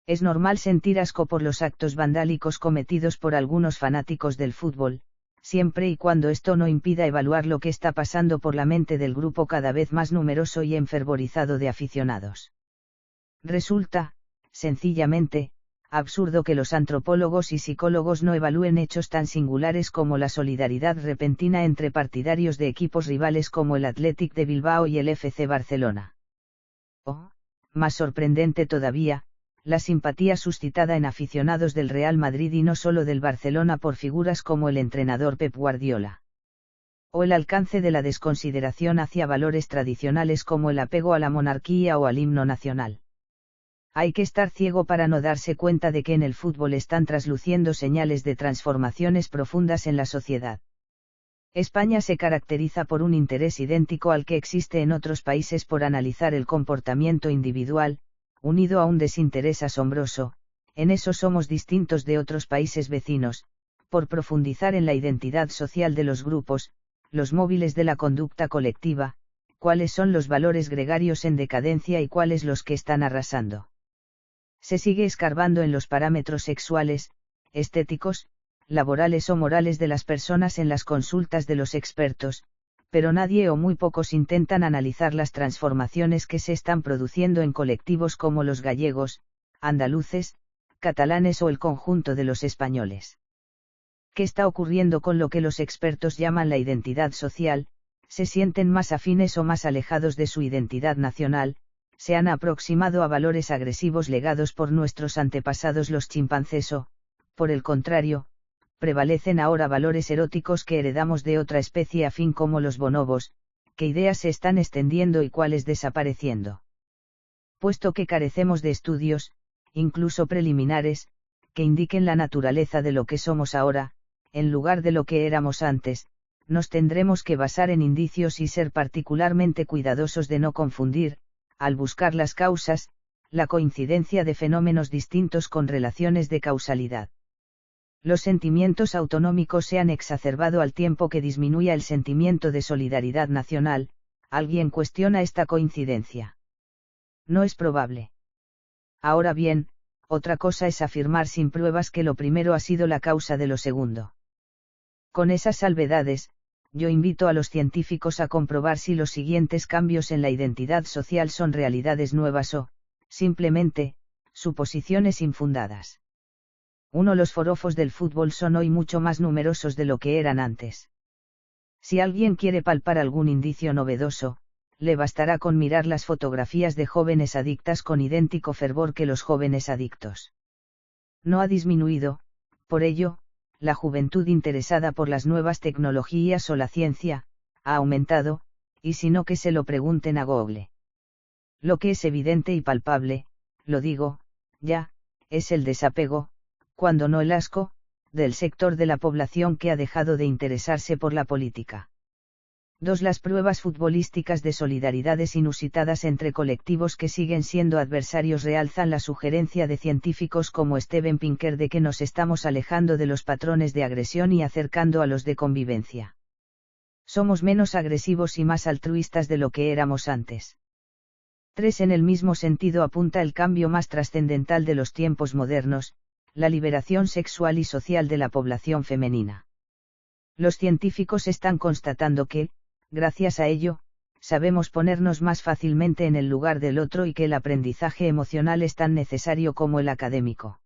Es normal sentir asco por los actos vandálicos cometidos por algunos fanáticos del fútbol, siempre y cuando esto no impida evaluar lo que está pasando por la mente del grupo cada vez más numeroso y enfervorizado de aficionados. Resulta, sencillamente, absurdo que los antropólogos y psicólogos no evalúen hechos tan singulares como la solidaridad repentina entre partidarios de equipos rivales como el Athletic de Bilbao y el FC Barcelona. O, más sorprendente todavía, la simpatía suscitada en aficionados del Real Madrid y no solo del Barcelona por figuras como el entrenador Pep Guardiola. O el alcance de la desconsideración hacia valores tradicionales como el apego a la monarquía o al himno nacional. Hay que estar ciego para no darse cuenta de que en el fútbol están trasluciendo señales de transformaciones profundas en la sociedad. España se caracteriza por un interés idéntico al que existe en otros países por analizar el comportamiento individual, unido a un desinterés asombroso, en eso somos distintos de otros países vecinos, por profundizar en la identidad social de los grupos, los móviles de la conducta colectiva, cuáles son los valores gregarios en decadencia y cuáles los que están arrasando. Se sigue escarbando en los parámetros sexuales, estéticos, laborales o morales de las personas en las consultas de los expertos, pero nadie o muy pocos intentan analizar las transformaciones que se están produciendo en colectivos como los gallegos, andaluces, catalanes o el conjunto de los españoles. ¿Qué está ocurriendo con lo que los expertos llaman la identidad social? Se sienten más afines o más alejados de su identidad nacional, se han aproximado a valores agresivos legados por nuestros antepasados los chimpancés o, por el contrario, prevalecen ahora valores eróticos que heredamos de otra especie afín como los bonobos, qué ideas se están extendiendo y cuáles desapareciendo. Puesto que carecemos de estudios, incluso preliminares, que indiquen la naturaleza de lo que somos ahora, en lugar de lo que éramos antes, nos tendremos que basar en indicios y ser particularmente cuidadosos de no confundir, al buscar las causas, la coincidencia de fenómenos distintos con relaciones de causalidad. Los sentimientos autonómicos se han exacerbado al tiempo que disminuía el sentimiento de solidaridad nacional. ¿Alguien cuestiona esta coincidencia? No es probable. Ahora bien, otra cosa es afirmar sin pruebas que lo primero ha sido la causa de lo segundo. Con esas salvedades, yo invito a los científicos a comprobar si los siguientes cambios en la identidad social son realidades nuevas o, simplemente, suposiciones infundadas. 1. Los forofos del fútbol son hoy mucho más numerosos de lo que eran antes. Si alguien quiere palpar algún indicio novedoso, le bastará con mirar las fotografías de jóvenes adictas con idéntico fervor que los jóvenes adictos. No ha disminuido, por ello, la juventud interesada por las nuevas tecnologías o la ciencia, ha aumentado, y si no que se lo pregunten a Google. Lo que es evidente y palpable, lo digo, ya, es el desapego, cuando no el asco, del sector de la población que ha dejado de interesarse por la política. 2. Las pruebas futbolísticas de solidaridades inusitadas entre colectivos que siguen siendo adversarios realzan la sugerencia de científicos como Steven Pinker de que nos estamos alejando de los patrones de agresión y acercando a los de convivencia. Somos menos agresivos y más altruistas de lo que éramos antes. 3. En el mismo sentido apunta el cambio más trascendental de los tiempos modernos, la liberación sexual y social de la población femenina. Los científicos están constatando que, gracias a ello, sabemos ponernos más fácilmente en el lugar del otro y que el aprendizaje emocional es tan necesario como el académico.